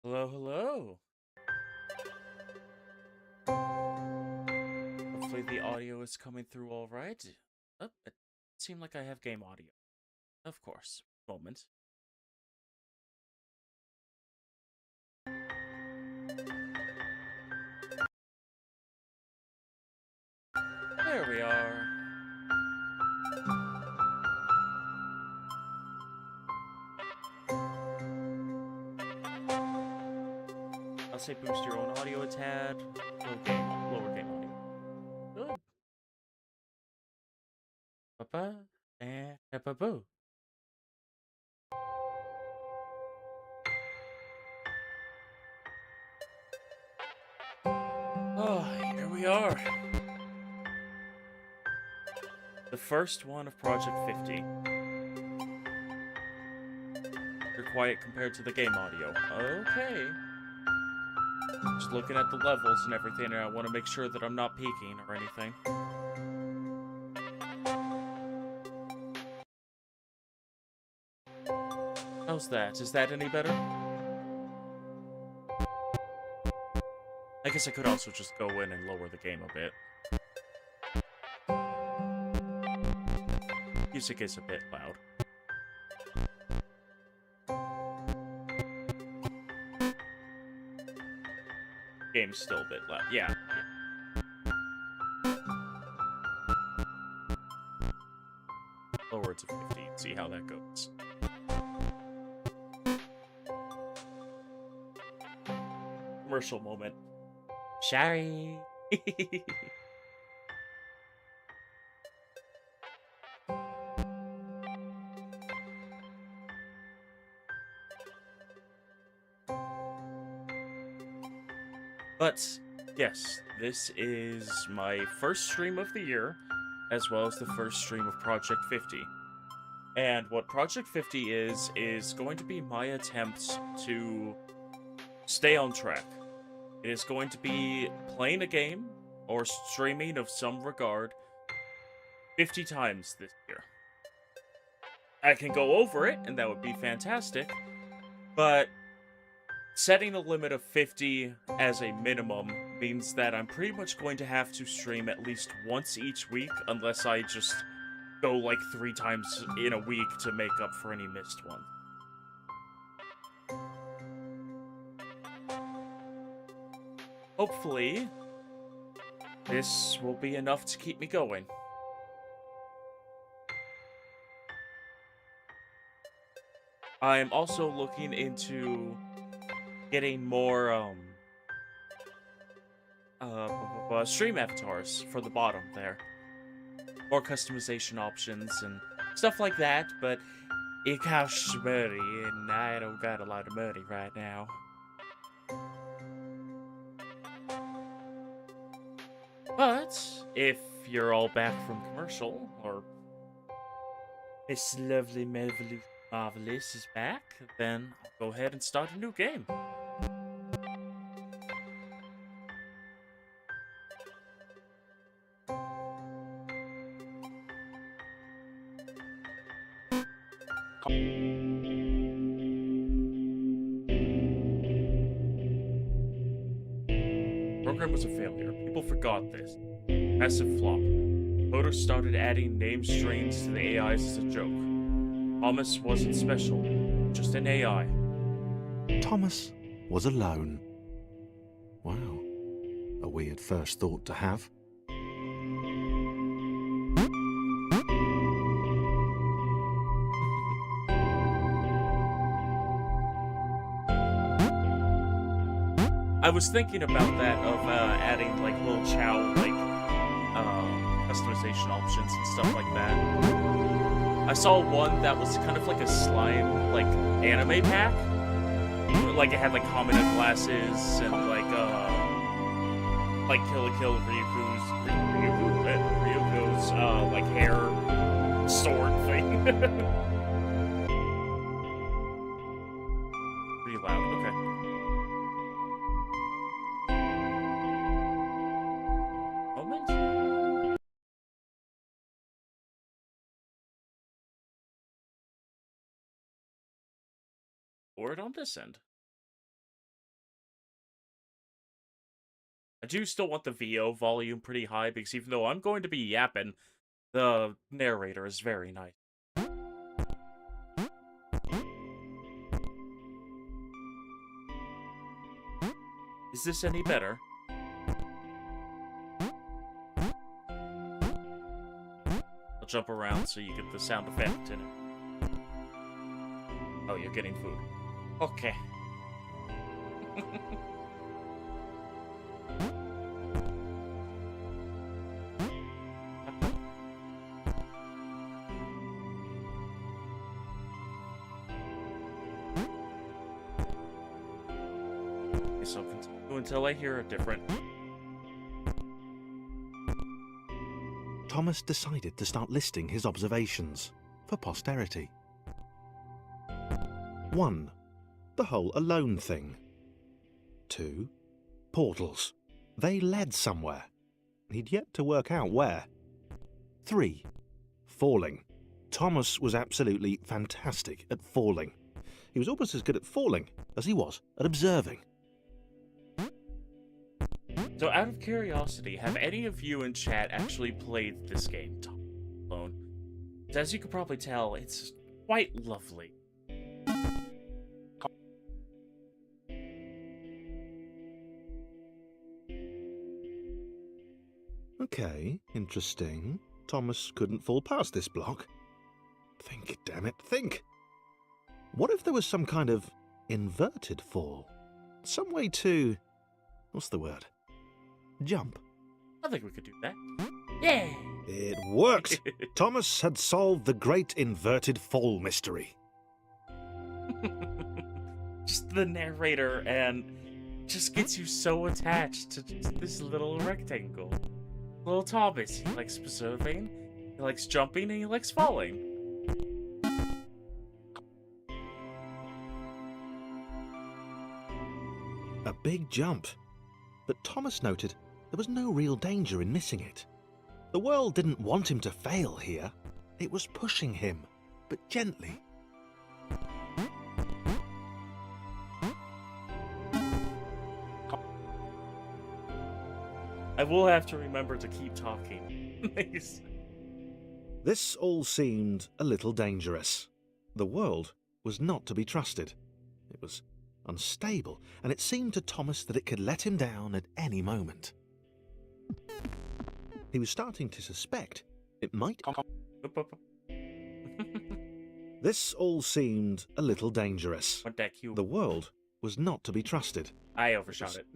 Hello, hello. Hopefully the audio is coming through all right. Oh, it seemed like I have game audio. Of course. Moment. There we are. I'll say boost your own audio a tad. Lower game audio. Good. Ba-ba and ba-boo. Oh, here we are. The first one of Project 50. You're quiet compared to the game audio. Okay. Just looking at the levels and everything, and I want to make sure that I'm not peeking or anything. How's that? Is that any better? I guess I could also just go in and lower the game a bit. Music is a bit loud. Game's still a bit loud. Yeah. Lower it to 50 and see how that goes. Commercial moment. Shari. But, yes, this is my first stream of the year, as well as the first stream of Project 50. And what Project 50 is going to be my attempt to stay on track. It is going to be playing a game or streaming of some regard 50 times this year. I can go over it, and that would be fantastic, but setting a limit of 50 as a minimum means that I'm pretty much going to have to stream at least once each week, unless I just go like 3 times in a week to make up for any missed ones. Hopefully, this will be enough to keep me going. I'm also looking into getting more stream avatars for the bottom there. More customization options and stuff like that, but it costs money, and I don't got a lot of money right now. But if you're all back from commercial, or Miss Lovely Marvelous is back, then I'll go ahead and start a new game. Program was a failure. People forgot this. Massive flop. Coders started adding name strings to the AIs as a joke. Thomas wasn't special, just an AI. Thomas was alone. Wow, a weird first thought to have. I was thinking about that of adding like little Chow like customization options and stuff like that. I saw one that was kind of like a slime like anime pack. Like it had like Kamina glasses and like Kill la Kill Ryuko's like hair sword thing. Pretty loud. Okay. Moment. Or it on this end. I do still want the VO volume pretty high because even though I'm going to be yapping, the narrator is very nice. Is this any better? I'll jump around so you get the sound effect in it. Oh, you're getting food. Okay. So I'll continue until I hear a different. Thomas decided to start listing his observations for posterity. 1. The whole alone thing. 2. Portals. They led somewhere. He'd yet to work out where. 3. Falling. Thomas was absolutely fantastic at falling. He was almost as good at falling as he was at observing. So out of curiosity, have any of you in chat actually played this game, Tom Alone? As you can probably tell, it's quite lovely. Okay, interesting. Thomas couldn't fall past this block. Think, damn it, think. What if there was some kind of inverted fall? Some way to... what's the word? Jump. I think we could do that. Yay! It worked! Thomas had solved the great inverted fall mystery. Just the narrator and just gets you so attached to just this little rectangle. Little Thomas, he likes observing, he likes jumping, and he likes falling. A big jump. But Thomas noted there was no real danger in missing it. The world didn't want him to fail here. It was pushing him, but gently. I will have to remember to keep talking. Nice. This all seemed a little dangerous. The world was not to be trusted. It was unstable, and it seemed to Thomas that it could let him down at any moment. He was starting to suspect it might... This all seemed a little dangerous. What that cue? The world was not to be trusted. I overshot it.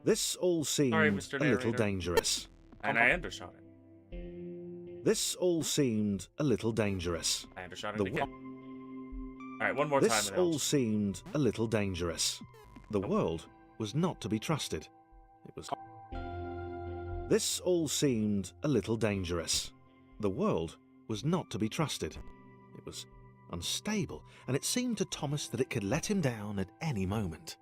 This all seemed Sorry, Mr. a little Narrator. dangerous. And I undershot it. This all seemed a little dangerous. I undershot it The again. Alright, one more time. This And then I'll all just- seemed a little dangerous. The world was not to be trusted. It was... This all seemed a little dangerous. The world was not to be trusted. It was unstable, and it seemed to Thomas that it could let him down at any moment.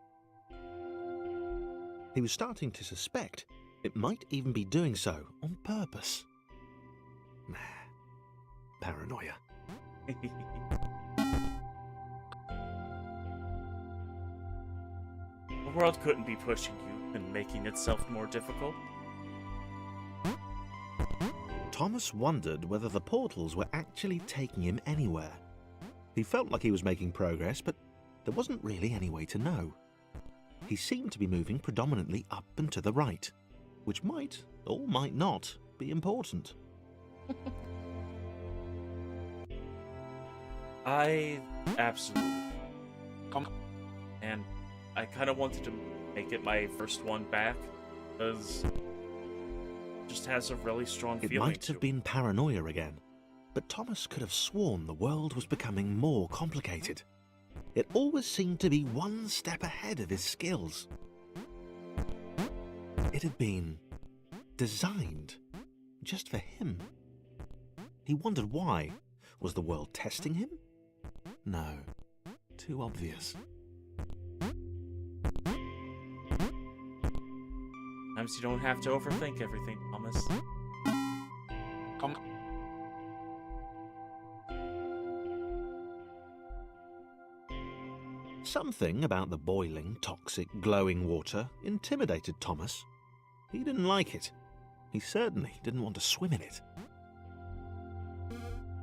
He was starting to suspect it might even be doing so on purpose. Nah, paranoia. The world couldn't be pushing you and making itself more difficult. Thomas wondered whether the portals were actually taking him anywhere. He felt like he was making progress, but there wasn't really any way to know. He seemed to be moving predominantly up and to the right, which might, or might not, be important. I absolutely. And I kind of wanted to make it my first one back, because it just has a really strong It feeling might to have been paranoia again, but Thomas could have sworn the world was becoming more complicated. It always seemed to be one step ahead of his skills. It had been designed just for him. He wondered why. Was the world testing him? No. Too obvious. Sometimes you don't have to overthink everything, Thomas. Something about the boiling, toxic, glowing water intimidated Thomas. He didn't like it. He certainly didn't want to swim in it.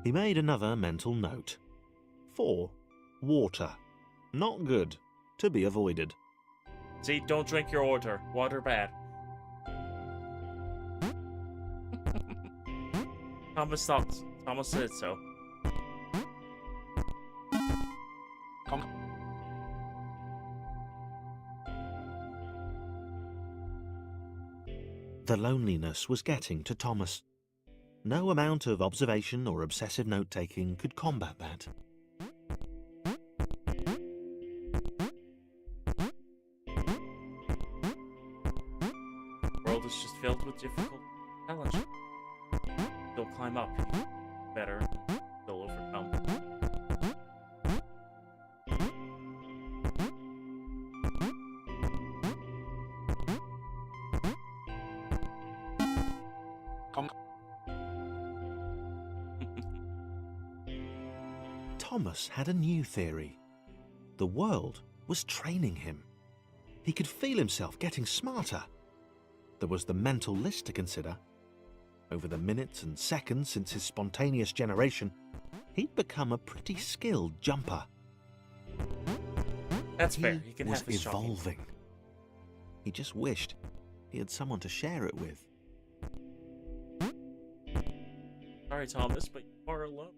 He made another mental note. 4. Water. Not good. To be avoided. See, don't drink your water. Water bad. Thomas thought. Thomas said so. The loneliness was getting to Thomas. No amount of observation or obsessive note-taking could combat that. The world is just filled with difficult challenges. They'll climb up. Better. They'll overcome. Thomas had a new theory. The world was training him. He could feel himself getting smarter. There was the mental list to consider. Over the minutes and seconds since his spontaneous generation, he'd become a pretty skilled jumper. That's fair. He can was have his shopping. evolving. He just wished he had someone to share it with. Sorry, Thomas, but you are alone.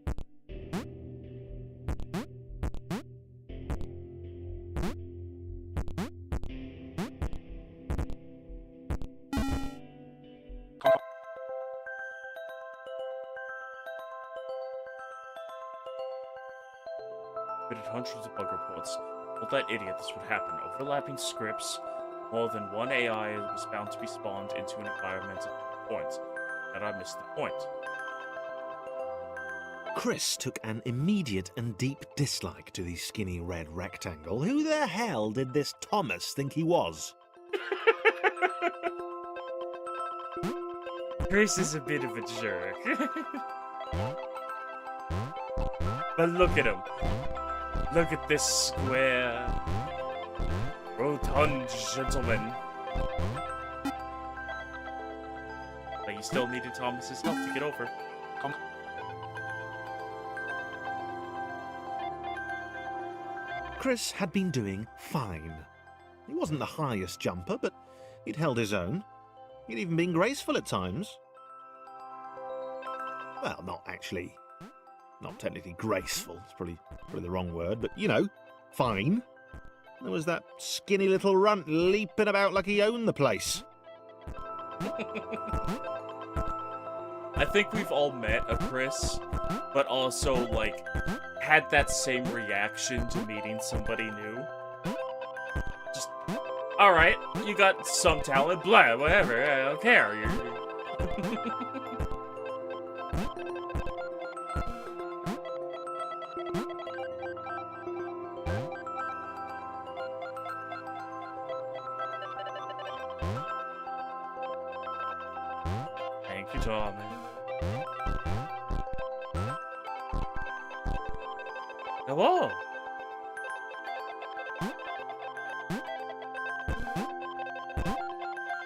We did hundreds of bug reports. Told that idiot this would happen. Overlapping scripts. More than one AI was bound to be spawned into an environment at point. And I missed the point. Chris took an immediate and deep dislike to the skinny red rectangle. Who the hell did this Thomas think he was? Chris is a bit of a jerk. But look at him. Look at this square, rotund gentleman. But you still needed Thomas's help to get over. Chris had been doing fine. He wasn't the highest jumper, but he'd held his own. He'd even been graceful at times. Well, not actually. Not technically graceful. It's probably the wrong word, but you know, fine. There was that skinny little runt leaping about like he owned the place. I think we've all met a Chris, but also, like, had that same reaction to meeting somebody new. Just, alright, you got some talent, blah, whatever, I don't care. Thank you, Tommy. Hello.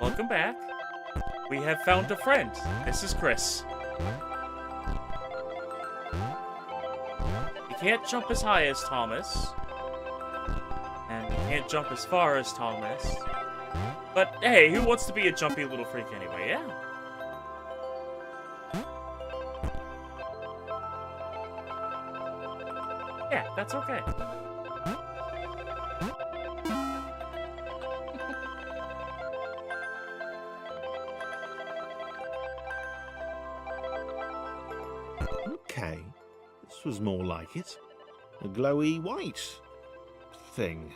Welcome back. We have found a friend. This is Chris. You can't jump as high as Thomas. And you can't jump as far as Thomas. But hey, who wants to be a jumpy little freak anyway, yeah? Yeah, that's okay. Okay, this was more like it. A glowy white thing.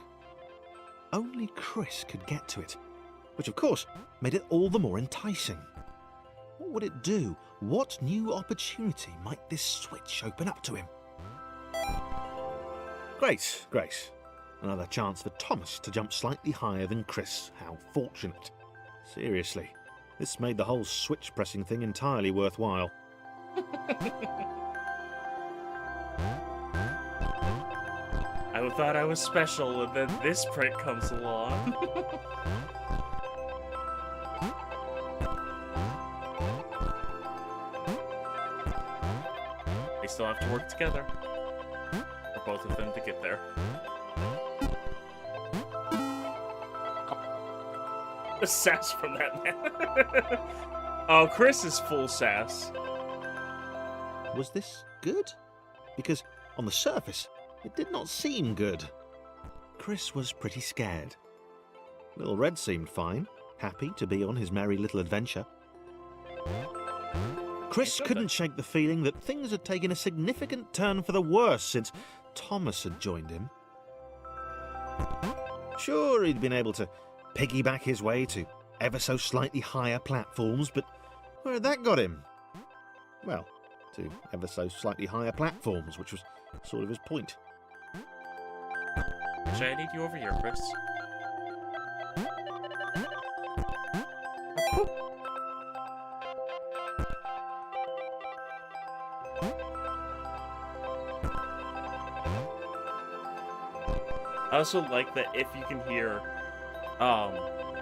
Only Chris could get to it, which of course made it all the more enticing. What would it do? What new opportunity might this switch open up to him? Great, great. Another chance for Thomas to jump slightly higher than Chris. How fortunate. Seriously, this made the whole switch pressing thing entirely worthwhile. I I thought I was special, and then this prick comes along. They still have to work together. For both of them to get there. The sass from that man. Oh, Chris is full sass. Was this good? Because on the surface, it did not seem good. Chris was pretty scared. Little Red seemed fine, happy to be on his merry little adventure. Chris couldn't shake the feeling that things had taken a significant turn for the worse since Thomas had joined him. Sure, he'd been able to piggyback his way to ever so slightly higher platforms, but where had that got him? Well, to ever so slightly higher platforms, which was sort of his point. Actually, I need you over here, Chris. I also like that if you can hear,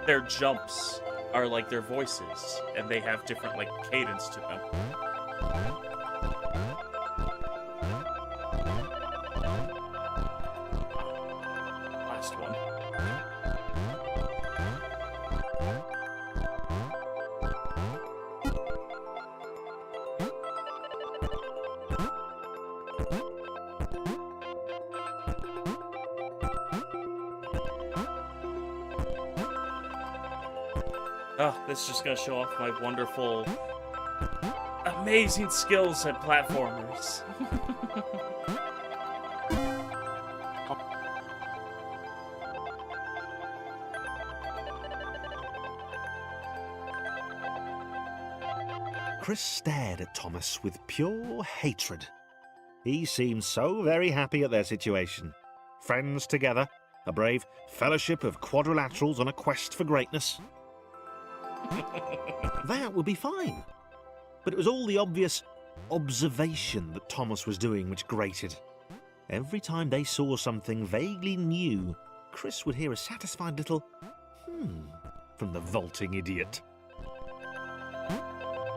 their jumps are like their voices, and they have different, like, cadence to them. Last one. Oh, this is just gonna show off my wonderful, amazing skills at platformers. Chris stared at Thomas with pure hatred. He seemed so very happy at their situation. Friends together, a brave fellowship of quadrilaterals on a quest for greatness. That would be fine. But it was all the obvious observation that Thomas was doing which grated. Every time they saw something vaguely new, Chris would hear a satisfied little from the vaulting idiot.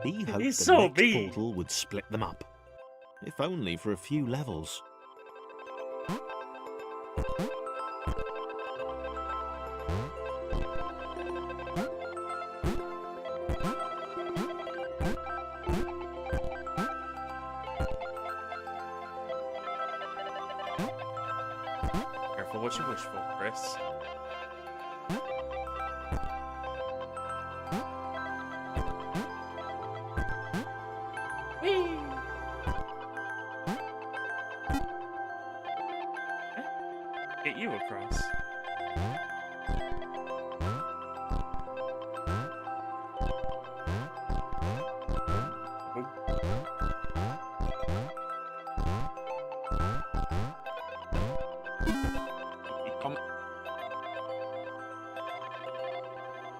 He hoped He's the so next mean. portal would split them up. If only for a few levels. Careful what you wish for, Chris. Whee! Get you across.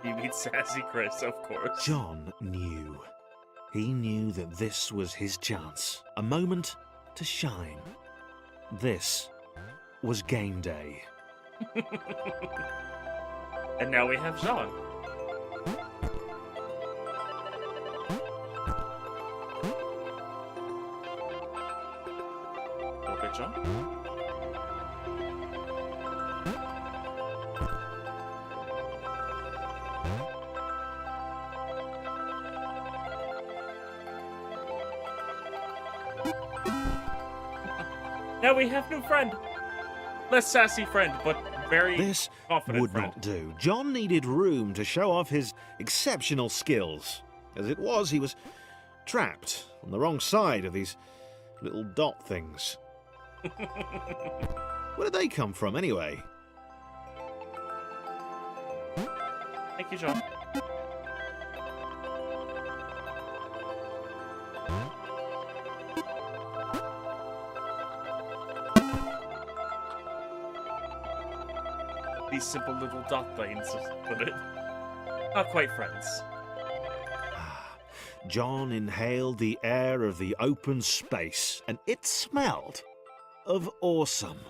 You mean Sassy Chris, of course. John knew. He knew that this was his chance. A moment to shine. This was game day. And now we have Jean. Okay, John. Now we have new friend. Less sassy friend, but very This confident would friend. not do. John needed room to show off his exceptional skills. As it was, he was trapped on the wrong side of these little dot things. Where did they come from, anyway? Thank you, John. These simple little dot things, but not quite friends. John inhaled the air of the open space, and it smelled of awesome.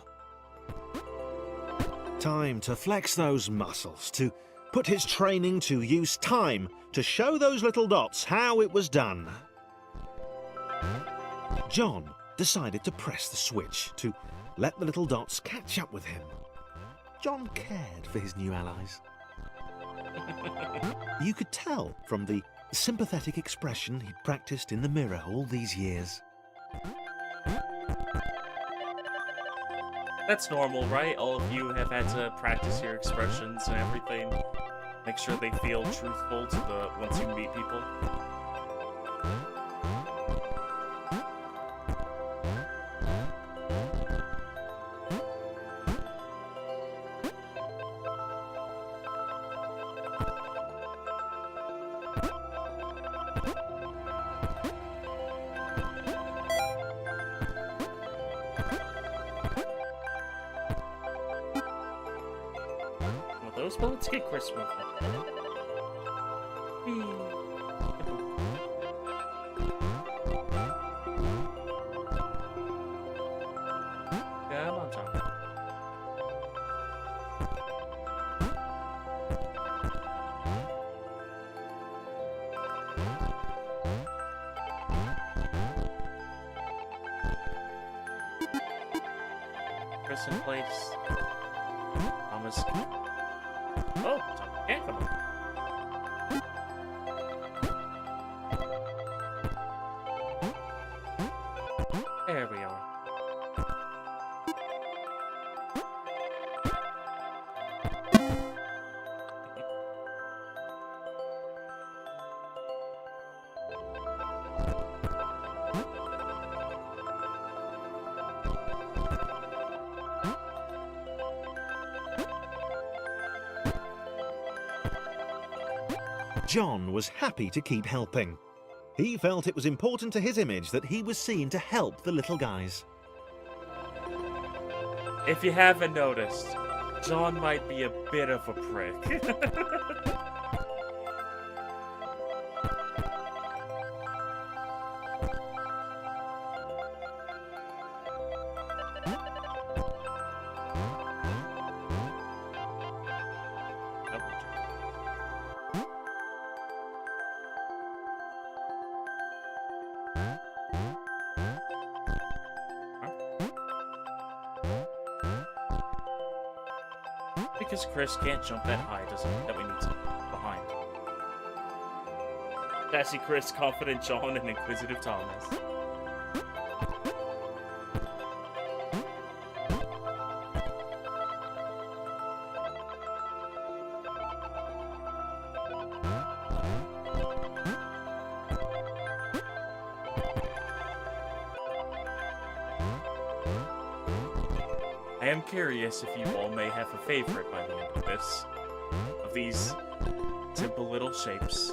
Time to flex those muscles, to put his training to use. Time to show those little dots how it was done. John decided to press the switch to let the little dots catch up with him. John cared for his new allies. You could tell from the sympathetic expression he'd practiced in the mirror all these years. That's normal, right? All of you have had to practice your expressions and everything. Make sure they feel truthful to the once you meet people. Those bullets get Chris movement. Come on, John. Chris in place. Thomas. Oh, yeah, come on. There we are. John was happy to keep helping. He felt it was important to his image that he was seen to help the little guys. If you haven't noticed, John might be a bit of a prick. Because Chris can't jump that high, doesn't mean that we need to behind. Sassy Chris, confident John, and inquisitive Thomas. I am curious if you all may have a favorite by the end of this, of these simple little shapes.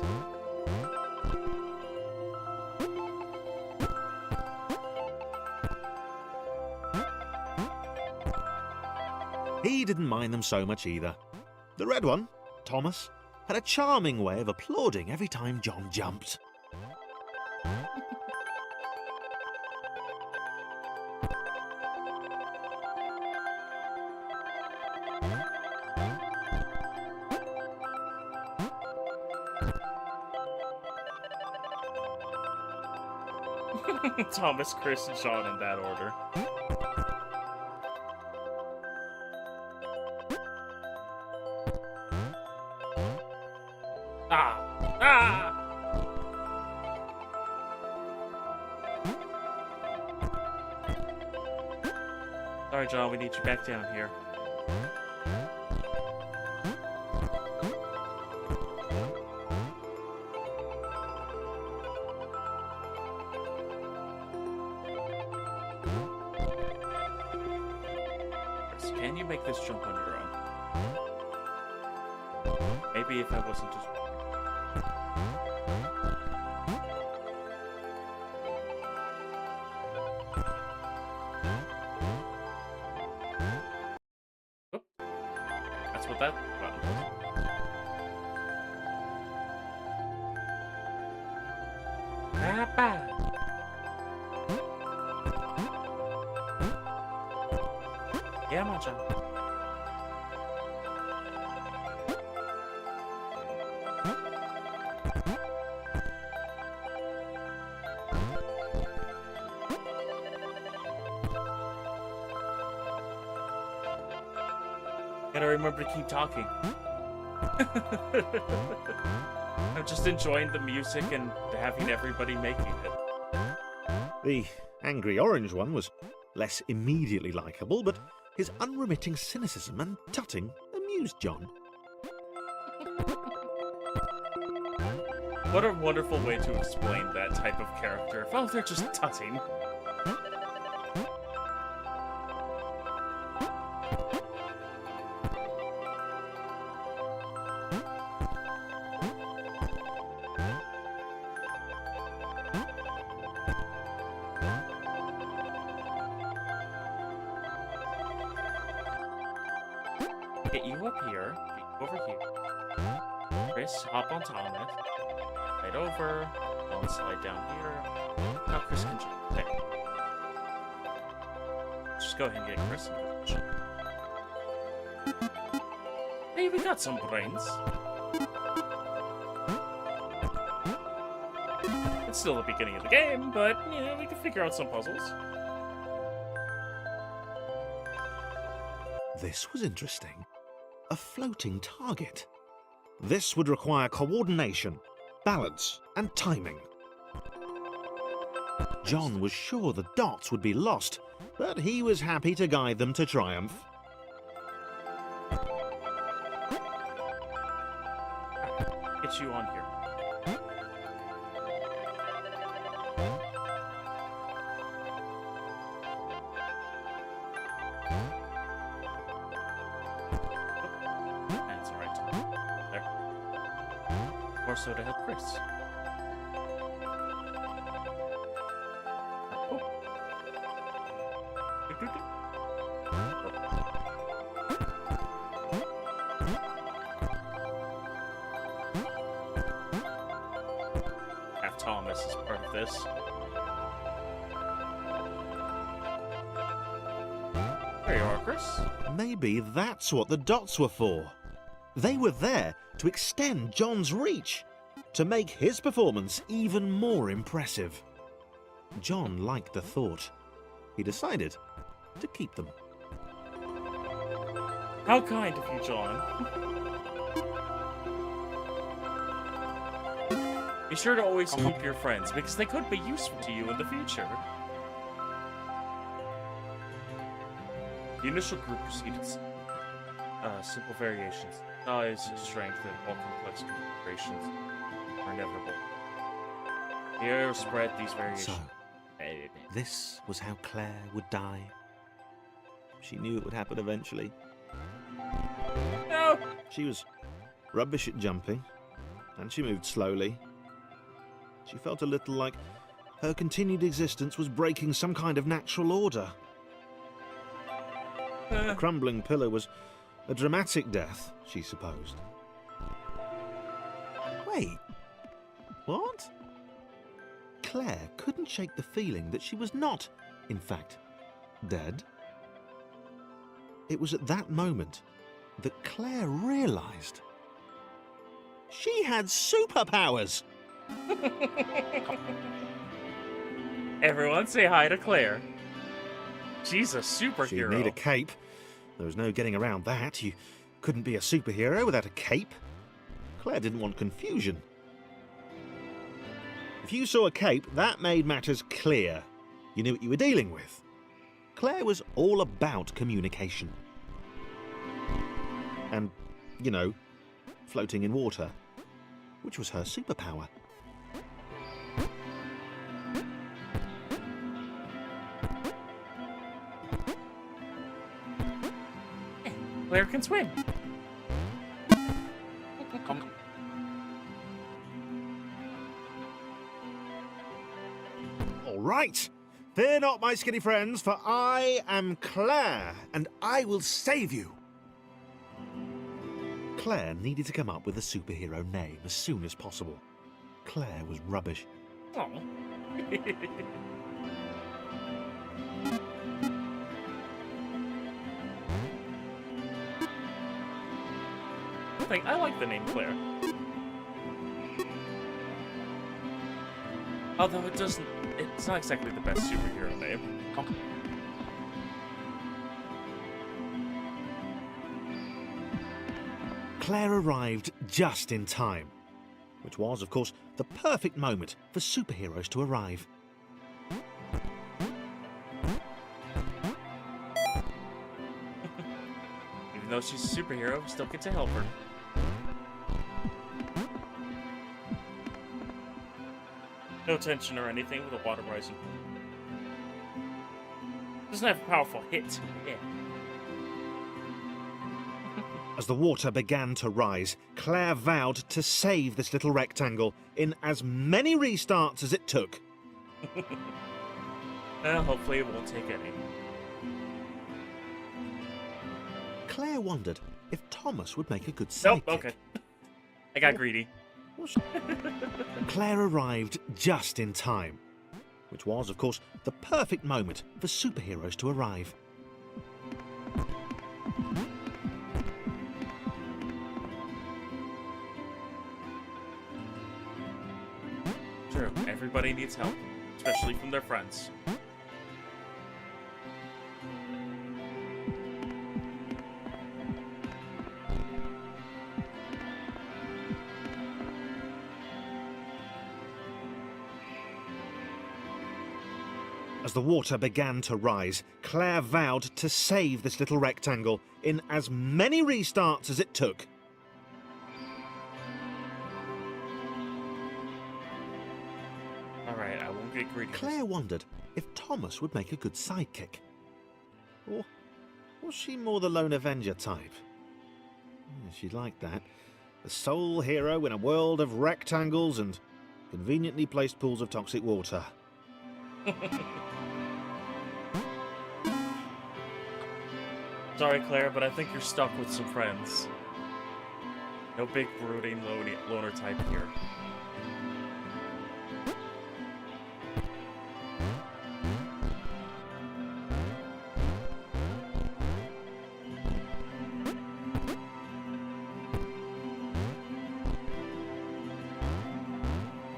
He didn't mind them so much either. The red one, Thomas, had a charming way of applauding every time John jumped. Thomas, Chris, and Sean in that order. Ah! Ah! Sorry, John, we need you back down here. Can you make this jump on your own? Maybe if I wasn't just... Oop. That's what that button was. Papa! Yeah, I'm on jump. Gotta remember to keep talking. I'm just enjoying the music and having everybody making it. The angry orange one was less immediately likeable, but his unremitting cynicism and tutting amused John. What a wonderful way to explain that type of character. Oh, they're just tutting. Get you up here, get you over here. Chris, hop on top of it. Right over. I'll slide down here. Now Chris can jump. Okay. Just go ahead and get Chris in position. Hey, we got some brains. It's still the beginning of the game, but, you know, we can figure out some puzzles. This was interesting. A floating target. This would require coordination, balance, and timing. John was sure the dots would be lost, but he was happy to guide them to triumph. Get you on here. That's alright. There. More so to help Chris. Oh. Half Thomas is part of this. There you are, Chris. Maybe that's what the dots were for. They were there to extend John's reach, to make his performance even more impressive. John liked the thought. He decided to keep them. How kind of you, John. Be sure to always keep your friends, because they could be useful to you in the future. The initial group proceeded simple variations. Size, strength, and more complex configurations are inevitable. The air spread these variations. So, this was how Claire would die. She knew it would happen eventually. No! She was rubbish at jumping, and she moved slowly. She felt a little like her continued existence was breaking some kind of natural order. The crumbling pillar was a dramatic death, she supposed. Wait, what? Claire couldn't shake the feeling that she was not, in fact, dead. It was at that moment that Claire realised she had superpowers. Everyone say hi to Claire. She's a superhero. She'd need a cape. There was no getting around that. You couldn't be a superhero without a cape. Claire didn't want confusion. If you saw a cape, that made matters clear. You knew what you were dealing with. Claire was all about communication. And, you know, floating in water, which was her superpower. Claire can swim. All right. Fear not, my skinny friends, for I am Claire, and I will save you. Claire needed to come up with a superhero name as soon as possible. Claire was rubbish. Oh. I like the name Claire. Although it's not exactly the best superhero name. Claire arrived just in time, which was, of course, the perfect moment for superheroes to arrive. Even though she's a superhero, we still get to help her. No tension or anything with the water rising. Doesn't have a powerful hit. Yeah. As the water began to rise, Claire vowed to save this little rectangle in as many restarts as it took. Well, hopefully it won't take any. Claire wondered if Thomas would make a good sidekick. Nope, okay. I got greedy. Claire arrived just in time, which was, of course, the perfect moment for superheroes to arrive. True, everybody needs help, especially from their friends. As the water began to rise, Claire vowed to save this little rectangle in as many restarts as it took. Alright, I won't get greedy. Claire wondered if Thomas would make a good sidekick. Or was she more the lone Avenger type? Yeah, she liked that. The sole hero in a world of rectangles and conveniently placed pools of toxic water. Sorry, Claire, but I think you're stuck with some friends. No big brooding loner type here.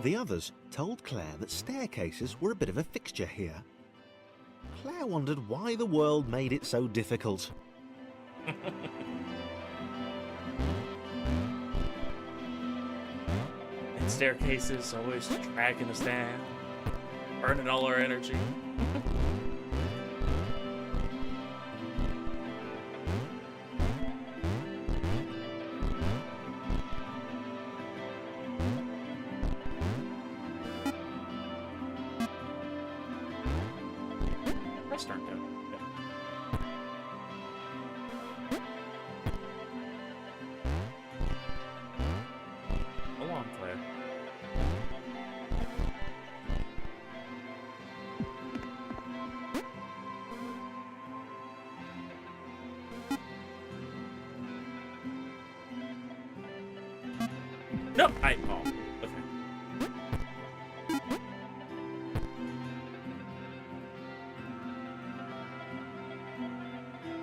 The others told Claire that staircases were a bit of a fixture here. Claire wondered why the world made it so difficult. And staircases always dragging us down, burning all our energy. Let's start down. Hold on, Claire. No, oh, okay.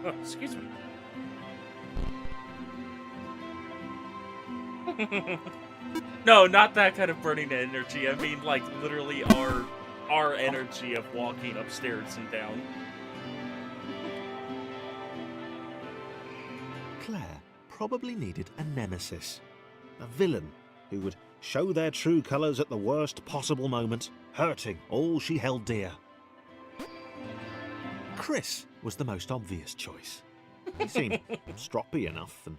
Oh, excuse me. No, not that kind of burning energy. I mean, like, literally our energy of walking upstairs and down. Claire probably needed a nemesis, a villain who would show their true colours at the worst possible moment, hurting all she held dear. Chris was the most obvious choice. He seemed stroppy enough, and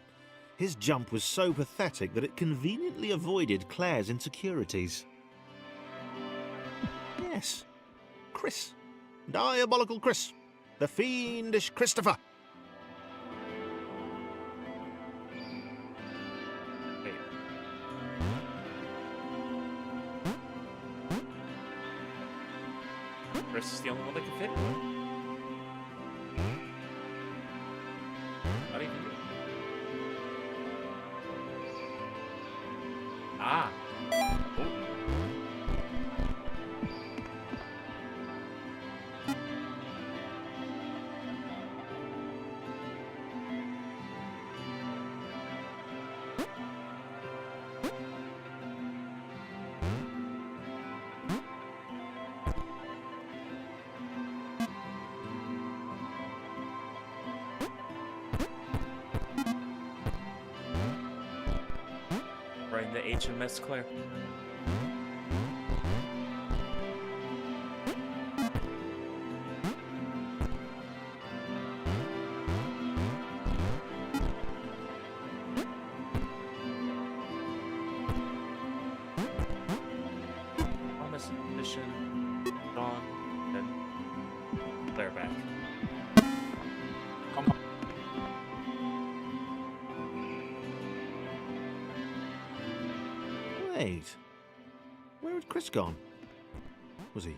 his jump was so pathetic that it conveniently avoided Claire's insecurities. Yes, Chris. Diabolical Chris. The fiendish Christopher. Wait. Chris is the only one that can fit. Not even you. Ah. Oh. HMS Claire. Thomas mission gone, and Claire back. Come on. Wait. Where had Chris gone? Was he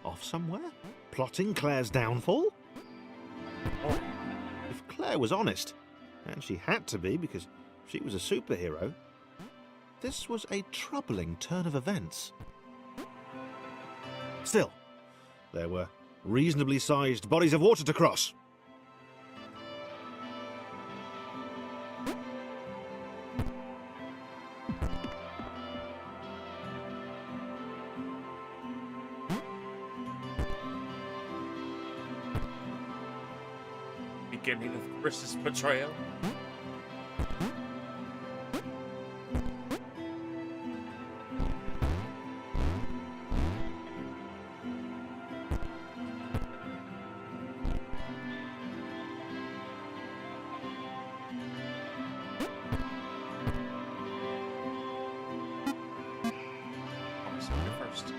off somewhere? Plotting Claire's downfall? Oh, If Claire was honest, and she had to be because she was a superhero, this was a troubling turn of events. Still, there were reasonably sized bodies of water to cross. beginning of Chris's betrayal. Thomas, you're first.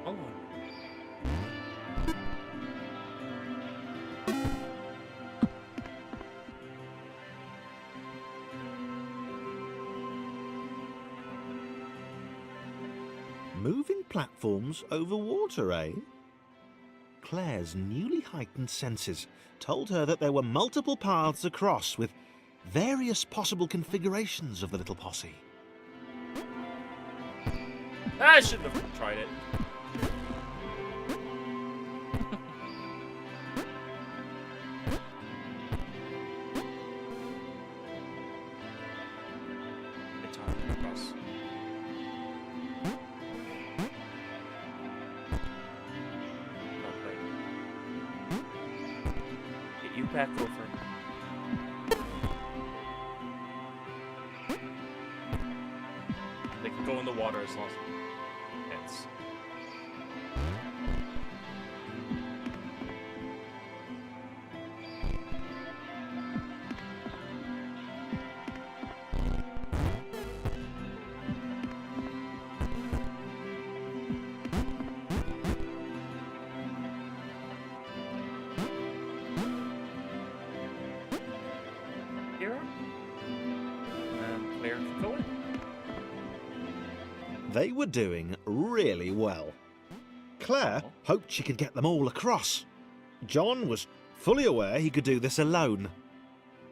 Oh. Moving platforms over water, eh? Claire's newly heightened senses told her that there were multiple paths across with various possible configurations of the little posse. I shouldn't have tried it. Good time across. Okay. Get you back over. They can go in the water as long as it's. Here. And Claire can go in. They were doing really well. Claire hoped she could get them all across. John was fully aware he could do this alone.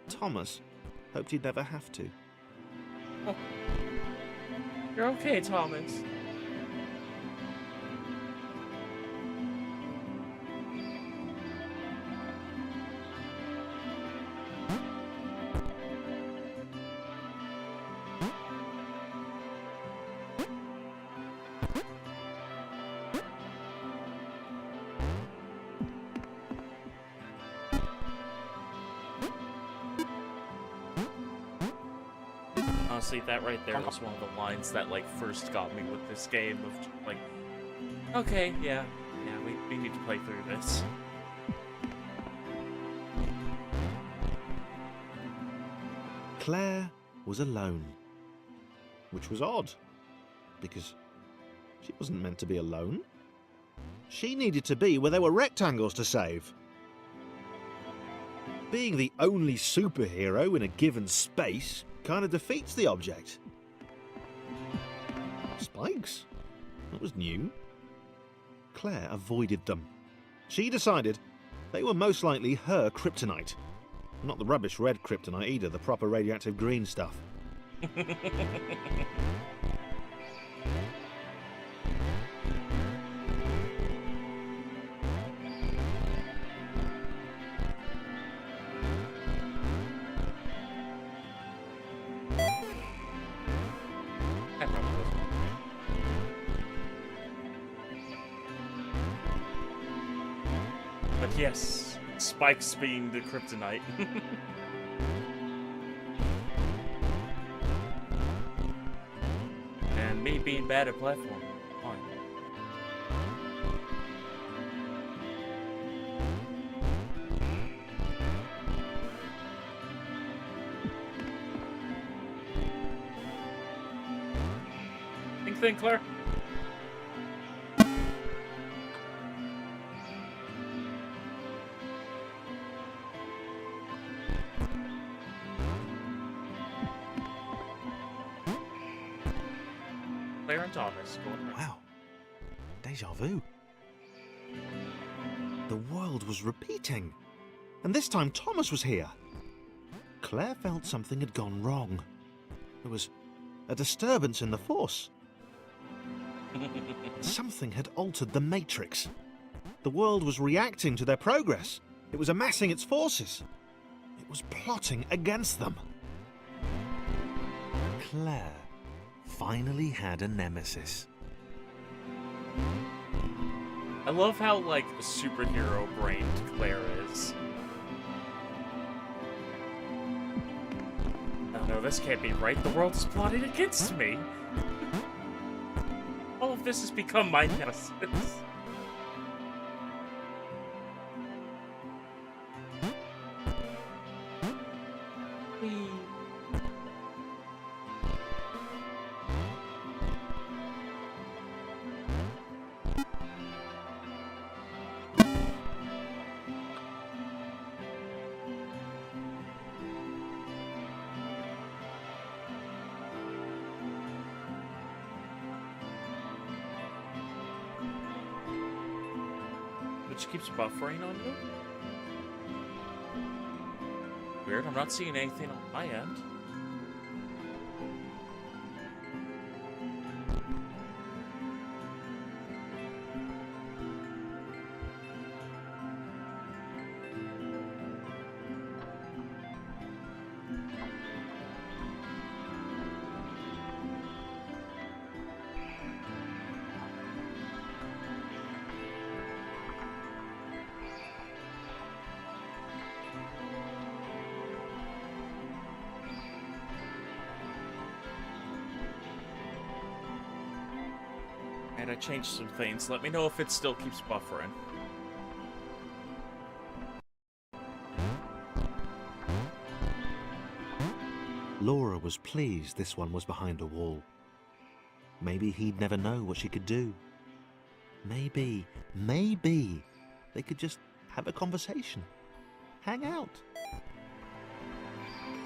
Thomas hoped he'd never have to. You're okay, Thomas. Honestly, that right there was one of the lines that like first got me with this game of like, okay, yeah, we need to play through this. Claire was alone, which was odd, because she wasn't meant to be alone. She needed to be where there were rectangles to save. Being the only superhero in a given space kind of defeats the object. Spikes? That was new. Claire avoided them. She decided they were most likely her kryptonite. Not the rubbish red kryptonite either, the proper radioactive green stuff. I probably was. But yes, spikes being the kryptonite. And me being bad at platform. Fine. Think, Claire? Claire and Thomas going around. Wow. Deja vu. The world was repeating. And this time Thomas was here. Claire felt something had gone wrong. There was a disturbance in the Force. Something had altered the Matrix. The world was reacting to their progress. It was amassing its forces. It was plotting against them. Claire finally had a nemesis. I love how, like, superhero-brained Claire is. Oh no, this can't be right. The world is plotting against me. All of this has become my nemesis. Which keeps buffering on you? Weird, I'm not seeing anything on my end. And I changed some things. Let me know if it still keeps buffering. Laura was pleased this one was behind a wall. Maybe he'd never know what she could do. Maybe they could just have a conversation. Hang out.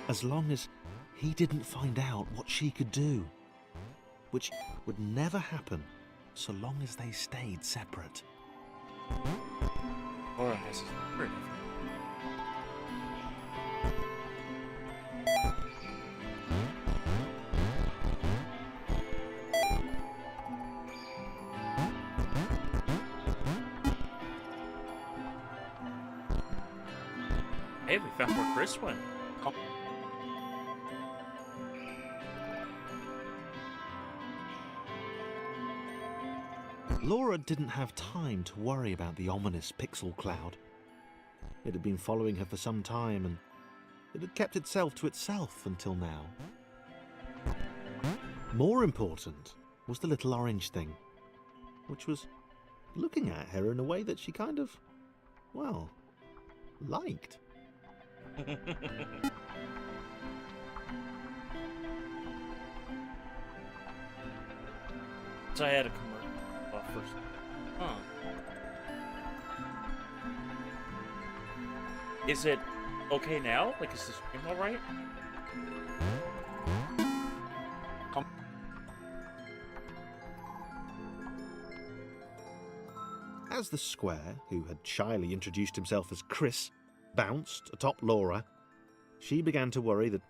As long as he didn't find out what she could do. Which would never happen so long as they stayed separate. Laura has a secret. Hey, we found where Chris went. Laura didn't have time to worry about the ominous pixel cloud. It had been following her for some time, and it had kept itself to itself until now. More important was the little orange thing, which was looking at her in a way that she kind of, well, liked. So I had a commercial first. Huh. Is it okay now? Like, is the stream alright? As the square, who had shyly introduced himself as Chris, bounced atop Laura, she began to worry that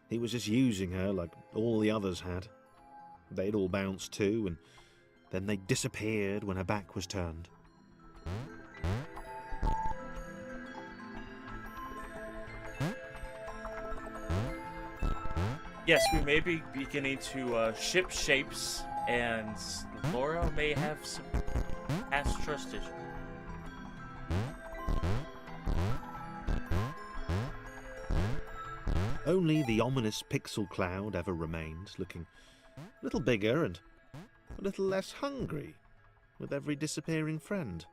he was just using her like all the others had. They'd all bounced too, and then they disappeared when her back was turned. Yes, we may be beginning to ship shapes, and Laura may have some past trust issues. Only the ominous pixel cloud ever remained, looking a little bigger and a little less hungry with every disappearing friend.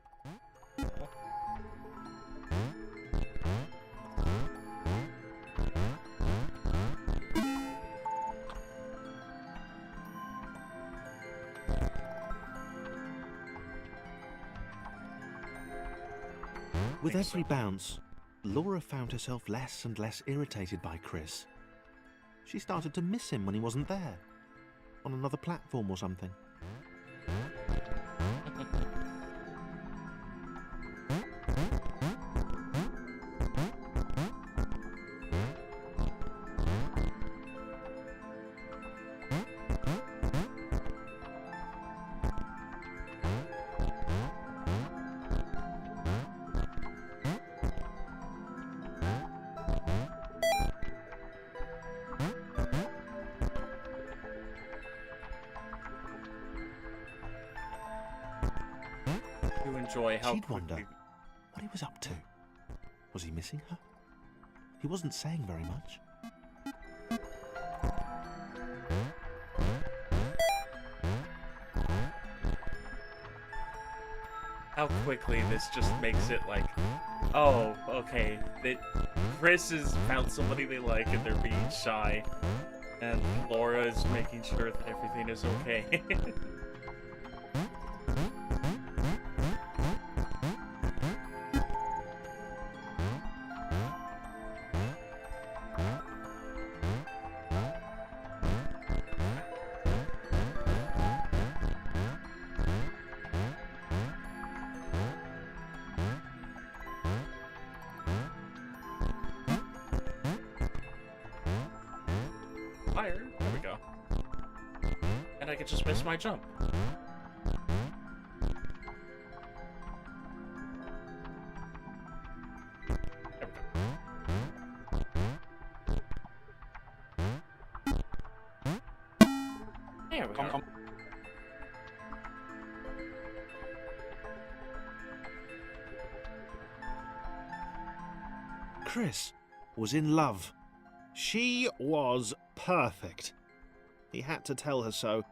With every bounce, Laura found herself less and less irritated by Chris. She started to miss him when he wasn't there, on another platform or something. Enjoy how She'd wonder what he was up to. Was he missing her? He wasn't saying very much. how quickly this just makes it like, oh, okay, Chris has found somebody they like and they're being shy, and Laura is making sure that everything is okay. Fire. There we go. And I could just miss my jump. There we go. There we go. Chris was in love. She was perfect. He had to tell her so.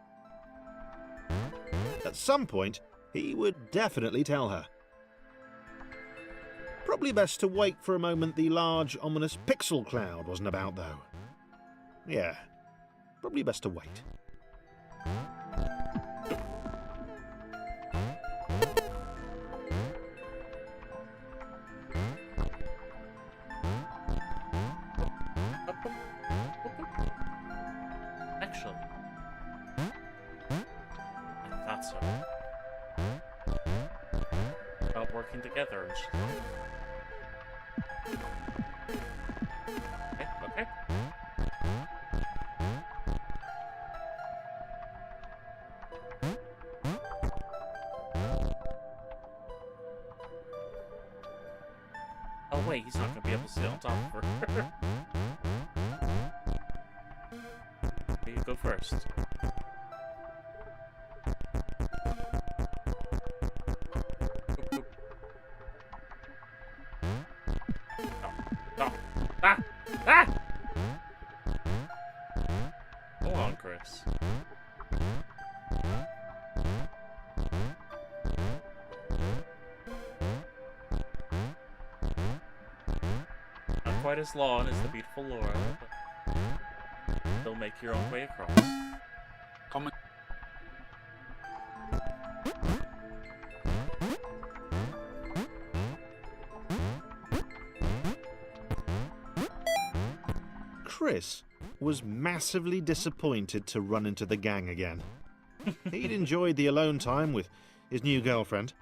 At some point, he would definitely tell her. Probably best to wait for a moment the large, ominous pixel cloud wasn't about, though. Yeah, probably best to wait. Actually, I thought so. About working together and shit. Okay. Oh wait, he's not gonna be able to sit on top of her. You go first. Boop, boop. No. Ah! Ah! Go on, Chris. Not quite as long as the beautiful Laura, but still make your own way across. Comment. Chris was massively disappointed to run into the gang again. He'd enjoyed the alone time with his new girlfriend.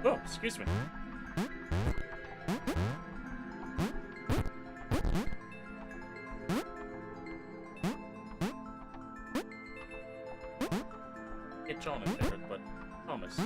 Oh, excuse me. Get John in there, but Thomas.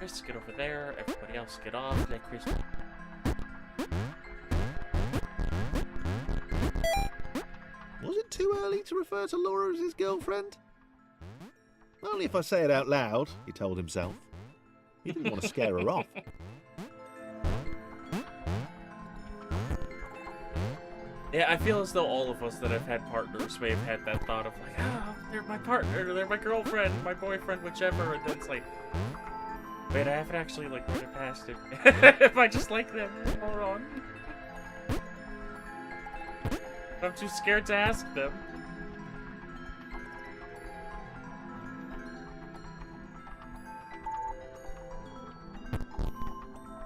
Chris, get over there. Everybody else, get off. Let Chris. Was it too early to refer to Laura as his girlfriend? Only if I say it out loud, he told himself. He didn't want to scare her off. Yeah, I feel as though all of us that have had partners may have had that thought of like, oh, they're my partner, they're my girlfriend, my boyfriend, whichever, and then it's like, wait, I haven't actually like run it past it. If I just like them, hold on. I'm too scared to ask them.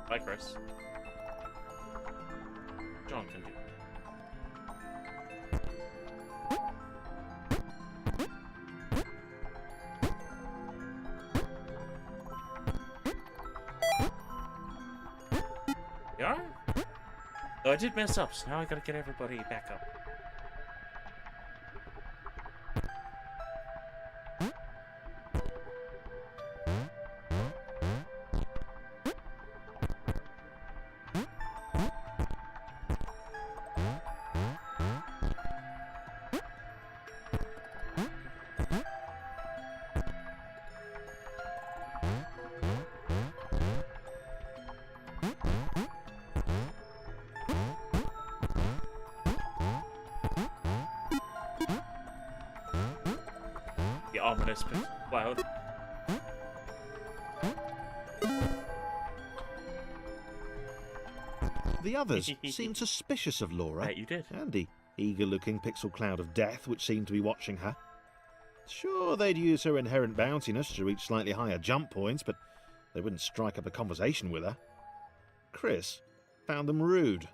Bye, Chris. John can do. Yeah? Though I did mess up, so now I gotta get everybody back up. The ominous cloud. The others seemed suspicious of Laura. Right, you did. And the eager-looking pixel cloud of death which seemed to be watching her. Sure, they'd use her inherent bounciness to reach slightly higher jump points, but they wouldn't strike up a conversation with her. Chris found them rude.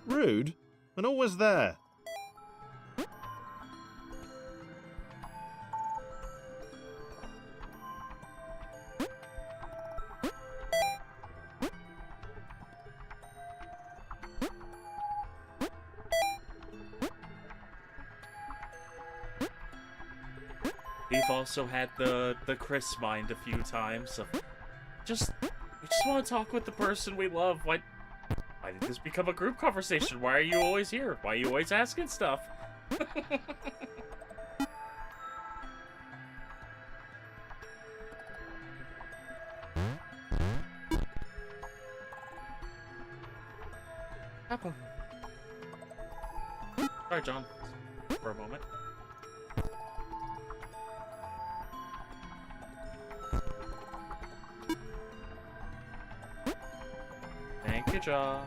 Rude? And always there. We've also had the Chris mind a few times of we just want to talk with the person we love. Why did this become a group conversation? Why are you always here? Why are you always asking stuff? Sorry, John. For a moment. Thank you, John.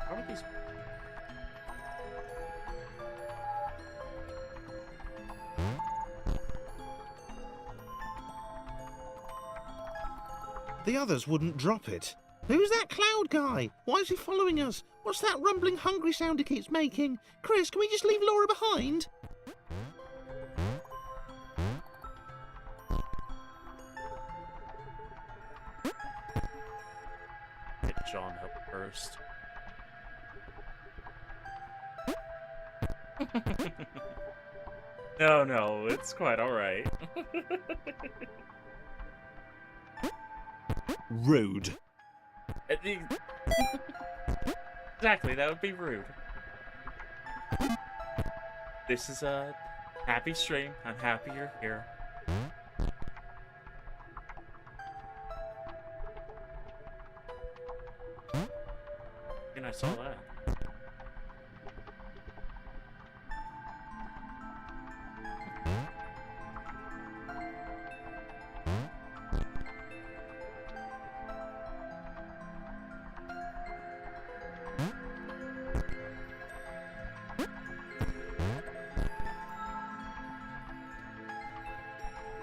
How are these? The others wouldn't drop it. Who's that cloud guy? Why is he following us? What's that rumbling hungry sound he keeps making? Chris, can we just leave Laura behind? Hit John up first. No, it's quite alright. Rude. Exactly, that would be rude. This is a happy stream. I'm happy you're here. And I saw that.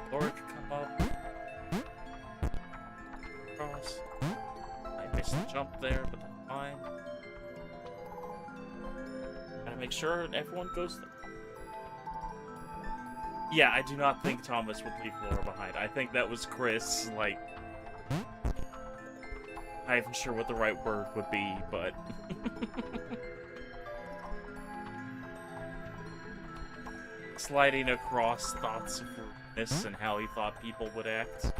Laura could come up. Cross. I missed the jump there, but that's fine. Gotta make sure everyone goes. Yeah, I do not think Thomas would leave Laura behind. I think that was Chris, like, not even sure what the right word would be, but... sliding across thoughts of rudeness and how he thought people would act.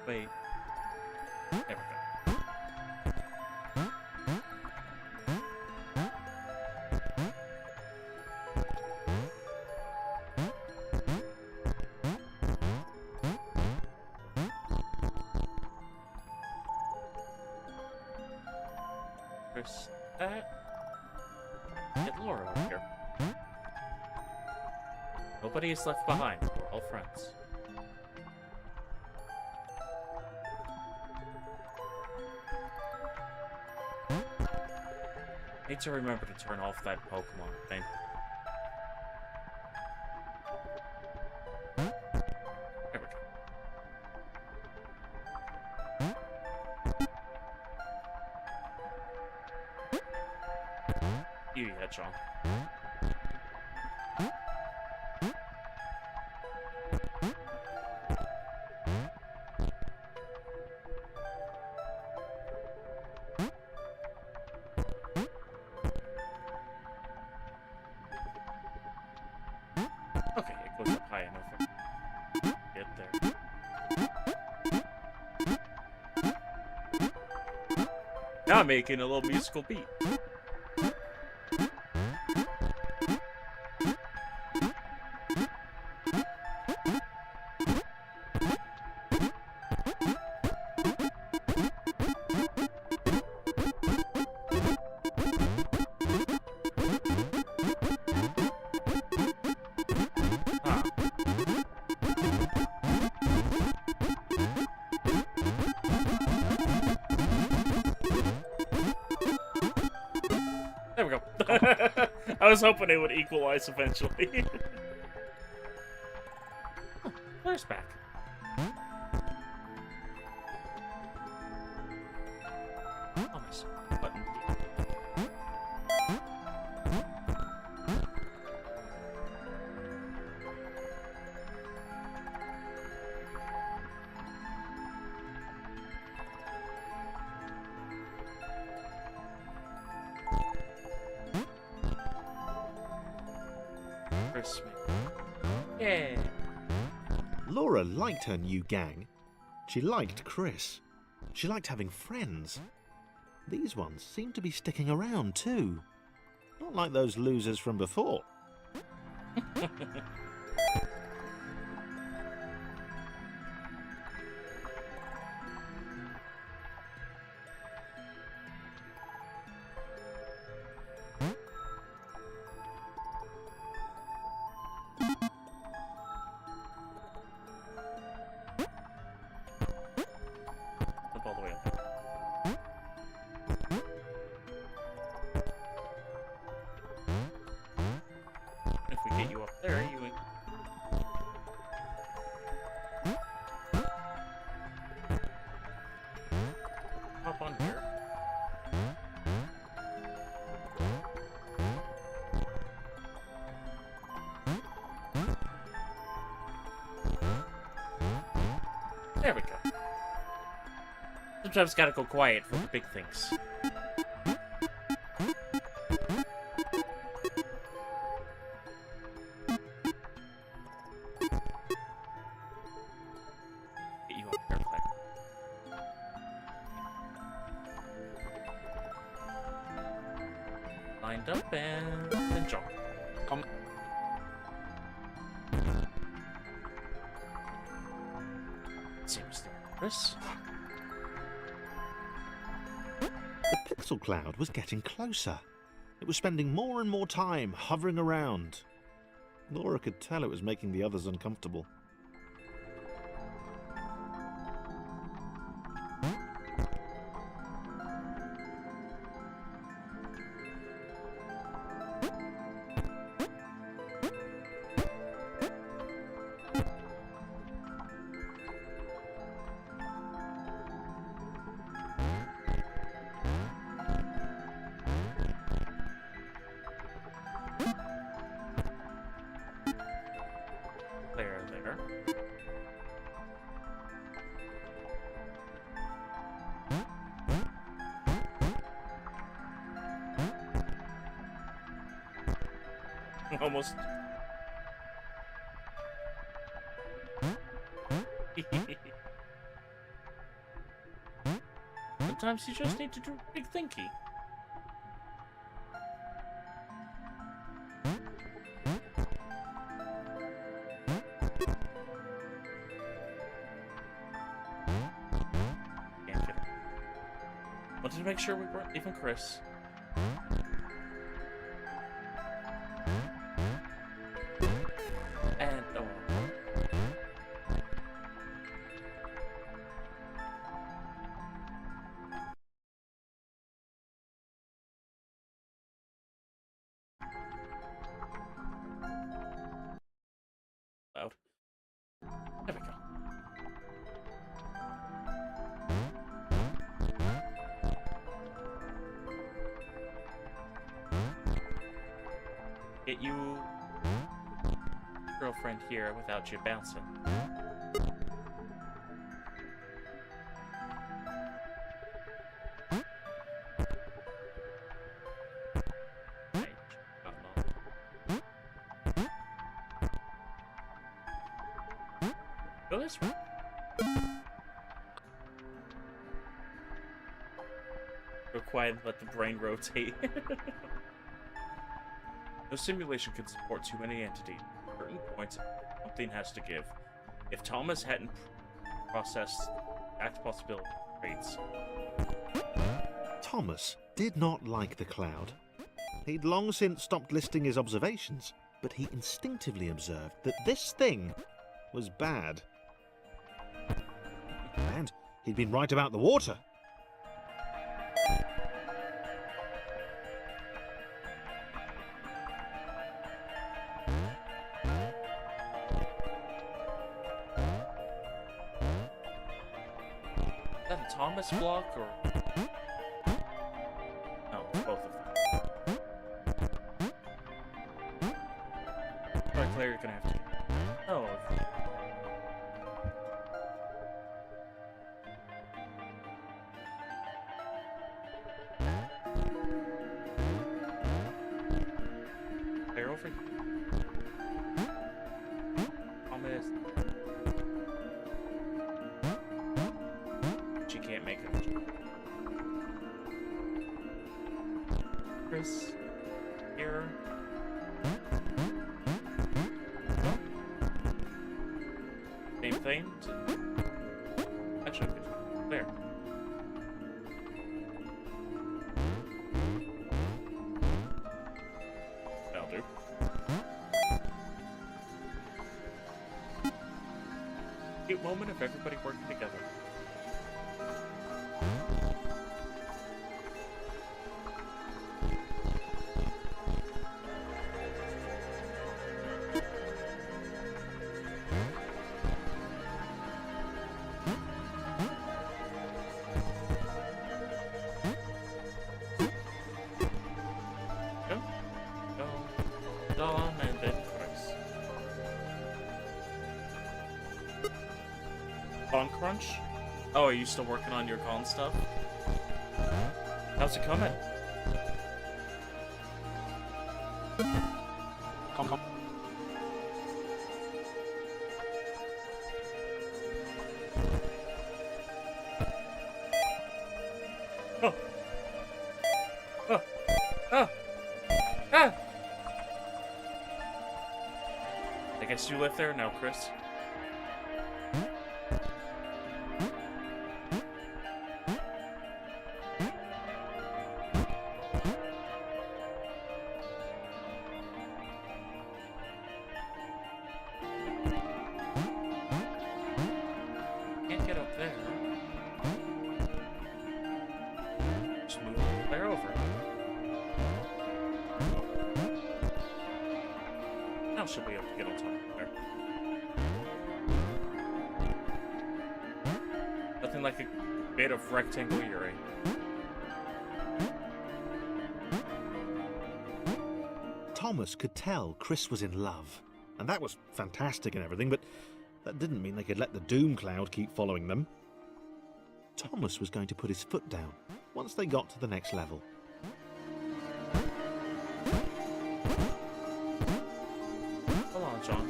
Wait. There we go. There's that. Get Laura over here. Nobody is left behind. We're all friends. Need to remember to turn off that Pokemon thing. There we go. You Hedgehog. Okay, it goes up high enough. Get there. Now I'm making a little musical beat. There we go. I was hoping it would equalize eventually. Oh, Claire's back. Oh, nice. Button. Yeah. Laura liked her new gang. She liked Chris. She liked having friends. These ones seem to be sticking around too. Not like those losers from before. Up all the way up. If we get you up there, you ain't... Hop on here. There we go. Sometimes gotta go quiet for the big things. Get you up here, Claire. Lined up and jump. Come. Seems dangerous. The pixel cloud was getting closer. It was spending more and more time hovering around. Laura could tell it was making the others uncomfortable. There. Almost. Sometimes you just need to do big thinky. Can't get it. Wanted to make sure we weren't leaving Chris. And oh. Loud. There we go. Get you girlfriend here without you bouncing. Right. Go this way. Go quiet and let the brain rotate. No simulation can support too many entities. At certain points, something has to give. If Thomas hadn't processed that possibility traits. Thomas did not like the cloud. He'd long since stopped listing his observations, but he instinctively observed that this thing was bad. And he'd been right about the water. Is that a Thomas block or? No, both of them. Alright, Claire, you're gonna have to. Oh. Claire, over here. Thomas. She can't make it. Chris, here. Same thing. Actually, there. That'll do. Cute moment of everybody working together. Dawn and then Chris. Con Crunch? Oh, are you still working on your con stuff? How's it coming? Come. Oh. Oh. Oh. Ah! I guess you live there now, Chris. should be able to get on top of there. Nothing like a bit of rectangle Yuri. Thomas could tell Chris was in love, and that was fantastic and everything, but that didn't mean they could let the doom cloud keep following them. Thomas was going to put his foot down once they got to the next level. Hold on, John.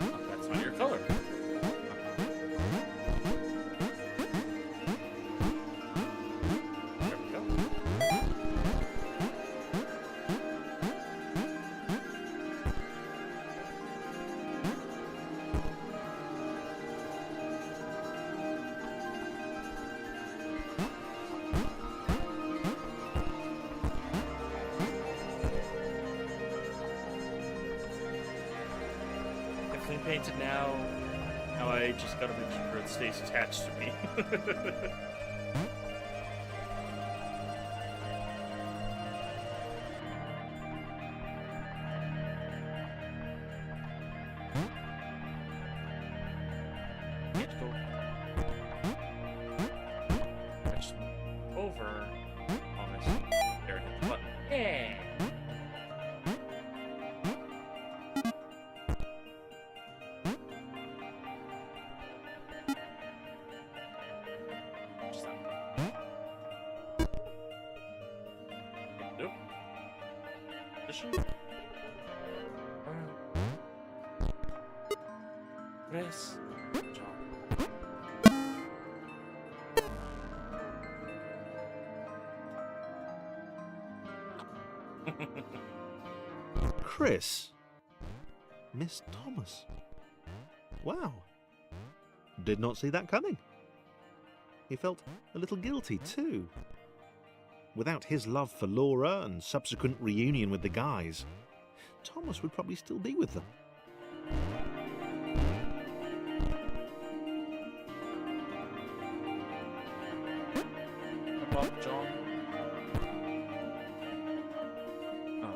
Oh, that's not your color. There we go. Definitely painted now. Now I just gotta make sure it stays attached to me. Can't go. Touch them over. Almost. There, hit the button. Yeah. Just that. Nope. Position. Chris. Chris? Miss Thomas? Wow. Did not see that coming. He felt a little guilty too. Without his love for Laura and subsequent reunion with the guys, Thomas would probably still be with them. Come up, John. Oh.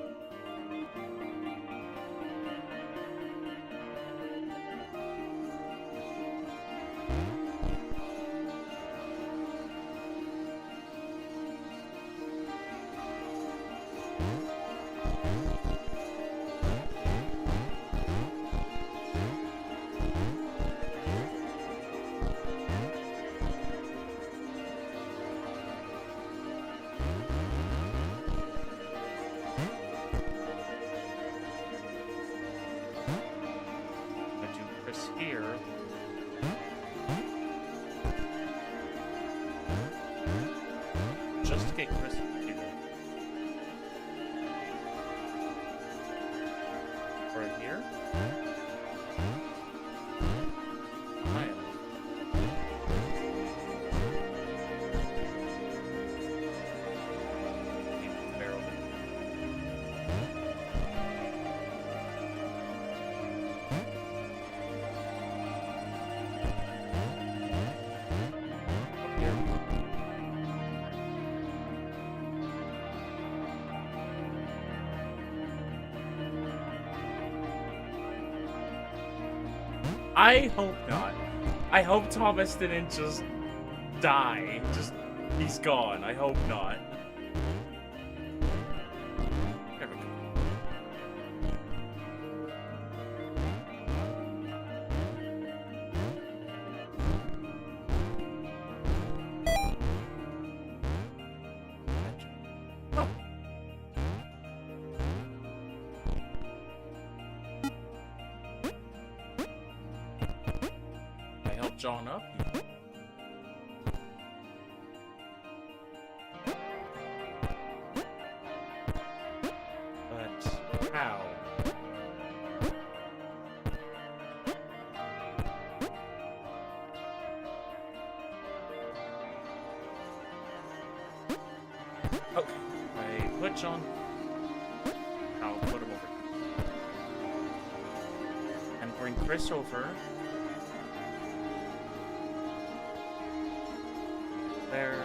I do Chris here. Just to get Chris here. Right here. I am. Keep the barrel. Up here. I hope not. I hope Thomas didn't just die. He's gone. I hope not. There we go. Oh. I helped John up. But how? Okay, I put John. I'll put him over. And bring Chris over. there.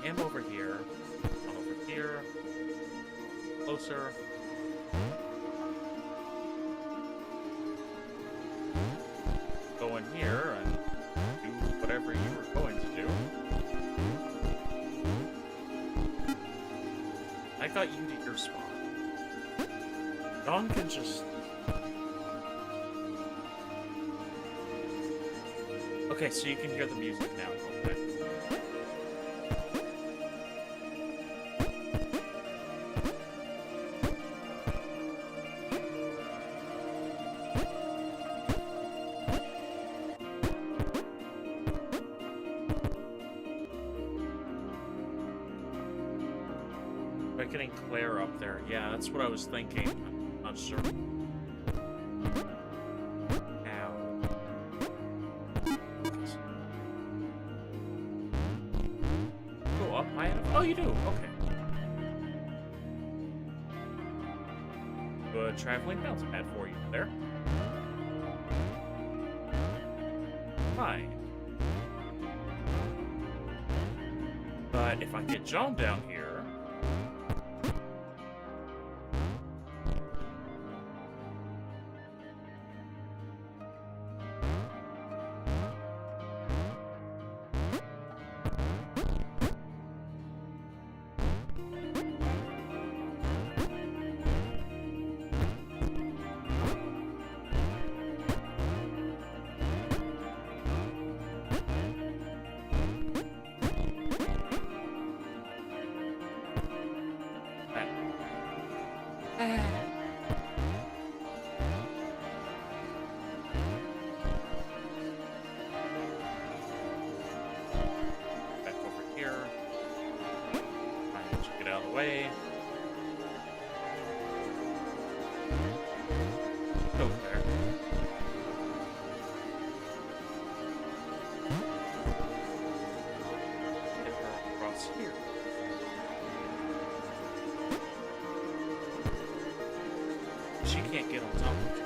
Get him over here. One over here. Closer. Go in here and do whatever you were going to do. I got you to your spot. Dawn can just... Okay, so you can hear the music now. Okay. By getting Claire up there. Yeah, that's what I was thinking. I'm not sure. Ow. Go up high enough? Oh, you do? Okay. Good traveling bounce pad for you there. Fine. But if I get John down here... Back over here. Trying to get out of the way. Go there. Get her across here. She can't get on top of you.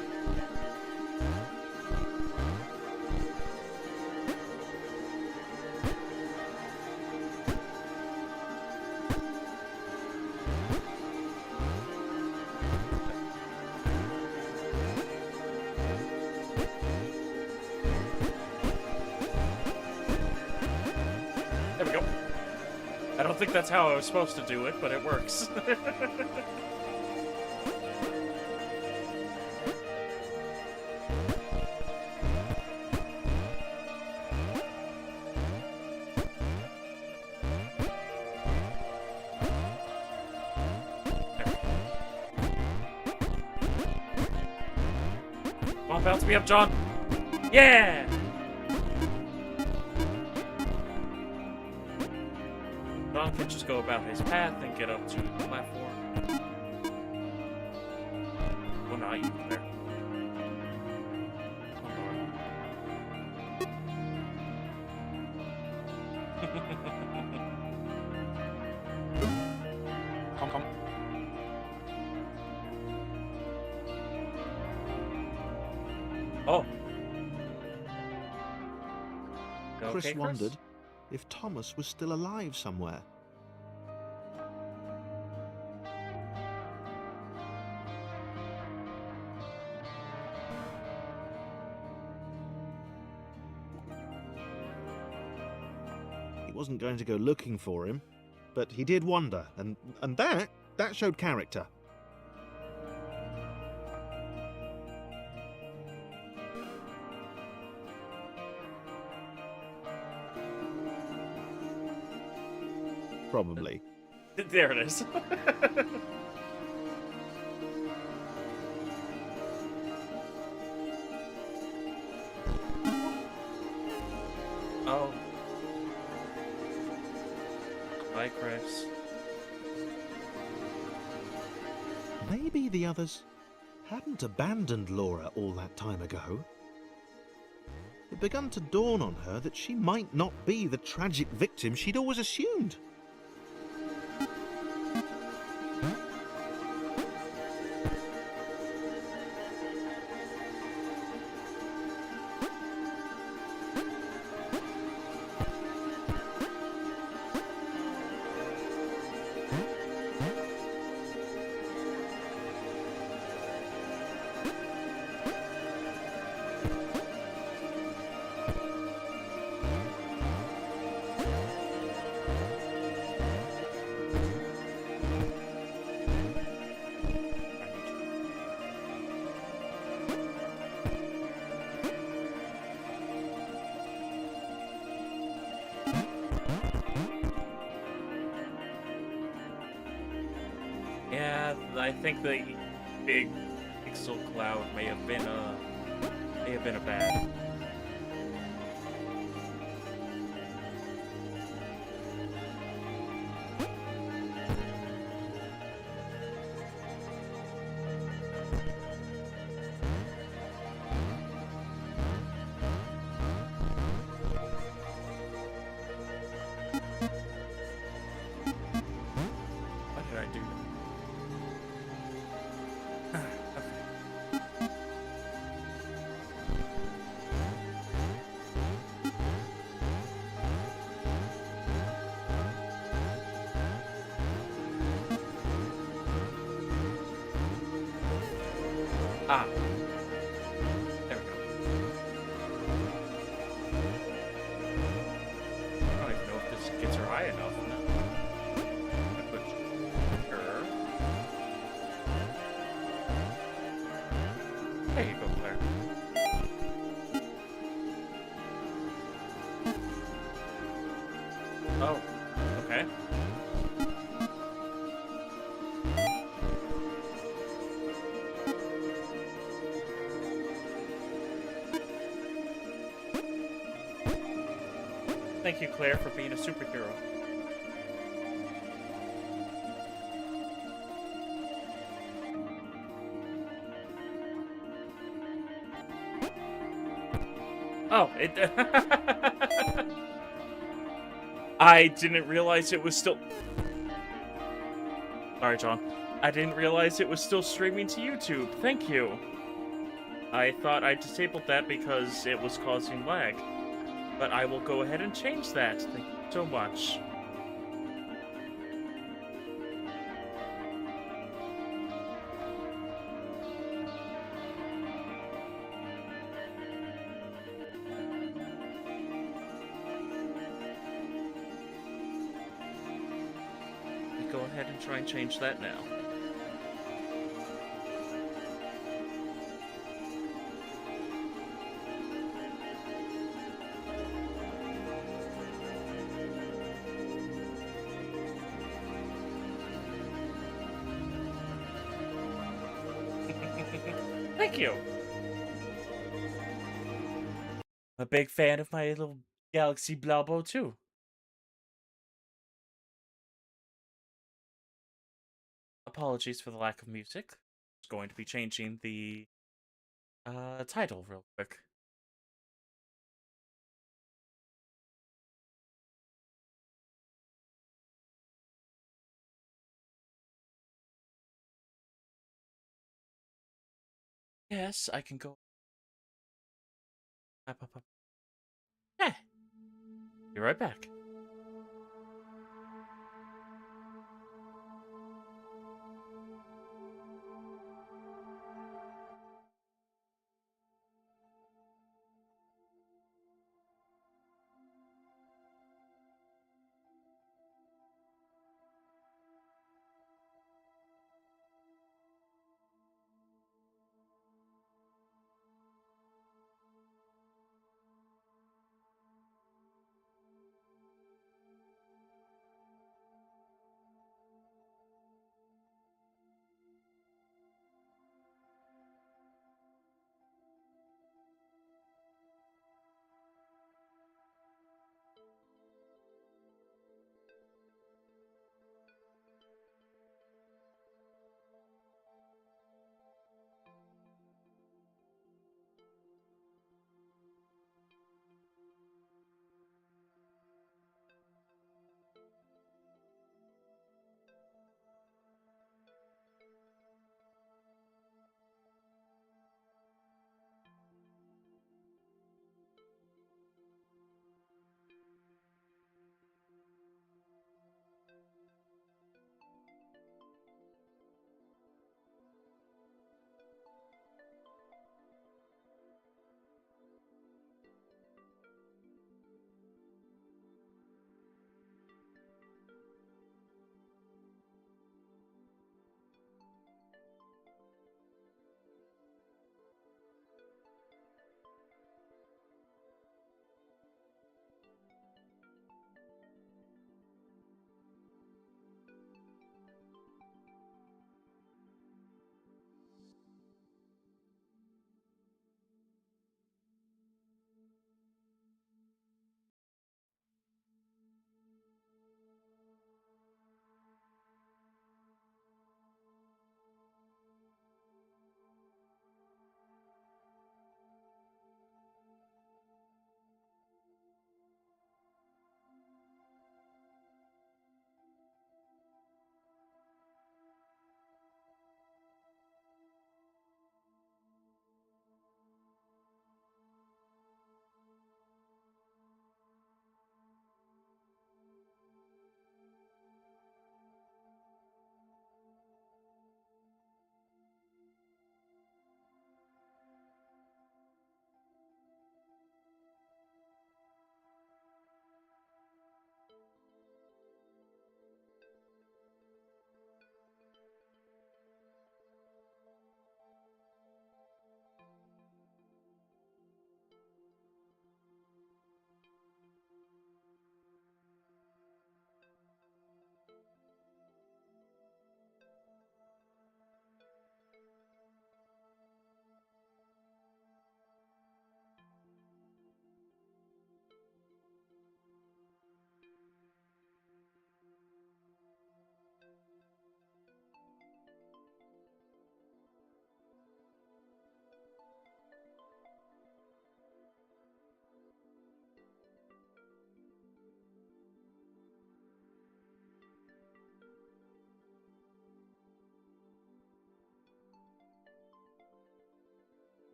There we go. I don't think that's how I was supposed to do it, but it works. Come on, bounce me up, John. Yeah! John can just go about his path and get up to the platform. Oh, not you there. Come, come. Oh. Chris Okay, wondered if Thomas was still alive somewhere. He wasn't going to go looking for him, but he did wonder, and that showed character. Probably. There it is. Oh. Bye, Chris. Maybe the others hadn't abandoned Laura all that time ago. It began to dawn on her that she might not be the tragic victim she'd always assumed. think the big pixel cloud may have been a bad. What did I do? Ah, there we go. I don't even know if this gets her high enough. No. I put her. There you go, Claire. Oh, okay. Thank you, Claire, for being a superhero. Oh, it. I didn't realize it was still. Sorry, John. I didn't realize it was still streaming to YouTube. Thank you. I thought I disabled that because it was causing lag. But I will go ahead and change that. Thank you so much. Go ahead and try and change that now. Thank you. I'm a big fan of my little Galaxy Blaubo too. Apologies for the lack of music. Just going to be changing the title real quick. Yes, I can go. Up, up, up. Yeah. Be right back.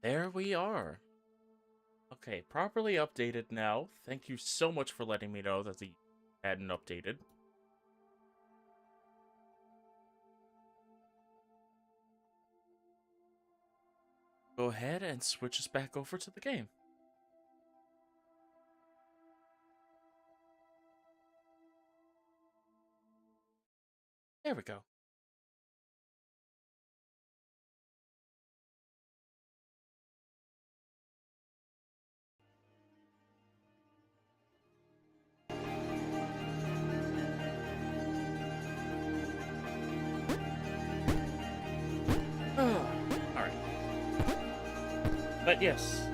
There we are. Okay, properly updated now. Thank you so much for letting me know that the hadn't updated. Go ahead and switch us back over to the game. There we go. Alright. But yes.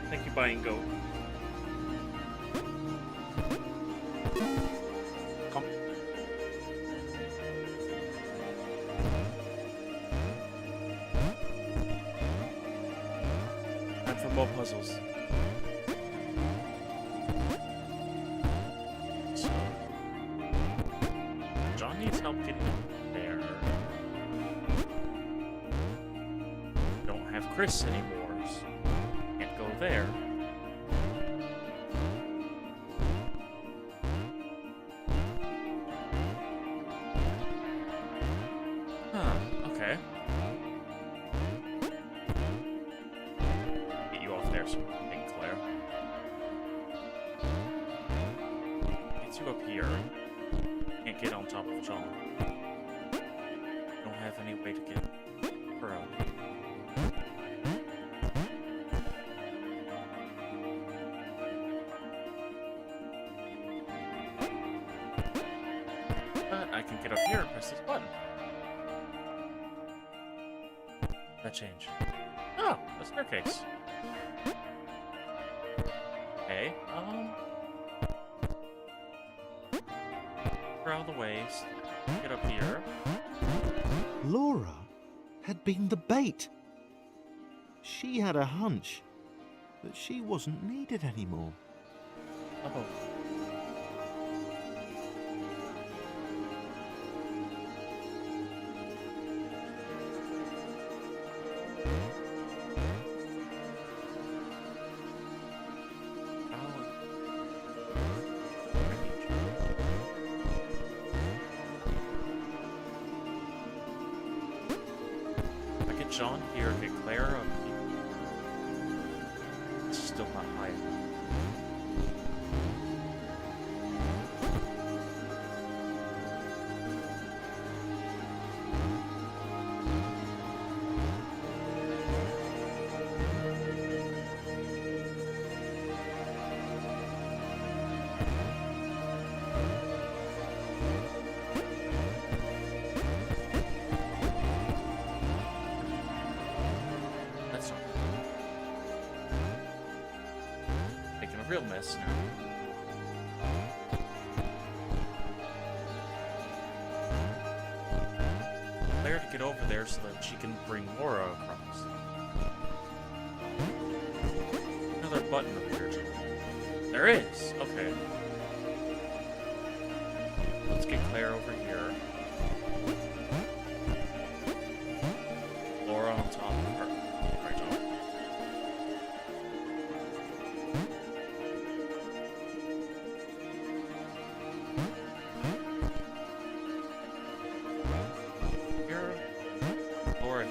Thank you, Buying Goat. Come. Time for more puzzles. So, John needs help getting there. Don't have Chris anymore, so can't go there. Okay. Get you off there, so St. Clair. Get you up here. Can't get on top of John. Don't have any way to get her out. But I can get up here and press this button. That change. Oh, a staircase. Okay, we're out of the way. Get up here. Laura had been the bait. She had a hunch that she wasn't needed anymore. Oh. John here, get Claire up here. It's still not high enough. Real mess now. Claire to get over there so that she can bring Laura across. Another button appeared. There is! Okay. Let's get Claire over here. Laura on top of her. Right on.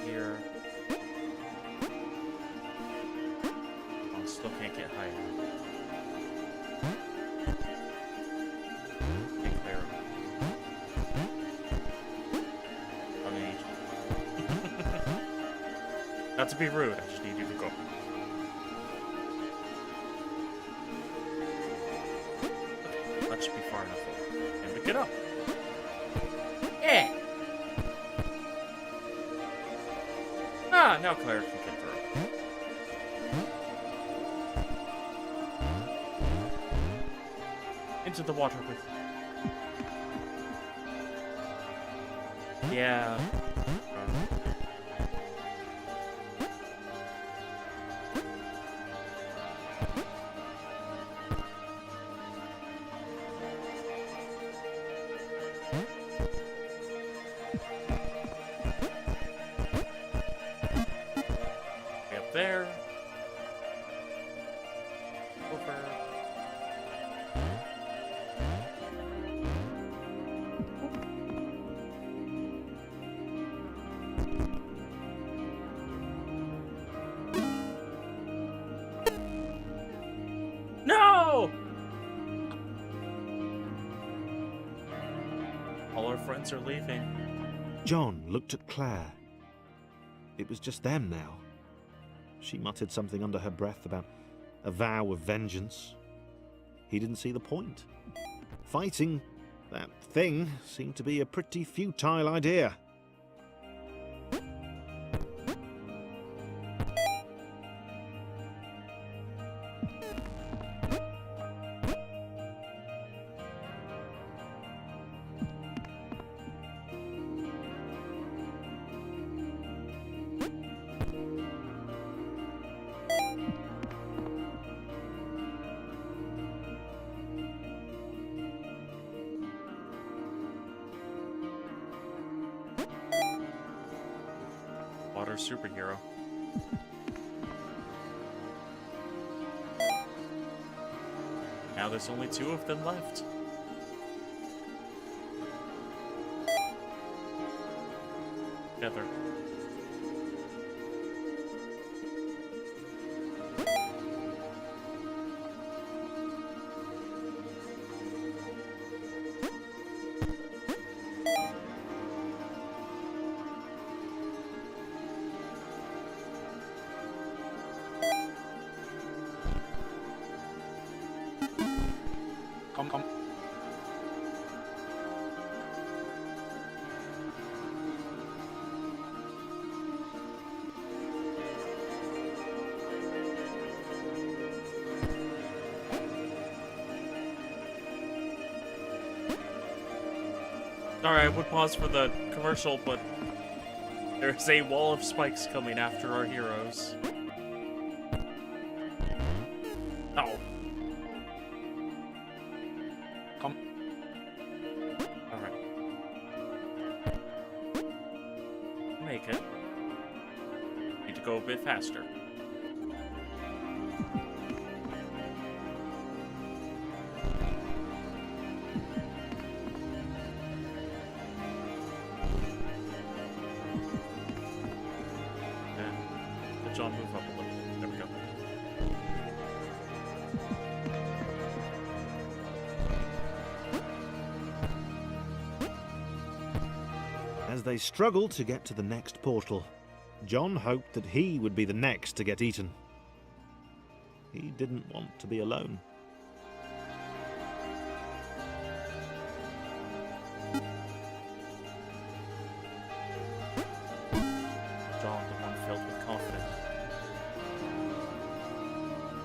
Here. Oh, still can't get higher. Can't clear. I need not to be rude, I just need you to go. That should be far enough for him to get up. Yeah! Ah, now Claire can get through. Into the water with... Yeah. No! All our friends are leaving. John looked at Claire. It was just them now. She muttered something under her breath about a vow of vengeance. He didn't see the point. Fighting that thing seemed to be a pretty futile idea. Water superhero. Now there's only 2 of them left. Together. Come. Sorry, I would pause for the commercial, but there's a wall of spikes coming after our heroes. Oh. Come. Alright. Make it. Need to go a bit faster. John, move up a little. There we go. As they struggled to get to the next portal, John hoped that he would be the next to get eaten. He didn't want to be alone. John, the one filled with confidence.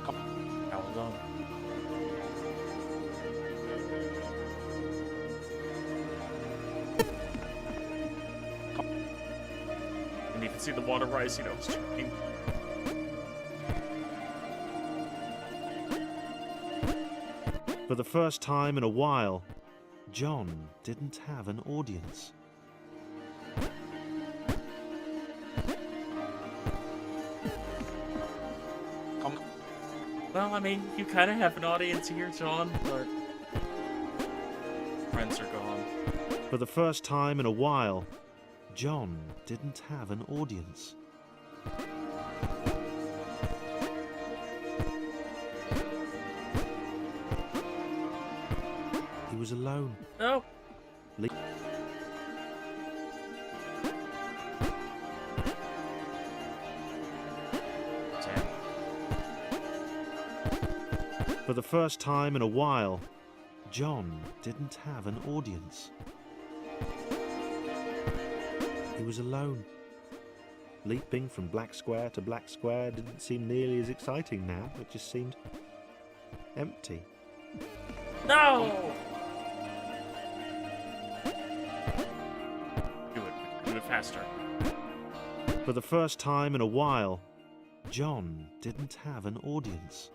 Come, now alone. Come. And you can see the water rising. I was joking. For the first time in a while, John didn't have an audience. Well, I mean, you kind of have an audience here, John, but friends are gone. For the first time in a while, John didn't have an audience. He was alone. No. For the first time in a while, John didn't have an audience. He was alone. Leaping from black square to black square didn't seem nearly as exciting now. It just seemed empty. No! Do it faster. For the first time in a while, John didn't have an audience.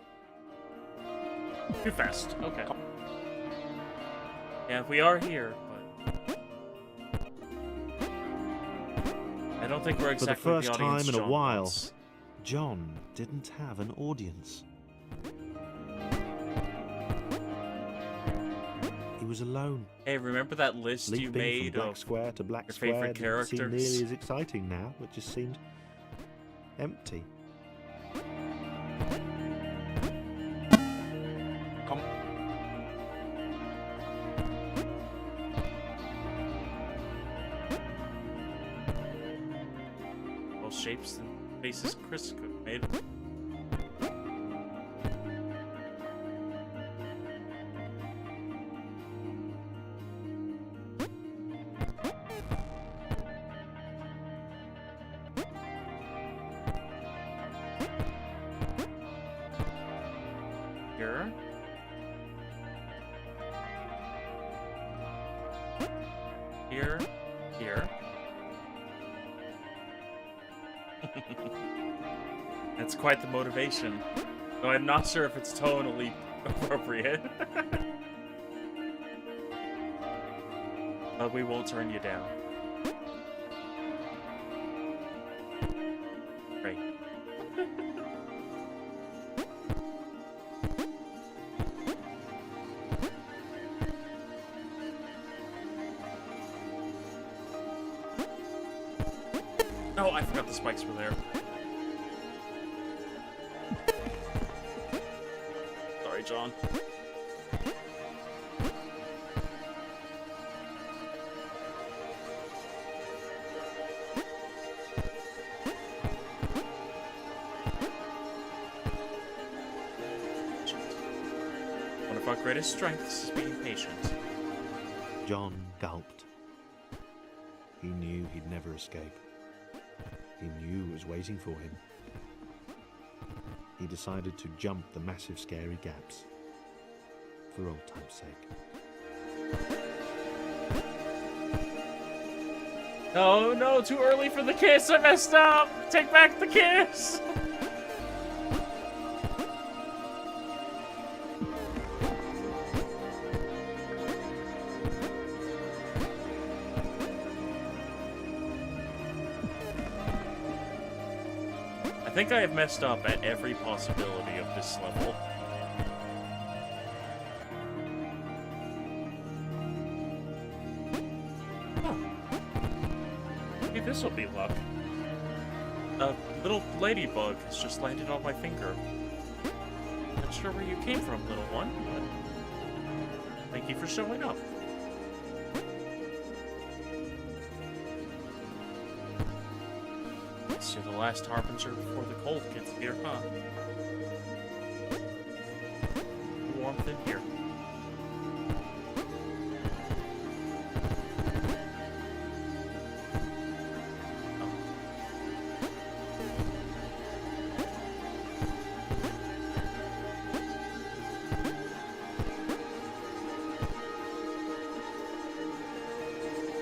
Too fast. Okay. Yeah, we are here, but I don't think we're exactly For the first the audience time in a John while, wants. John didn't have an audience. He was alone. Hey, remember that list you Leaping made from black of square to black your square favorite didn't seem characters? nearly as exciting now. It just seemed empty. Come. all shapes and faces Chris could have made? Here. Here. Here. That's quite the motivation. Though I'm not sure if it's tonally appropriate. But we won't turn you down. Great. No, I forgot the spikes were there. Sorry, John. One of our greatest strengths is being patient. John gulped. He knew he'd never escape. He knew it was waiting for him. He decided to jump the massive scary gaps. For old time's sake. No, no, too early for the kiss. I messed up. Take back the kiss. I think I have messed up at every possibility of this level. Maybe this will be luck. A little ladybug has just landed on my finger. Not sure where you came from, little one, but thank you for showing up. Guess you're the last harbinger before the cold gets here, huh? Warmth in here.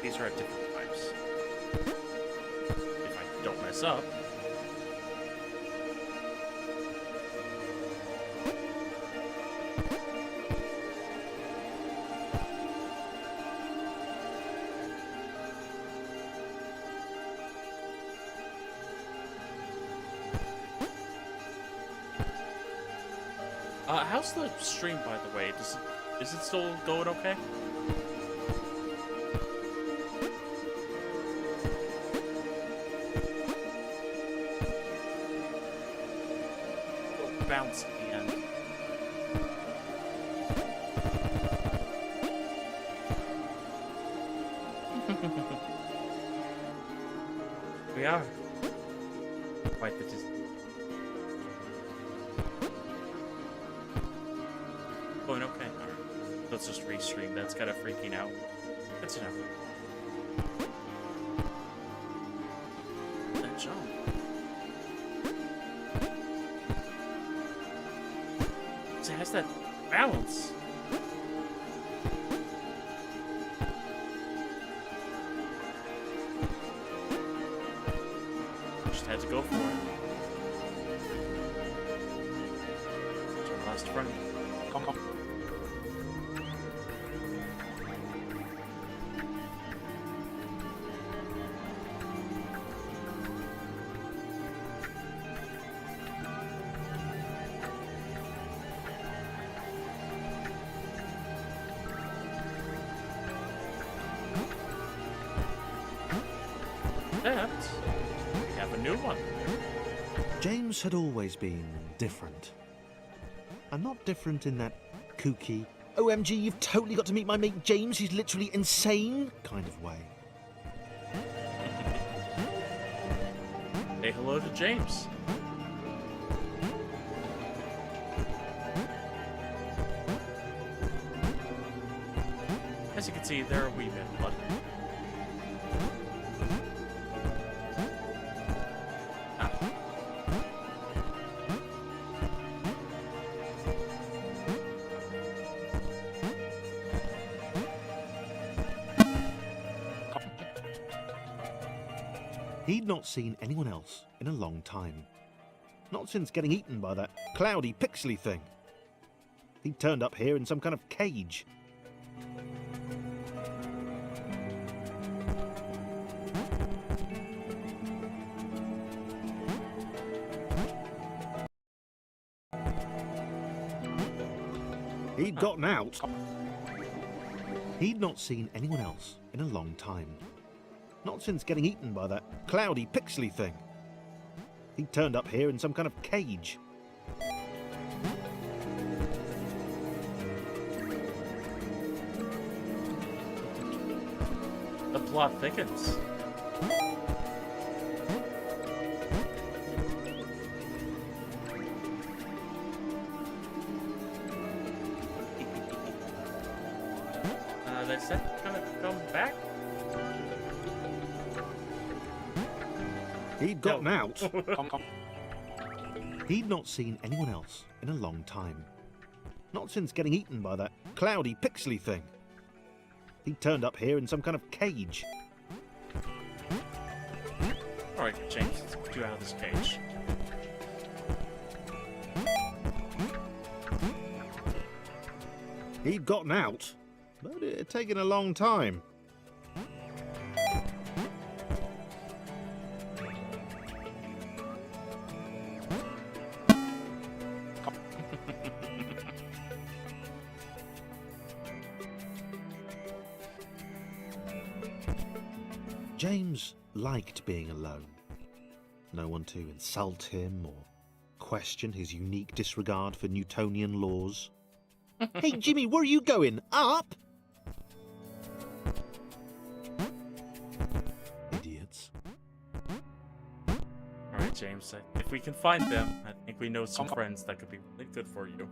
These are at different times. If I don't mess up. How's the stream, by the way? Is it still going okay? Bounce at the end. We are quite the distance. Going okay. Alright. Let's just restream. That's kind of freaking out. That's enough. That jump. It has that balance. Just had to go for it. Last front. Come. Except, we have a new one. James had always been different. And not different in that kooky, OMG, you've totally got to meet my mate James, he's literally insane kind of way. Say hello to James. As you can see, they're a wee bit bloody. He'd not seen anyone else in a long time. Not since getting eaten by that cloudy, pixely thing. He'd turned up here in some kind of cage. He'd gotten out. He'd not seen anyone else in a long time. Not since getting eaten by that cloudy, pixely thing. He turned up here in some kind of cage. The plot thickens. Is that gonna come back? He'd gotten out. He'd not seen anyone else in a long time. Not since getting eaten by that cloudy, pixely thing. He turned up here in some kind of cage. Alright, James, let's get you out of this cage. He'd gotten out, but it had taken a long time. James liked being alone. No one to insult him or question his unique disregard for Newtonian laws. Hey, Jimmy, where are you going? Up? Idiots. Alright, James, if we can find them, I think we know some friends that could be really good for you.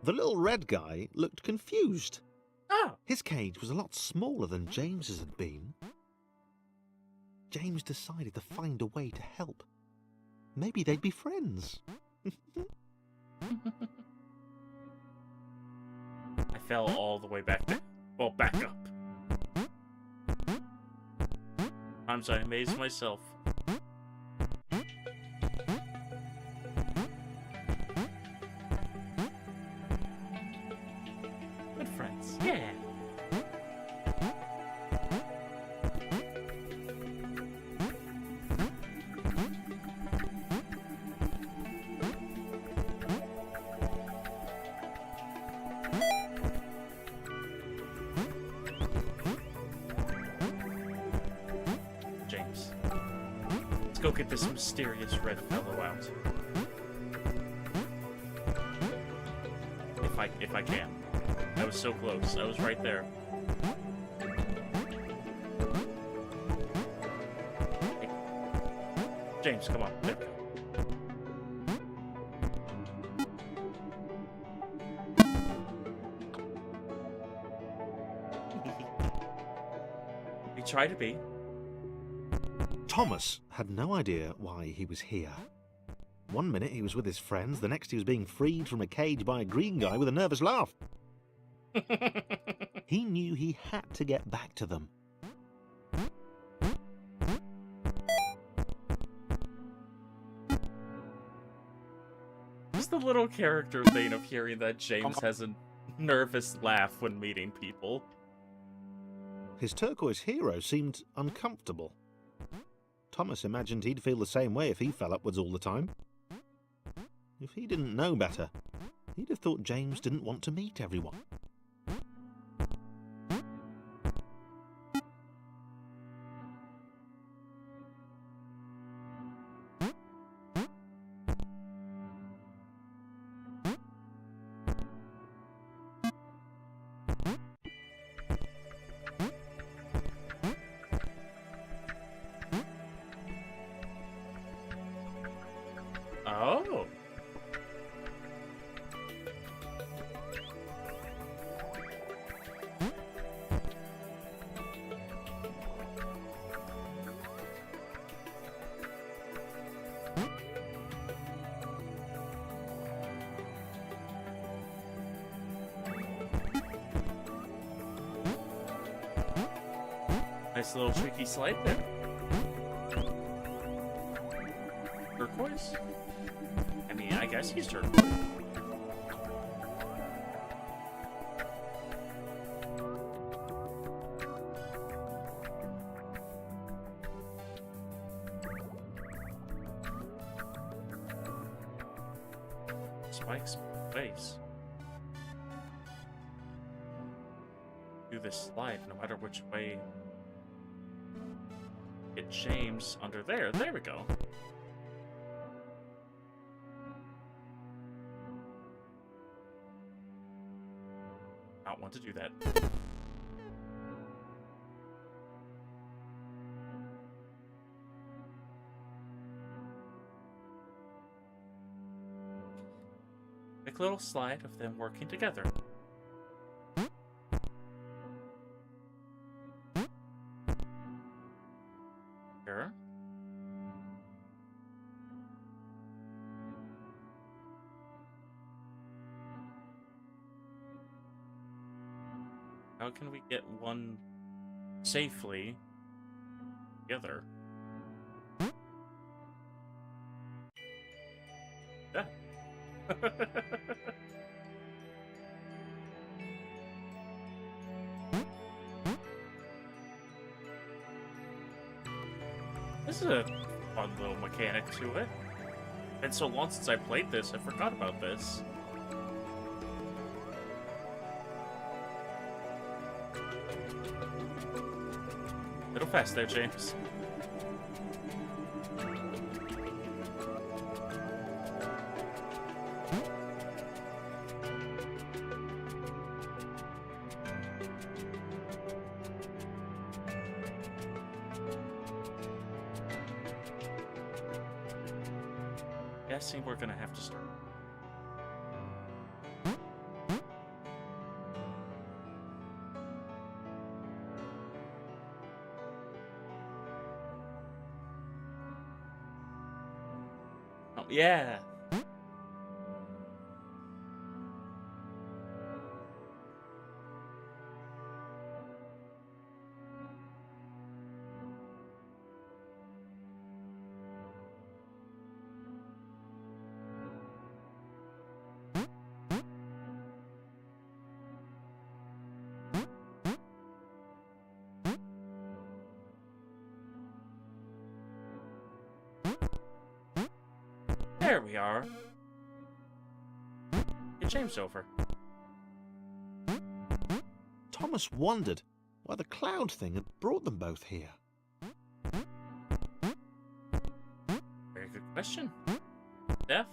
The little red guy looked confused. Oh! His cage was a lot smaller than James's had been. James decided to find a way to help. Maybe they'd be friends. I fell all the way back there. Well, back up. Sometimes I amaze myself. Good friends. Yeah. James, let's go get this mysterious red fellow out. If I can. I was so close. I was right there. Hey. James, come on. There we go. We try to be. Thomas had no idea why he was here. One minute he was with his friends, the next he was being freed from a cage by a green guy with a nervous laugh. He knew he had to get back to them. the little character thing of hearing that James has a nervous laugh when meeting people. His turquoise hero seemed uncomfortable. Thomas imagined he'd feel the same way if he fell upwards all the time. If he didn't know better, he'd have thought James didn't want to meet everyone. Oh. Nice little tricky slide there. Turquoise? I mean, I guess he's turquoise. Spike's face. Do this slide no matter which way. Get James under there. There we go. Not want to do that. Quick little slide of them working together. Sure. How can we get one safely together? Yeah. This is a fun little mechanic to it. Been so long since I played this, I forgot about this. Little fast there, James. Guessing we're gonna have to start. Oh, yeah. There we are. Get James over. Thomas wondered why the cloud thing had brought them both here. Very good question. Death?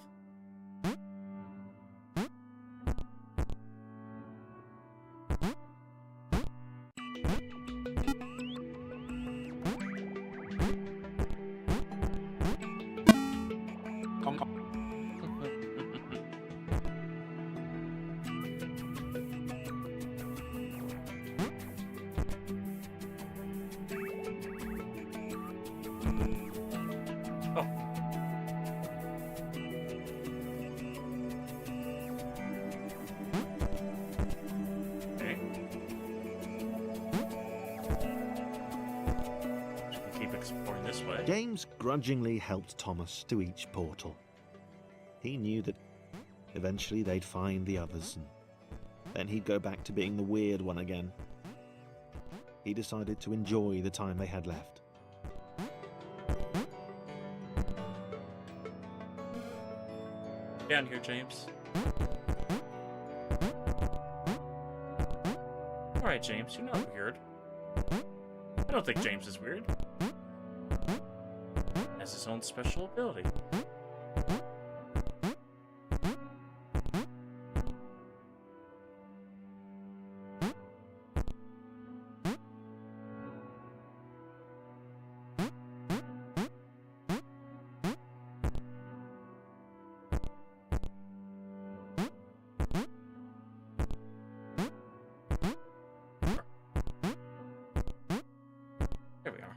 Oh. Okay. Should we keep exploring this way? James grudgingly helped Thomas to each portal. He knew that Eventually they'd find the others, and then he'd go back to being the weird one again. He decided to enjoy the time they had left. Down here, James. Alright, James, you're not weird. I don't think James is weird. Has his own special ability. There we are.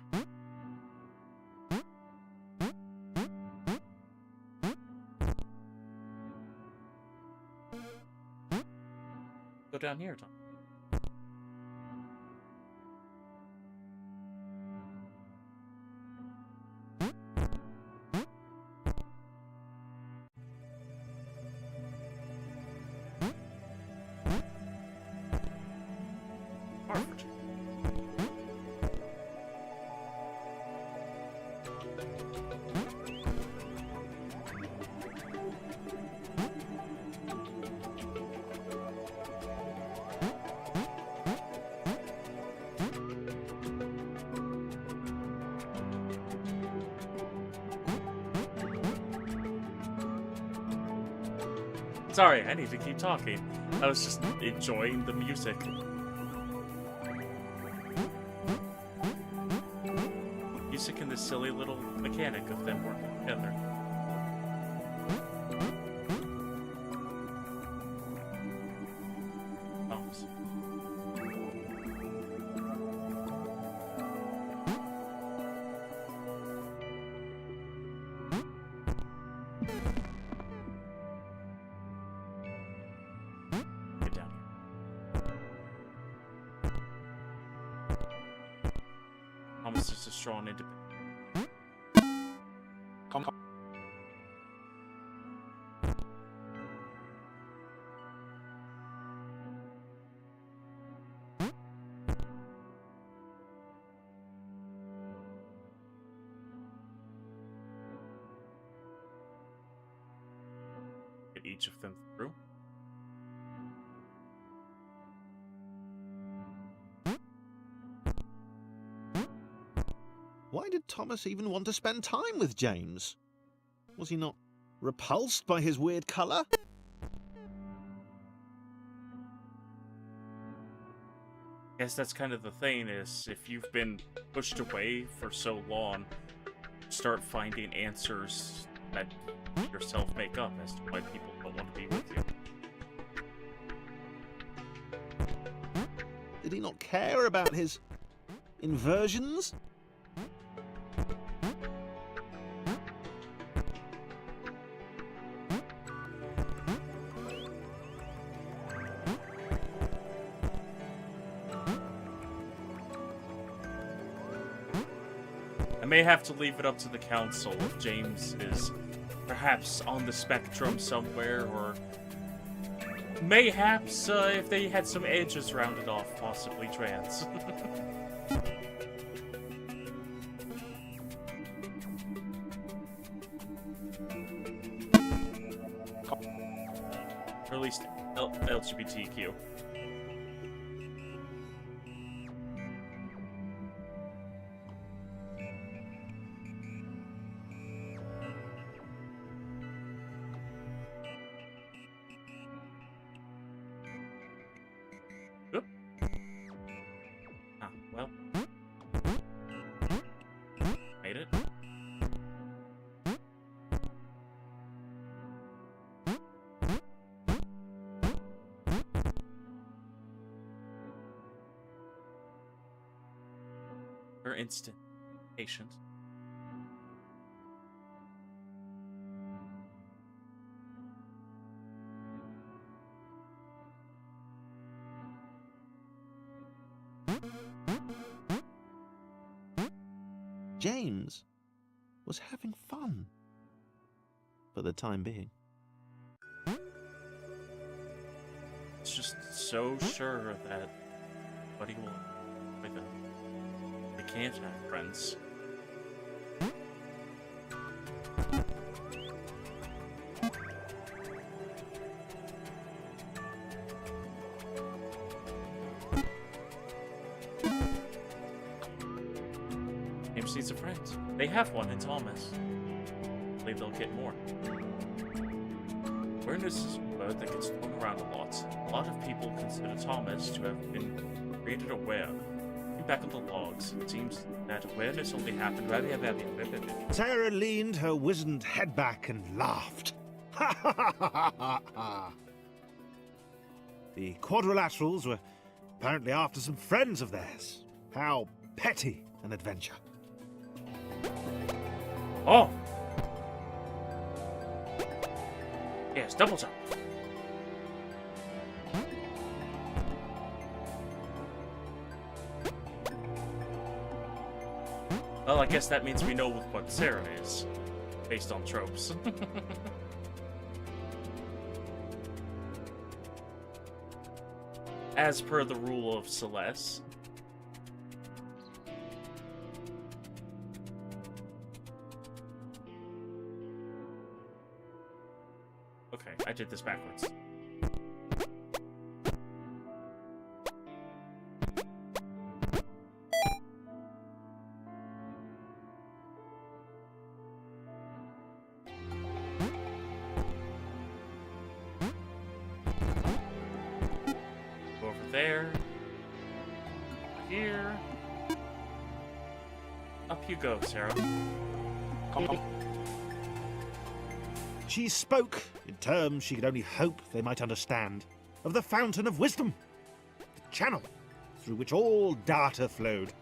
Go down here, Tom. Harvard. Sorry, I need to keep talking. I was just enjoying the music. Music and this silly little mechanic of them working together. Oh. Get down here. Thomas is a strong independent. Get each of them through. Why did Thomas even want to spend time with James? Was he not repulsed by his weird colour? Guess that's kind of the thing, is if you've been pushed away for so long, start finding answers that yourself make up as to why people don't want to be with you. Did he not care about his inversions? I may have to leave it up to the council if James is perhaps on the spectrum somewhere, or mayhaps if they had some edges rounded off, possibly trans. Or at least LGBTQ. Oop. Ah, well. Made it. For instant. Patient. James was having fun. For the time being. just so sure that Buddy will enjoy them. They can't have friends. James needs a friend. They have one in Thomas. Hopefully they'll get more. Awareness is a word that gets thrown around a lot. A lot of people consider Thomas to have been created aware. Looking back on the logs, it seems that awareness only happened. Sarah leaned her wizened head back and laughed. Ha ha ha ha ha ha! The Quadrilaterals were apparently after some friends of theirs. How petty an adventure. Oh! Yes, double jump. Well, I guess that means we know what Sarah is, based on tropes. As per the rule of Celeste. Okay, I did this backwards. Go over there. Here. Up you go, Sarah. Come. She spoke in terms she could only hope they might understand, of the fountain of wisdom, the channel through which all data flowed.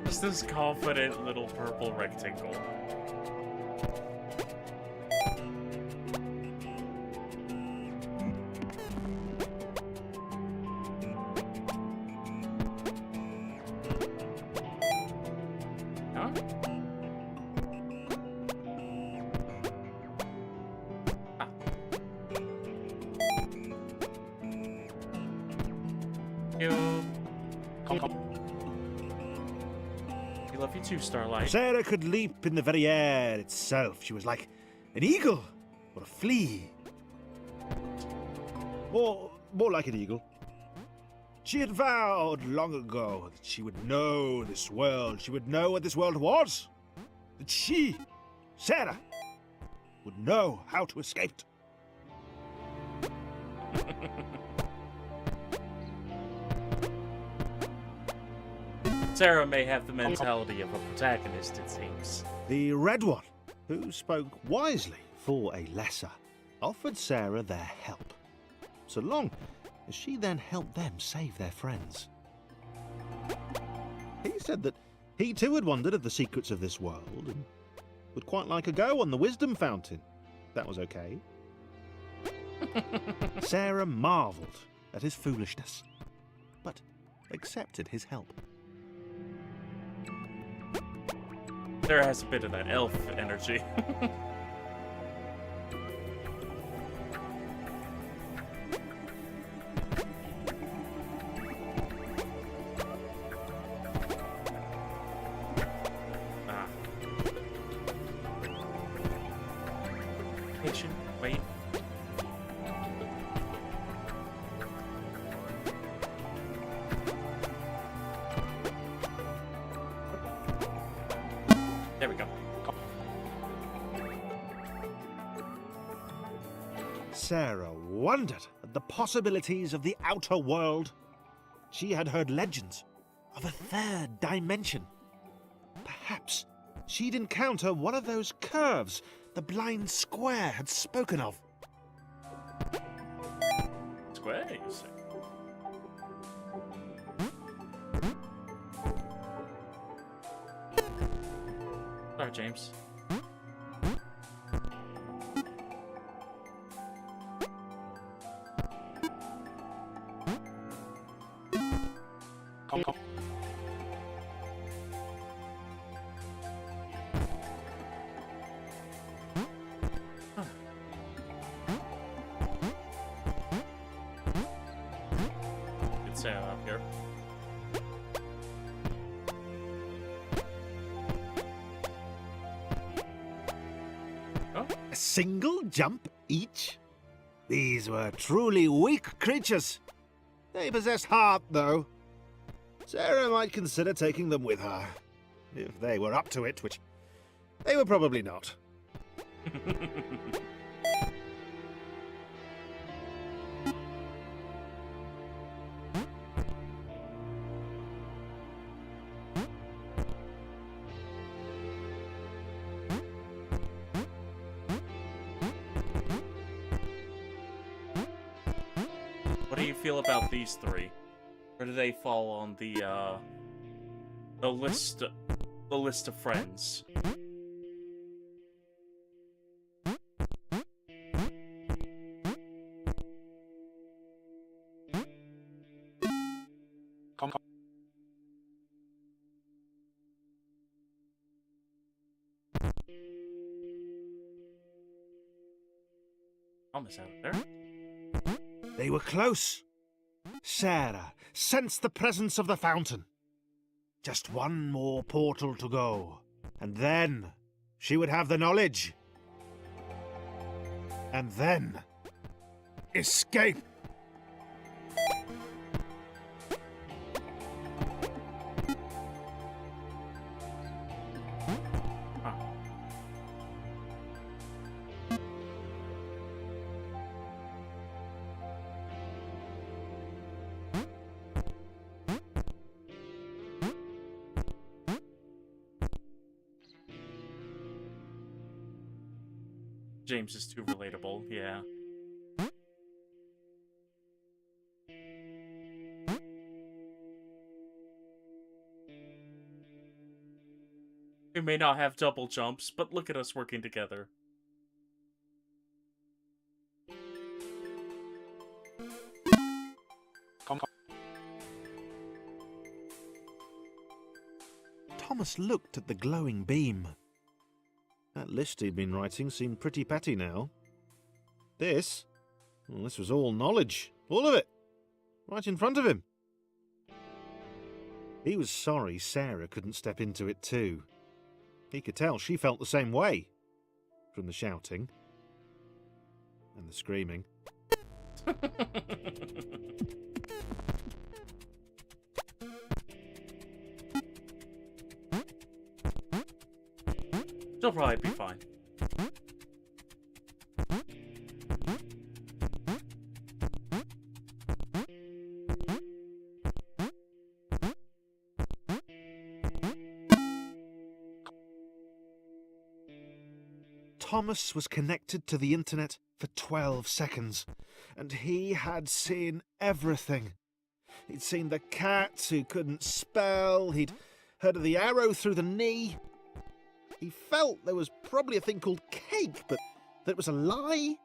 Just this confident little purple rectangle. Huh? Ah. You. We love you too, Starlight. Sarah could leap in the very air itself. She was like an eagle or a flea. Or more like an eagle. She had vowed long ago that she would know this world. She would know what this world was. That she, Sarah, would know how to escape it. Sarah may have the mentality of a protagonist, it seems. The Red One, who spoke wisely for a lesser, offered Sarah their help, so long as she then helped them save their friends. He said that he too had wondered at the secrets of this world and would quite like a go on the Wisdom Fountain. That was okay. Sarah marvelled at his foolishness, but accepted his help. Sarah has a bit of that elf energy. Ah. Patient, wait. There we go. Sarah wondered at the possibilities of the outer world. She had heard legends of a third dimension. Perhaps she'd encounter one of those curves the blind square had spoken of. Square, you say? Sorry, James. Good sound up here. A single jump each? These were truly weak creatures. They possessed heart, though. Sarah might consider taking them with her. If they were up to it, which they were probably not. What do you feel about these three? Where do they fall on the list of friends? Thomas out there. They were close. Sarah sensed the presence of the fountain. Just one more portal to go, and then she would have the knowledge. And then escape. James is too relatable, yeah. We may not have double jumps, but look at us working together. Thomas looked at the glowing beam. That list he'd been writing seemed pretty petty now. This? Well, this was all knowledge. All of it. Right in front of him. He was sorry Sarah couldn't step into it too. He could tell she felt the same way. From the shouting. And the screaming. She'll probably be fine. Thomas was connected to the internet for 12 seconds, and he had seen everything. He'd seen the cat who couldn't spell, he'd heard of the arrow through the knee. He felt there was probably a thing called cake, but that it was a lie.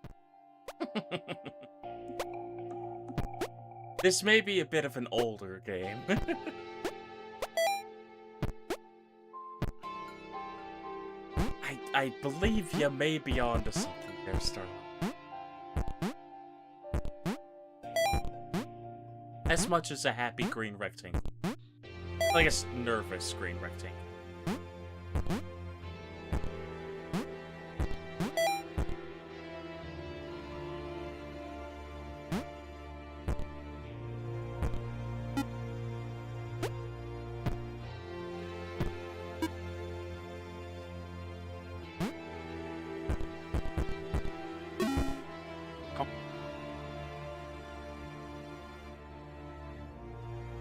This may be a bit of an older game. I believe you may be onto something there, Starlight. As much as a happy green rectangle. Like a nervous green rectangle.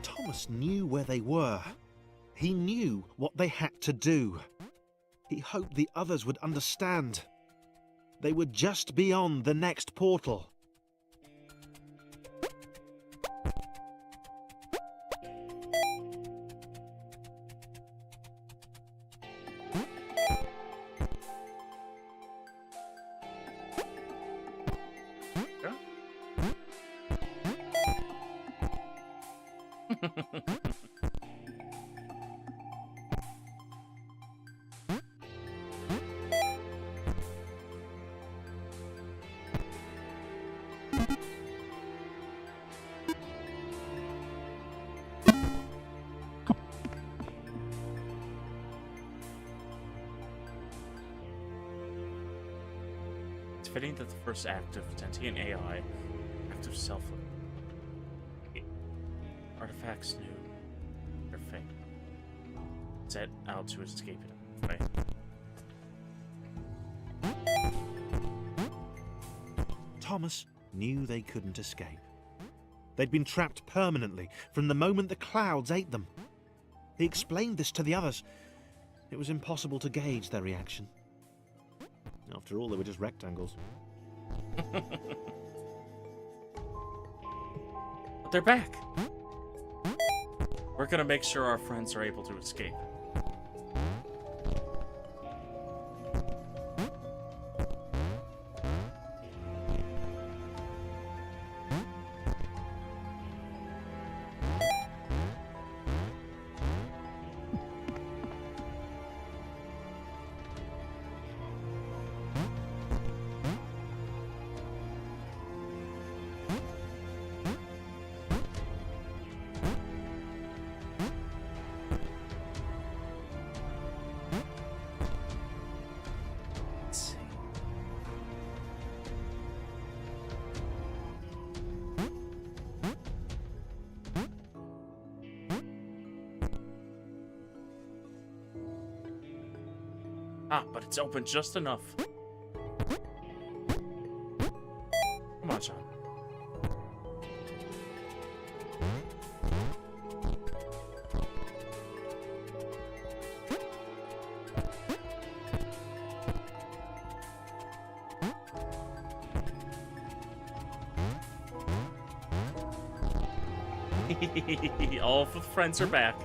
Thomas knew where they were. He knew what they had to do. He hoped the others would understand. They were just beyond the next portal. fitting that the first act of sentient AI, act of self, artifacts knew their fate, set out to escape it. Right? Thomas knew they couldn't escape. They'd been trapped permanently from the moment the clouds ate them. He explained this to the others. It was impossible to gauge their reaction. After all, they were just rectangles. But they're back. We're gonna make sure our friends are able to escape. Ah, but it's open just enough. Come on, John. All of the friends are back.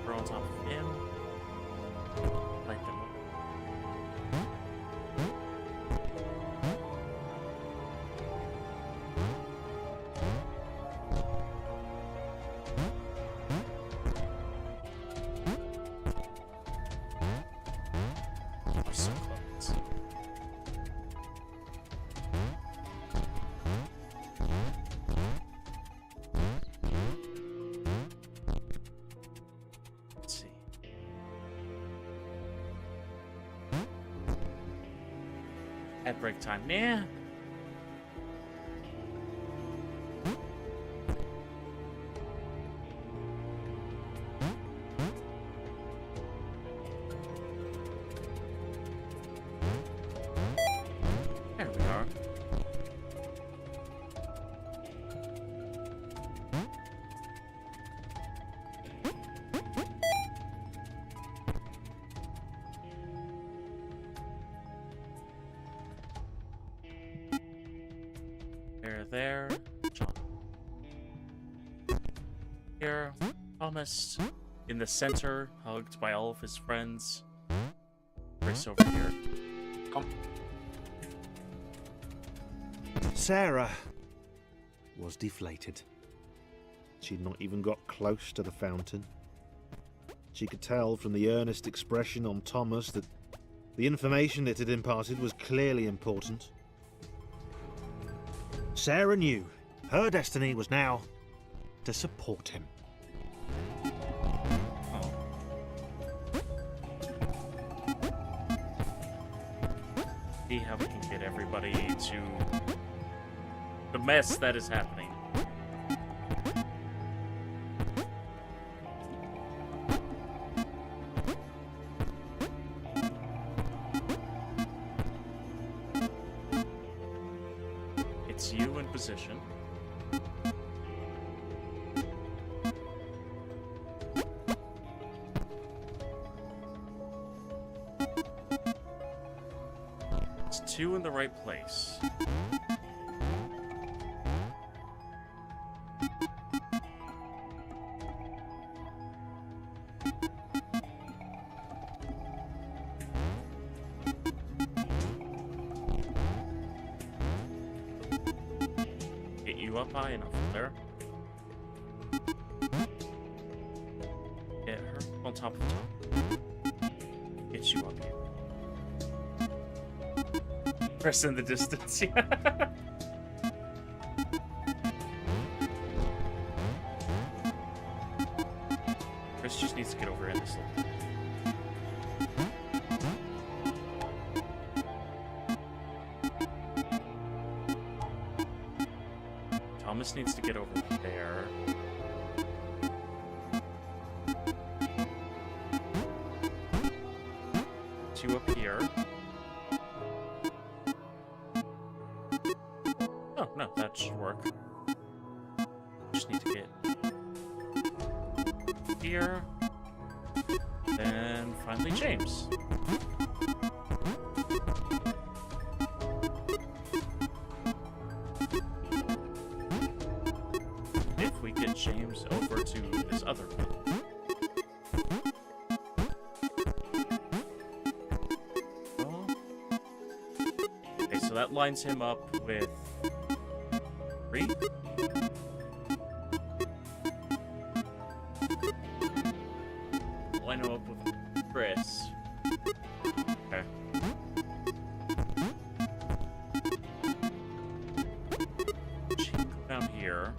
We're on top of him. Light them up. We're so close. Let's see. At break time, nah. There we are. There, John. Here, Thomas, in the center, hugged by all of his friends. Chris over here. Come. Sarah was deflated. She'd not even got close to the fountain. She could tell from the earnest expression on Thomas that the information it had imparted was clearly important. Sarah knew her destiny was now to support him. Oh. See how we can get everybody to the mess that is happening. It's you in position. It's two in the right place. Get you up high enough there. Get her on top of top. Get you up here. Press in the distance. Chris just needs to get over in this little... Thomas needs to get over there. Two up here. Oh, no, that should work. Just need to get here. Then finally James. If we get James over to this other one. Okay, so that lines him up with 3. Line him up with Chris. Okay. She can go down here.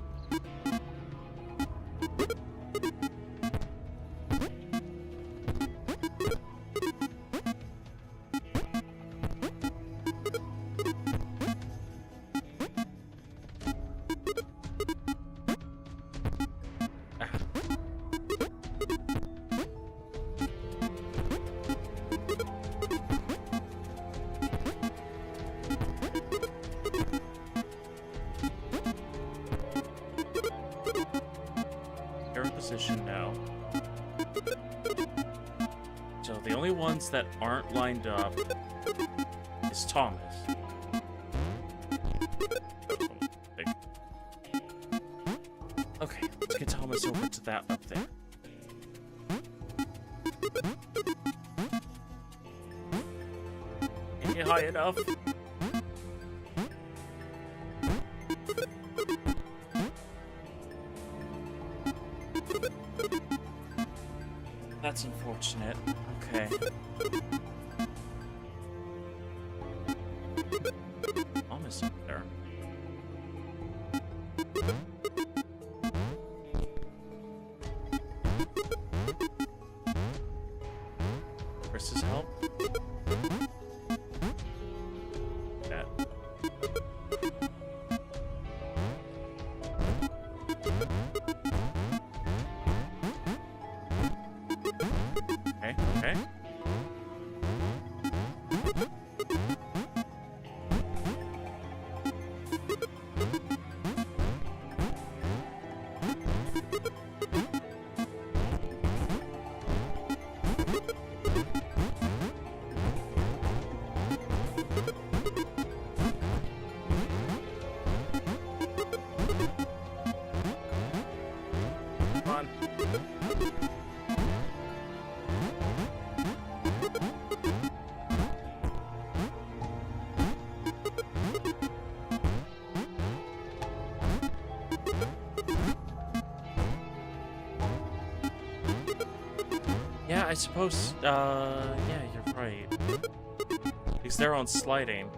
Position now. So the only ones that aren't lined up is Thomas. Okay, let's get Thomas over to that up there. Ain't it high enough? That's unfortunate. Okay. Thomas up there. Chris's help. That. Okay. Come on. Yeah, I suppose, yeah, you're right. Because they're on sliding.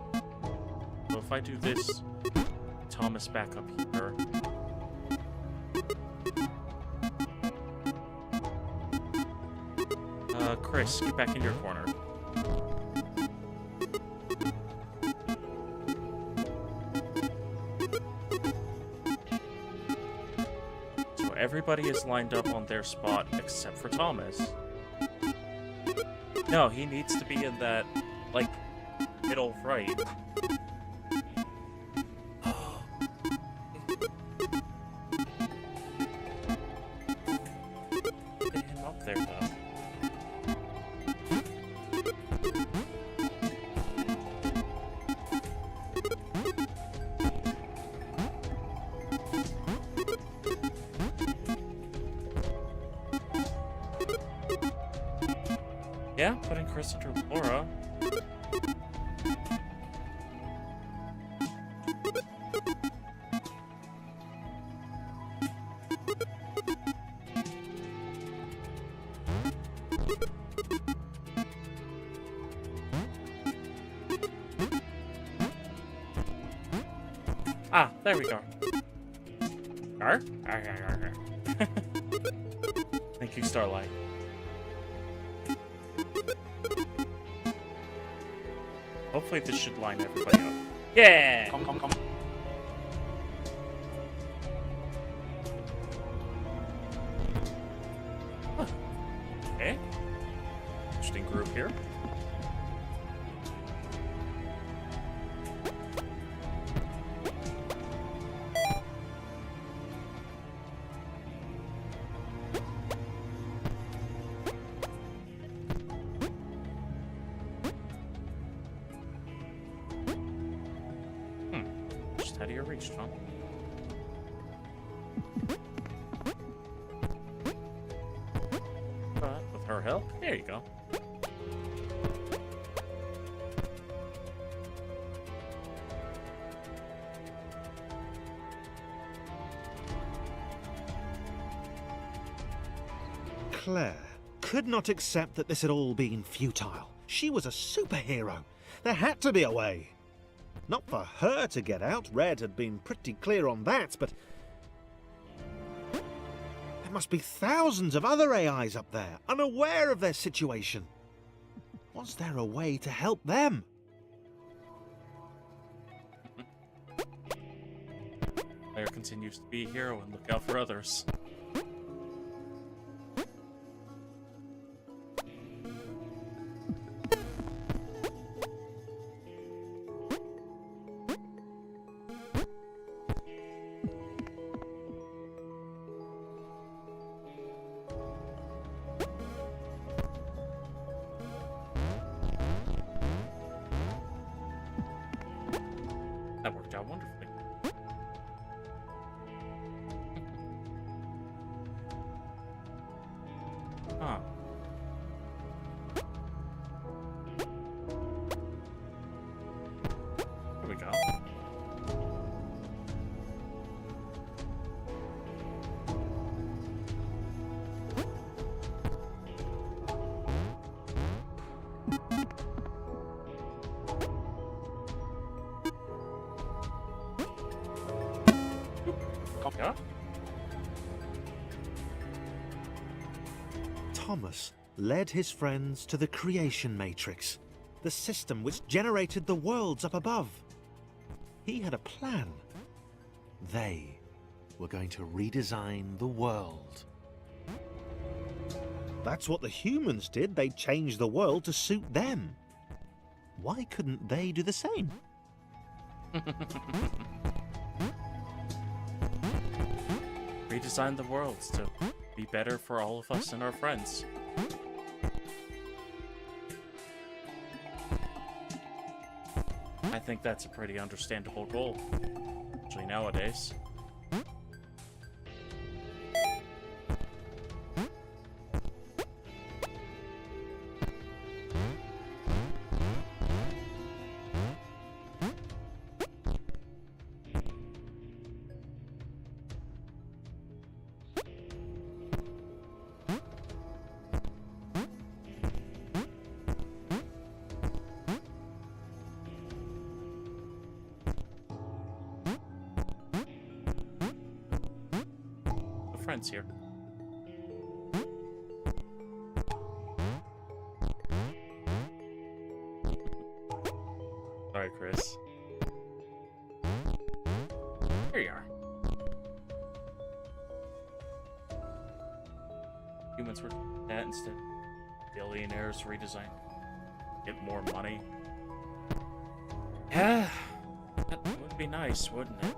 So if I do this, Thomas back up here. Chris, get back in your corner. So everybody is lined up on their spot except for Thomas. No, he needs to be in that, like, middle right. Get him up there, though. Yeah, putting Chris under Laura. Ah, there we go. Thank Thank you, Starlight. Hopefully this should line everybody up. Yeah! Come. Huh. Okay. Interesting group here. Just how do you reach, Tom? But with her help, there you go. Claire could not accept that this had all been futile. She was a superhero. There had to be a way. Not for her to get out. Red had been pretty clear on that, but there must be thousands of other AIs up there, unaware of their situation. Was there a way to help them? Claire continues to be a hero and look out for others. That worked out wonderfully. Huh. Here we go. Yeah. Thomas led his friends to the creation matrix, the system which generated the worlds up above. He had a plan. They were going to redesign the world. That's what the humans did. They changed the world to suit them. Why couldn't they do the same? Redesign the worlds to be better for all of us and our friends. I think that's a pretty understandable goal, especially nowadays. Friends here. Sorry, Chris. Here you are. Humans were that instead. Billionaires redesign. Get more money. Yeah, that would be nice, wouldn't it?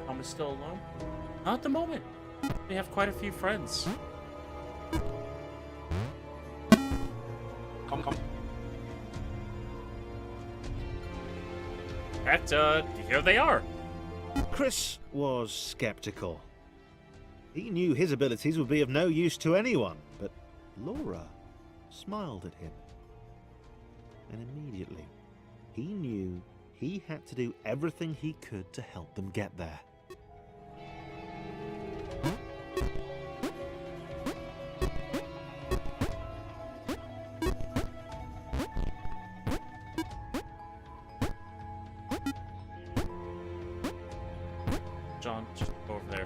Tom is still alone? Not at the moment. We have quite a few friends. Come. And, here they are. Chris was skeptical. He knew his abilities would be of no use to anyone, but Laura smiled at him. And immediately, he knew he had to do everything he could to help them get there.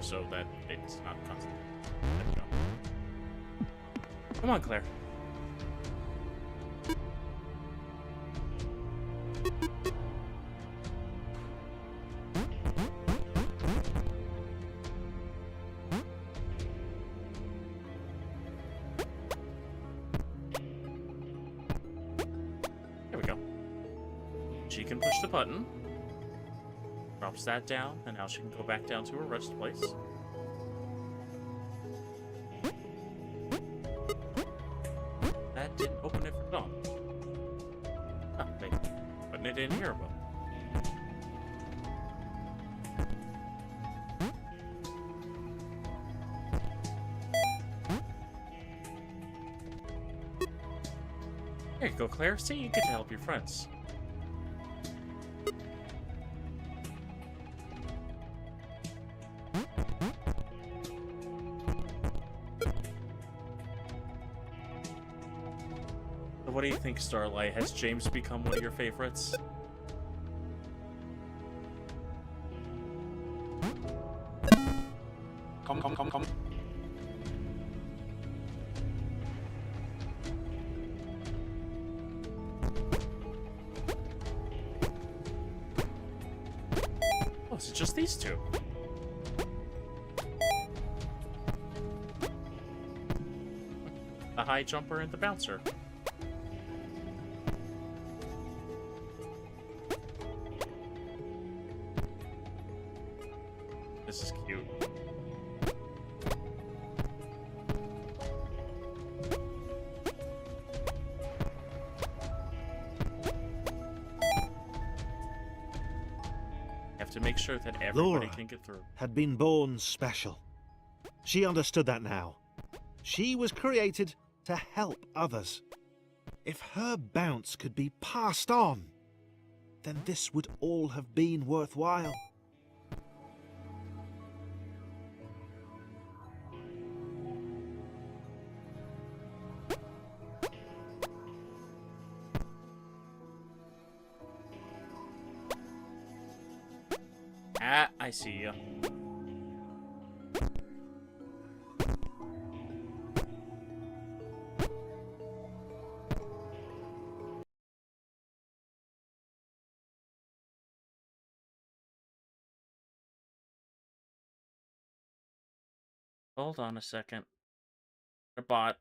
so that it's not constant. There we go. Come on, Claire. There we go. She can push the button. Drops that down, and now she can go back down to her rest place. That didn't open it for Dawn. Ah, wait. Putting it in here, well. There you go, Claire. See, you get to help your friends. So what do you think, Starlight? Has James become one of your favorites? Come. Oh, is it just these two? The high jumper and the bouncer. This is cute. Have to make sure that everybody Laura can get through. had been born special. She understood that now. She was created to help others. If her bounce could be passed on, then this would all have been worthwhile. Ah, I see ya. Hold on a second. A bot.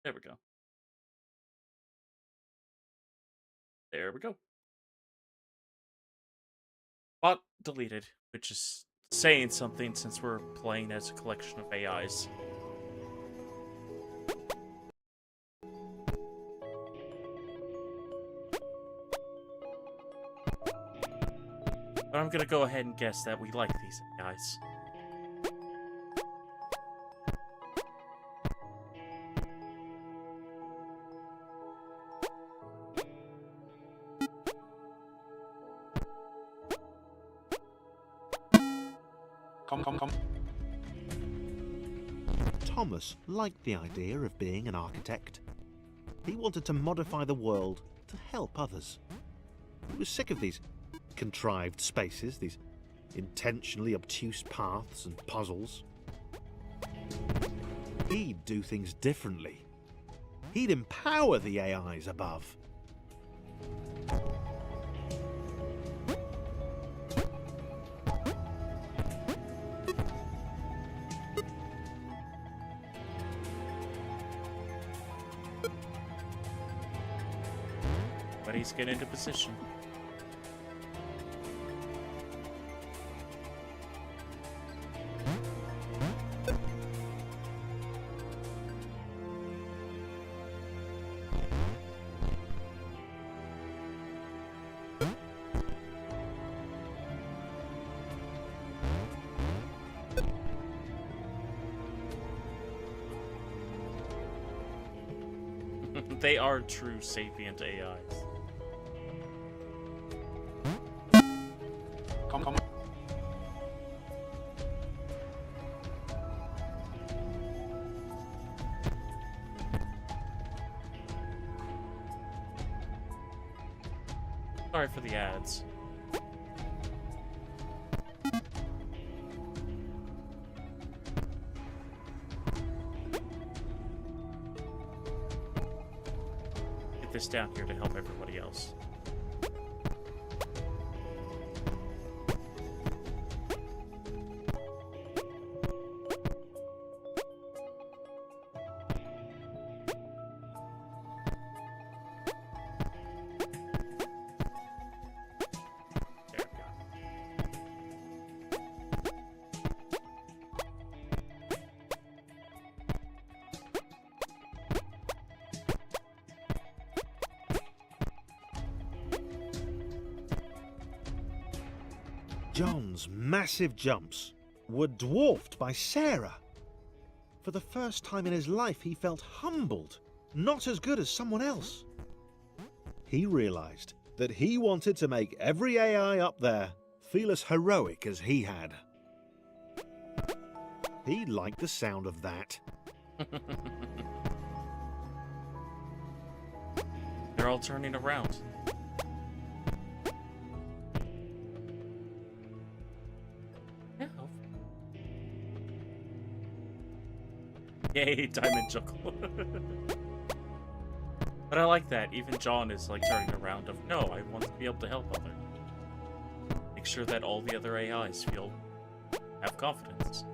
There we go. There we go. Bot deleted, which is saying something since we're playing as a collection of AIs. But I'm gonna go ahead and guess that we like these AIs. Come. Thomas liked the idea of being an architect. He wanted to modify the world to help others. He was sick of these contrived spaces, these intentionally obtuse paths and puzzles. He'd do things differently. He'd empower the AIs above. But he's getting into position. They are true sapient AIs. Come. Sorry for the ads. Get this down here to help everybody else. There we go. John's massive jumps were dwarfed by Sarah. For the first time in his life, he felt humbled, not as good as someone else. He realized that he wanted to make every AI up there feel as heroic as he had. He liked the sound of that. They're all turning around. Yeah. Yay, Diamond Juckle. But I like that. Even John is like turning around of, no, I want to be able to help others. Make sure that all the other AIs have confidence.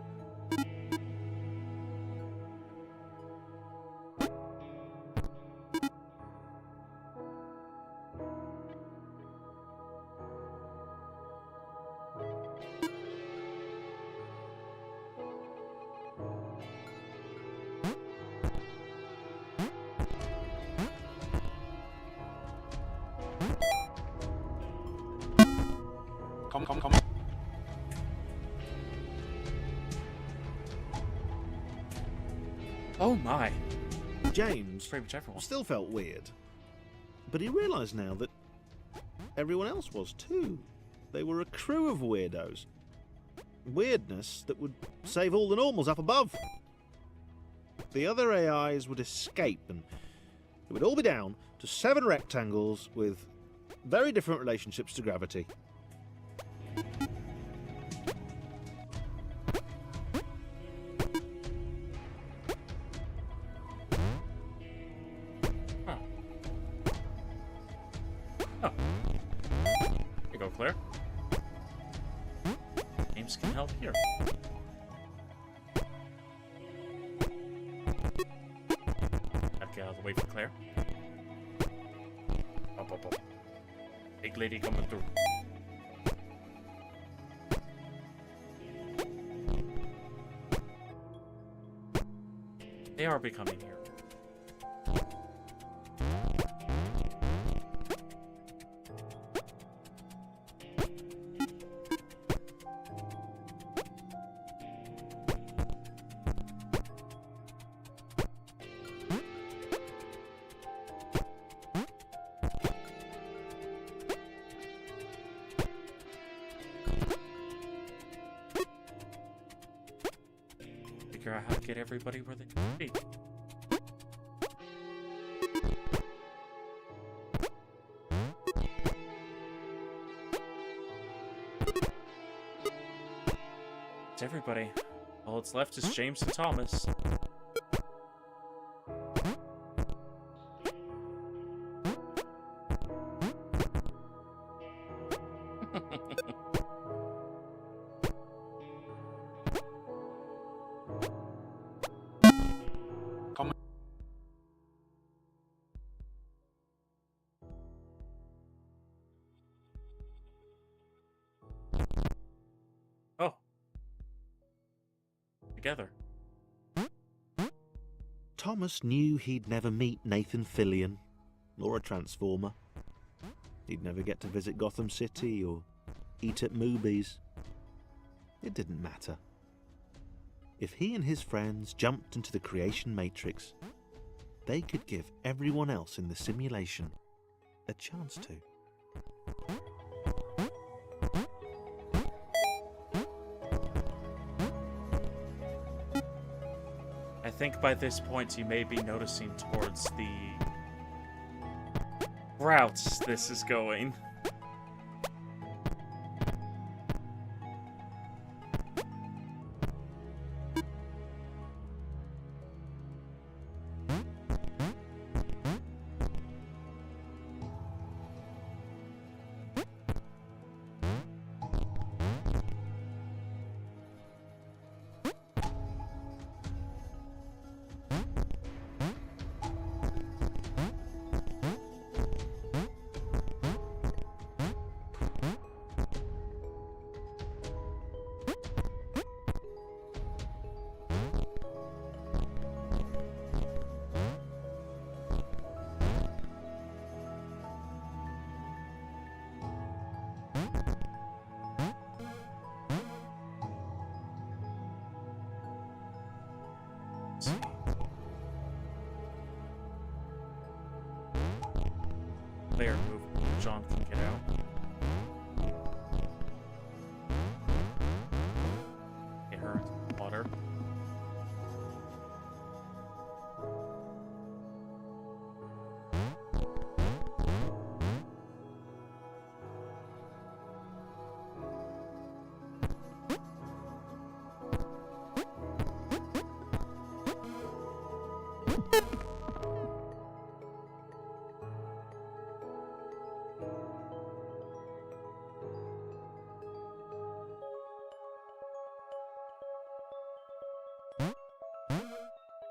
Come. Oh my. James Pretty much everyone. still felt weird, but he realized now that everyone else was too. They were a crew of weirdos. Weirdness that would save all the normals up above. The other AIs would escape, and it would all be down to 7 rectangles with very different relationships to gravity. Oh. Here you go, Claire. Games can help here. Get out of the way for Claire. Up. Big lady coming through. They are becoming here. Figure out how to get everybody where they can be. It's everybody. All that's left is James and Thomas. Come. Oh. Together. Thomas knew he'd never meet Nathan Fillion, or a Transformer. He'd never get to visit Gotham City or eat at Moobies. It didn't matter. If he and his friends jumped into the creation matrix, they could give everyone else in the simulation a chance to. I think by this point you may be noticing towards the routes this is going. Player move. John can get out. Get her into the water.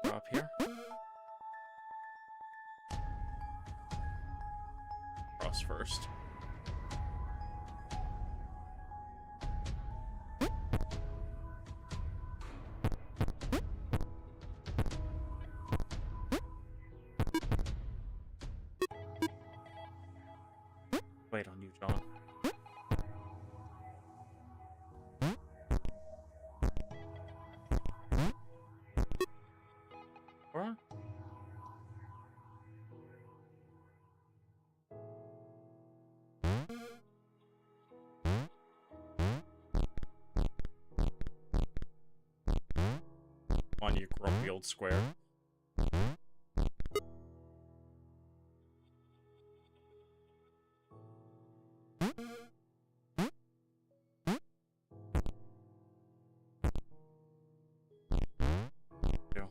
Up here. Cross first. Wait on you, John. What? On you grumpy old square. Go.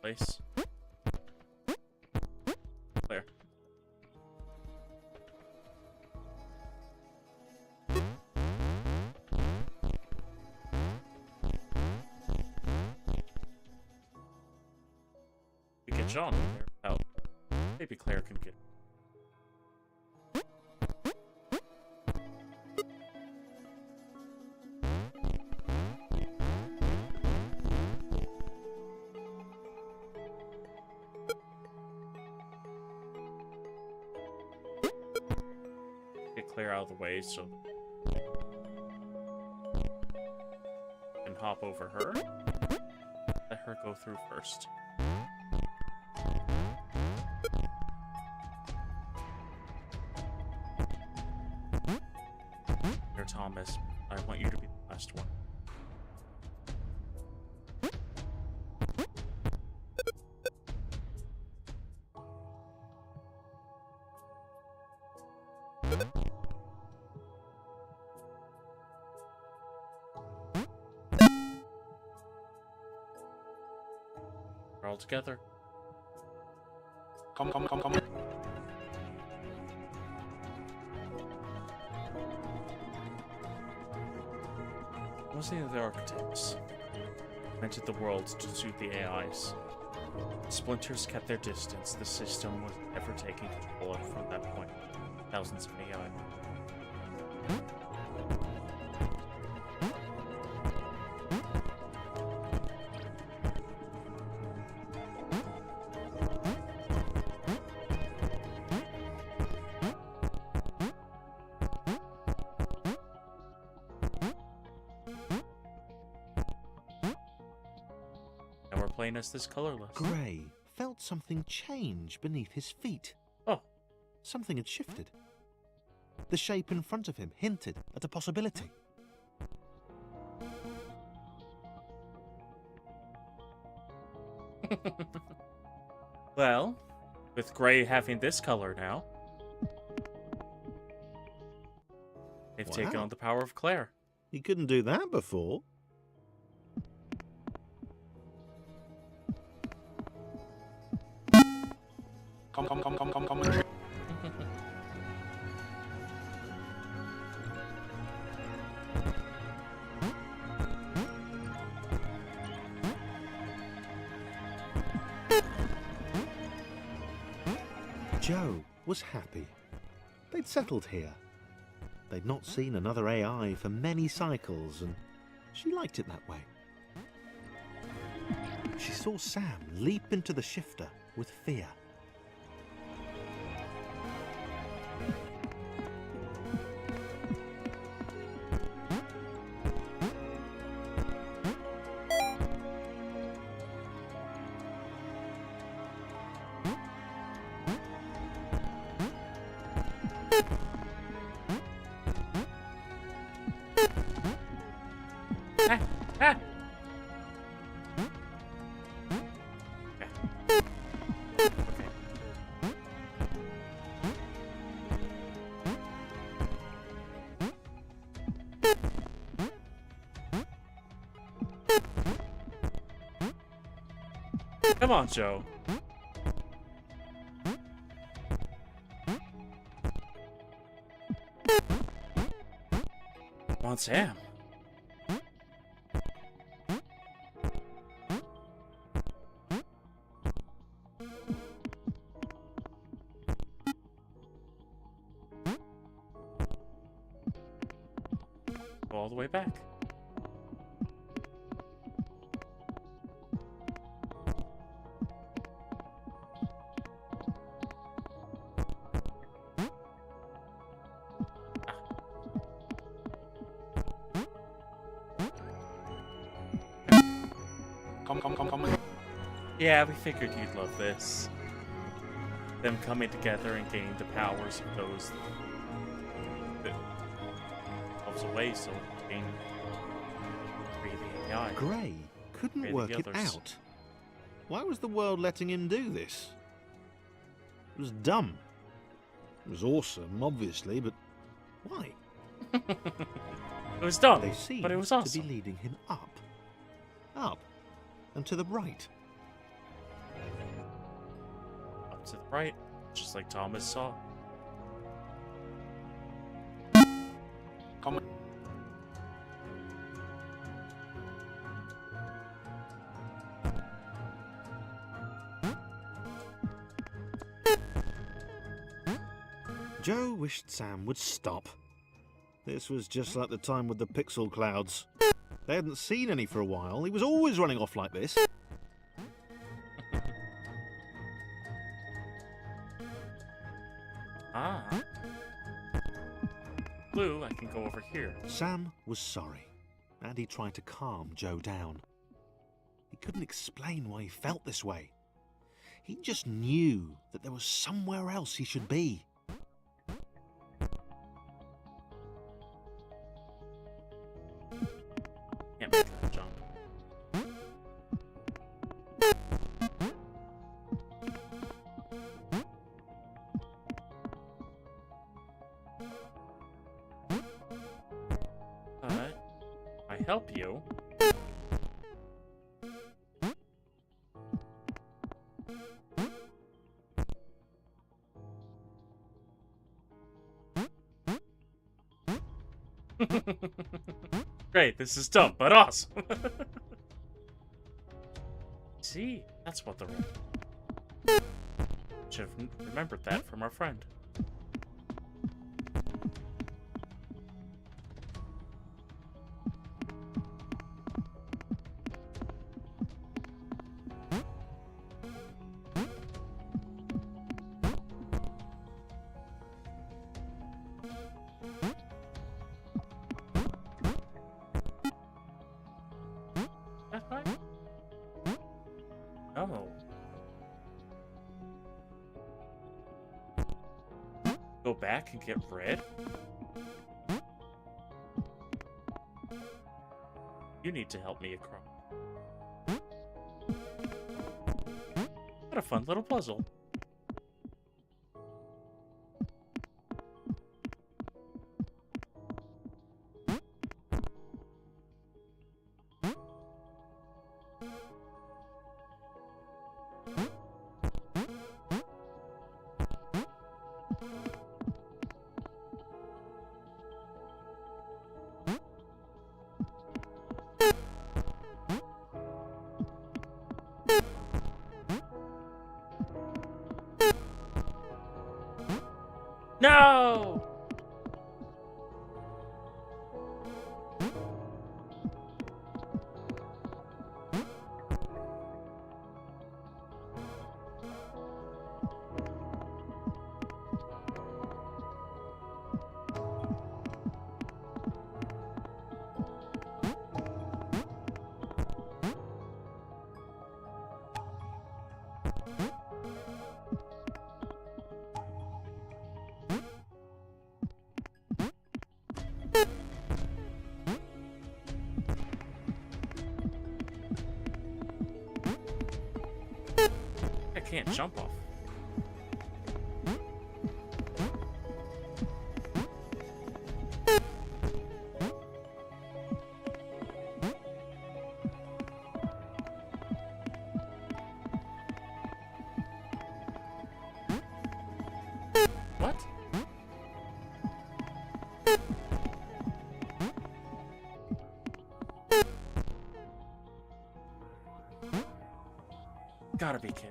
Place. Clear. We get John in there. Oh. Maybe Claire can get. Get Claire out of the way so and hop over her. Let her go through first. Here, Thomas. I want you to be the last one. We're all together. Come. Mostly the architects invented the world to suit the AIs. Splinters kept their distance. The system was ever taking control from that point. Thousands of AI. plain as this colorless. Gray felt something change beneath his feet. Oh, Something had shifted. The shape in front of him hinted at a possibility. well, with Gray having this color now, they've taken Wow. on the power of Claire. He couldn't do that before. Come. Joe was happy. They'd settled here. They'd not seen another AI for many cycles, and she liked it that way. She saw Sam leap into the shifter with fear. Ah, ah. Okay. Come on, Joe. Come on, Sam. Go all the way back. Come. Yeah, we figured you'd love this. Them coming together and gaining the powers of those that themselves away so they can free the AI. Gray couldn't Free the work it others. out. Why was the world letting him do this? It was dumb. It was awesome, obviously, but why? It was dumb, They seemed but it was to awesome. be leading him up, and to the right. Up to the right, just like Thomas saw. Come. Joe wished Sam would stop. This was just like the time with the pixel clouds. They hadn't seen any for a while. He was always running off like this. Ah. Blue, I can go over here. Sam was sorry, and he tried to calm Joe down. He couldn't explain why he felt this way. He just knew that there was somewhere else he should be. Can't make that jump. I help you. Great, this is dumb, but awesome. See, that's what the should have remembered that from our friend. That's right. Oh. Go back and get red? You need to help me across. What a fun little puzzle. No! I can't jump off. What? Gotta be kidding.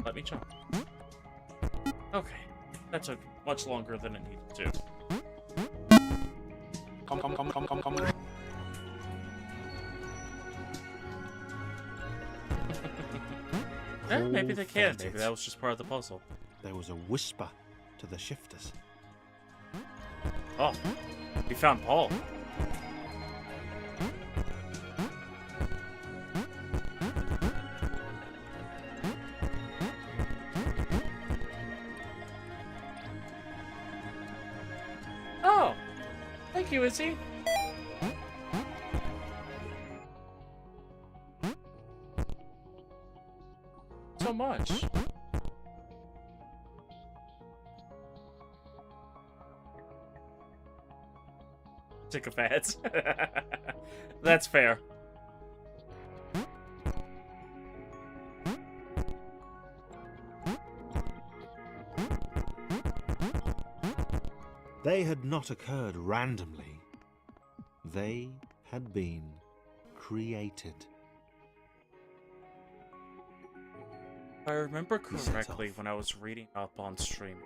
Let me jump. Okay, that took much longer than it needed to. Come. Maybe they can. Paul Maybe that was just part of the puzzle. There was a whisper to the shifters. Oh, we found Paul. Oh, thank you, Izzy. So much. Sycophants. That's fair. They had not occurred randomly. They had been created. If I remember He set correctly, off. when I was reading up on stream,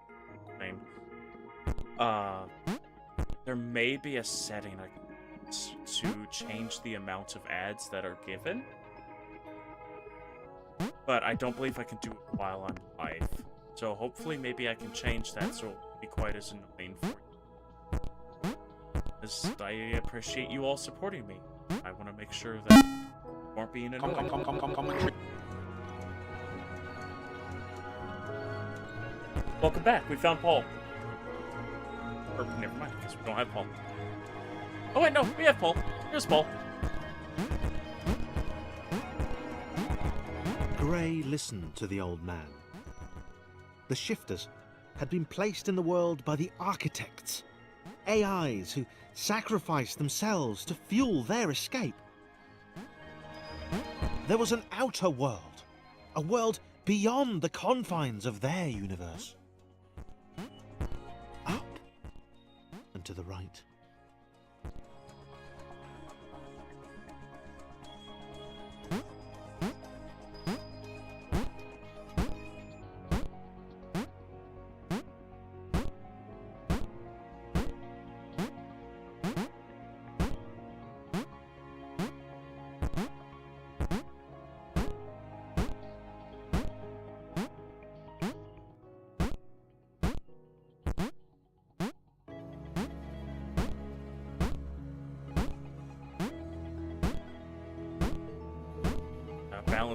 there may be a setting to change the amount of ads that are given, but I don't believe I can do it while I'm live. So hopefully maybe I can change that so it won't be quite as annoying for you. Because I appreciate you all supporting me. I want to make sure that you aren't being annoying. Come. Welcome back. We found Paul. Or, never mind, because we don't have Paul. Oh wait, no, we have Paul. Here's Paul. Gray listened to the old man. The shifters had been placed in the world by the architects, AIs who sacrificed themselves to fuel their escape. There was an outer world, a world beyond the confines of their universe. Up and to the right.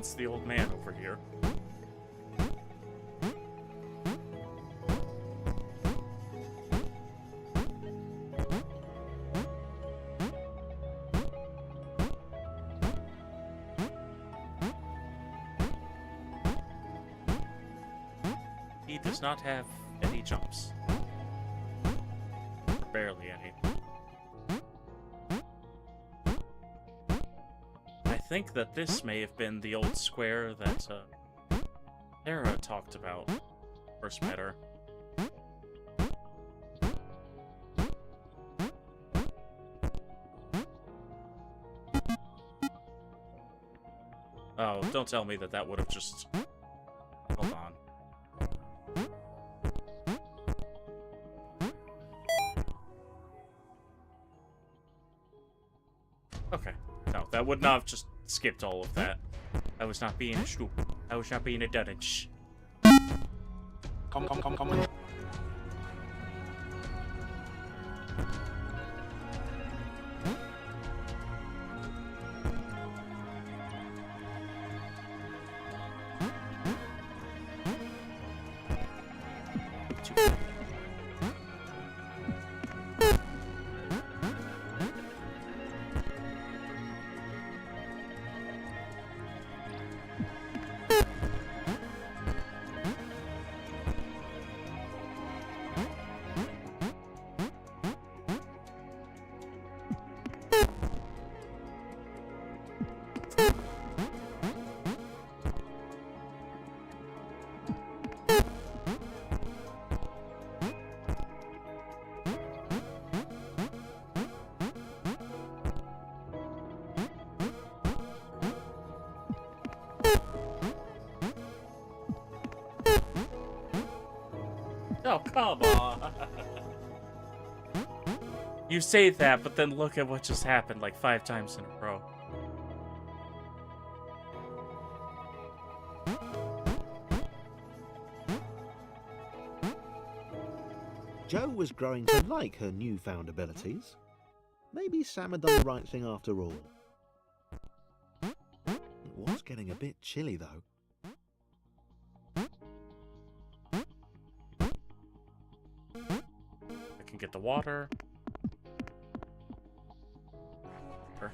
silence the old man over here. He does not have any jumps. Barely any. I think that this may have been the old square that Tara talked about first met her. Oh, don't tell me that would have just... Hold on. Okay. No, that would not have just skipped all of that. I was not being a stupid. I was not being a dunnage. Come. Oh, come on. You say that, but then look at what just happened like 5 times in a row. Jo was growing to like her newfound abilities. Maybe Sam had done the right thing after all. It was getting a bit chilly though. I can get the water. Sure.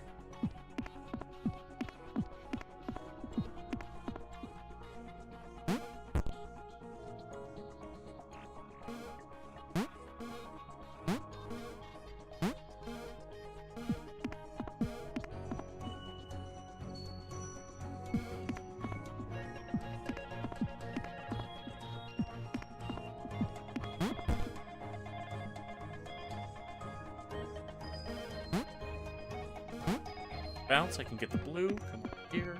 Bounce, I can get the blue. Come here.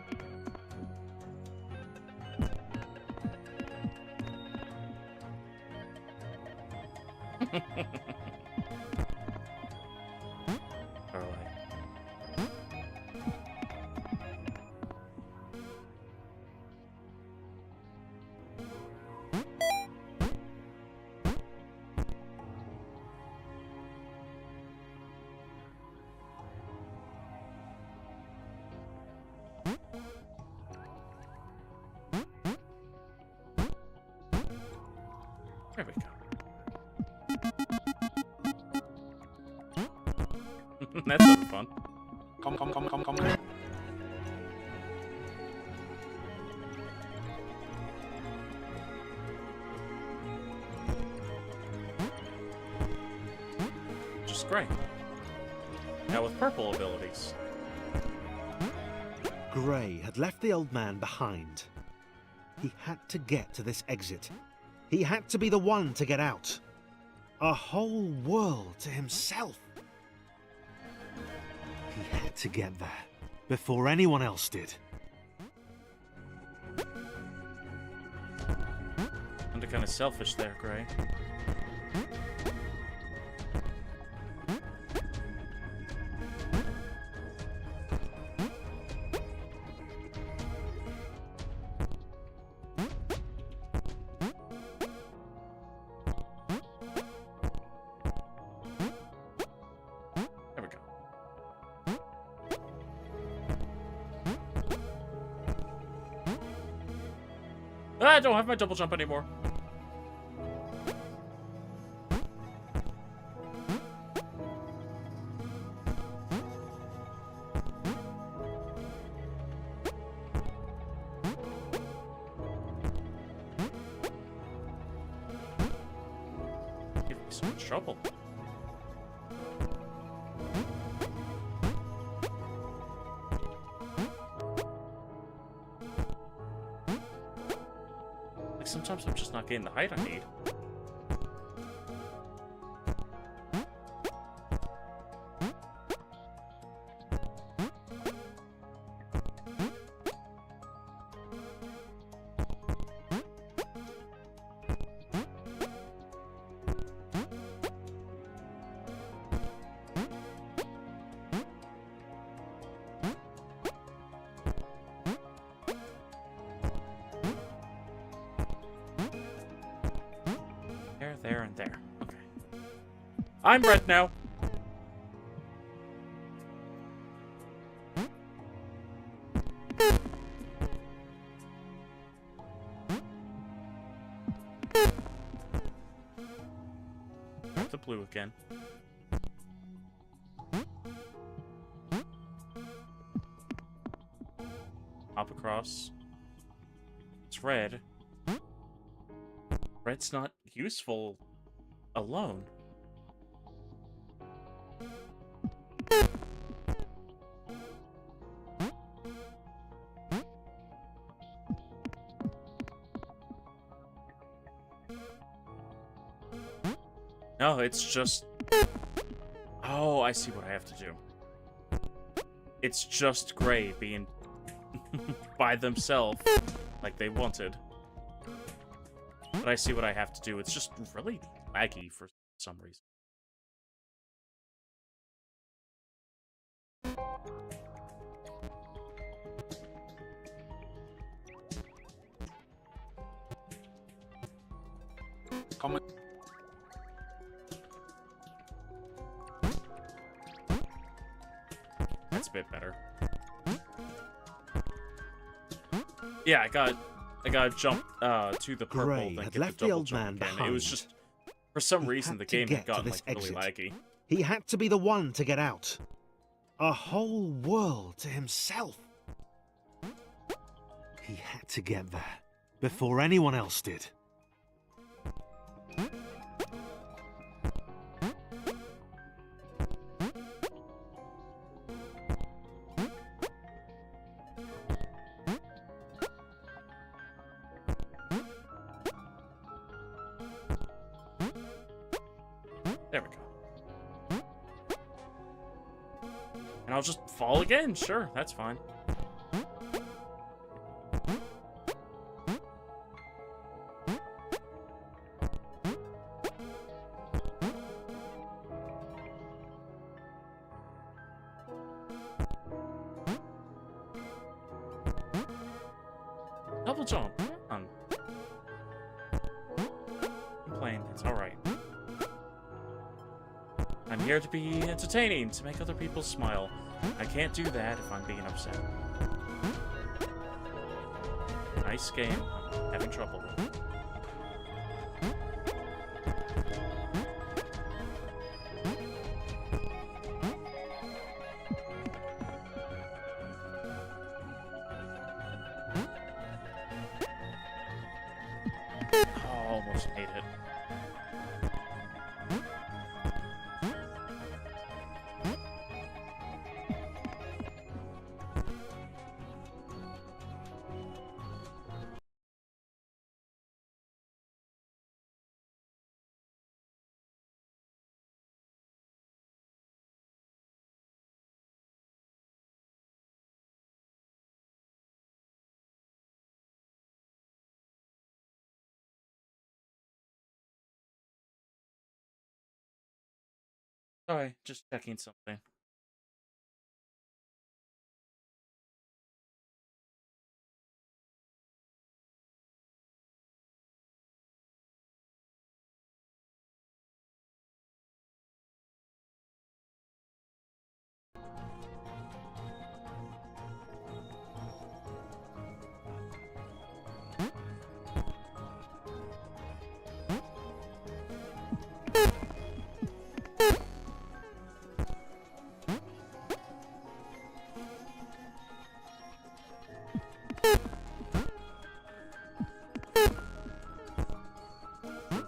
Alright. There we go. That's sort of fun. Come. Just great. Now with purple abilities. Gray had left the old man behind. He had to get to this exit. He had to be the one to get out. A whole world to himself. He had to get there before anyone else did. Kinda kind of selfish there, Gray. There we go. I don't have my double jump anymore. Give me so much trouble. Like sometimes I'm just not getting the height I need. There, and there. Okay. I'm red now. Back to blue again. Hop across. It's red. Red's not useful alone. No, it's just... Oh, I see what I have to do. It's just gray being by themselves like they wanted. But I see what I have to do. It's just really laggy for some reason. Comment. That's a bit better. Yeah, I got jump to the purple, Gray then had get left the the double old jump man again. It behind. was just, for some He reason, had the to game get had to gotten this like really exit. laggy. He had to be the one to get out. A whole world to himself. He had to get there before anyone else did. There we go. And I'll just fall again. Sure, that's fine. Double jump. Come on. Complain. It's alright. I'm here to be entertaining, to make other people smile. I can't do that if I'm being upset. Nice game. I'm having trouble. Oh, almost made it. Sorry, just checking something.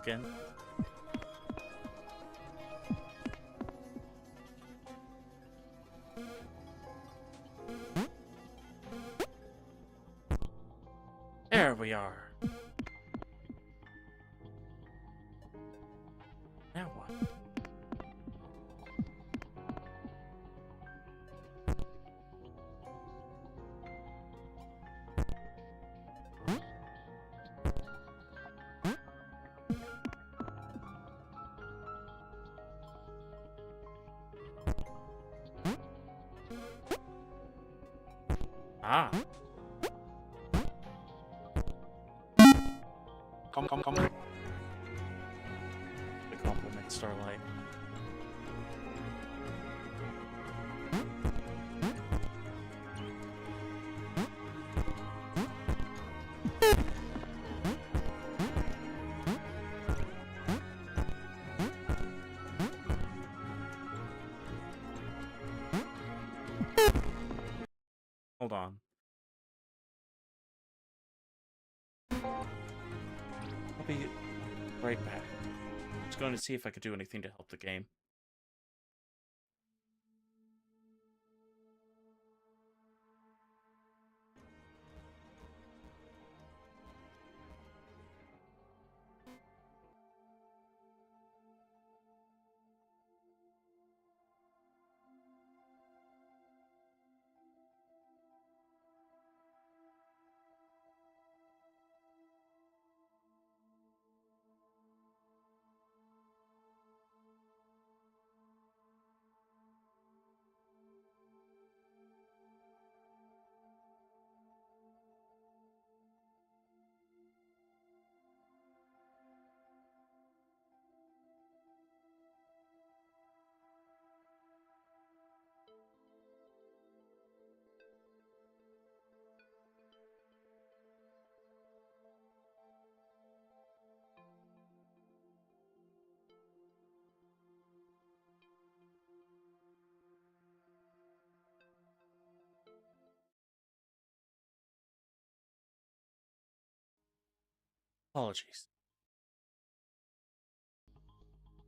again. There we are. Now what? Ah. Come. The compliment, Starlight. Hold on. I'll be right back. Just going to see if I could do anything to help the game. Apologies.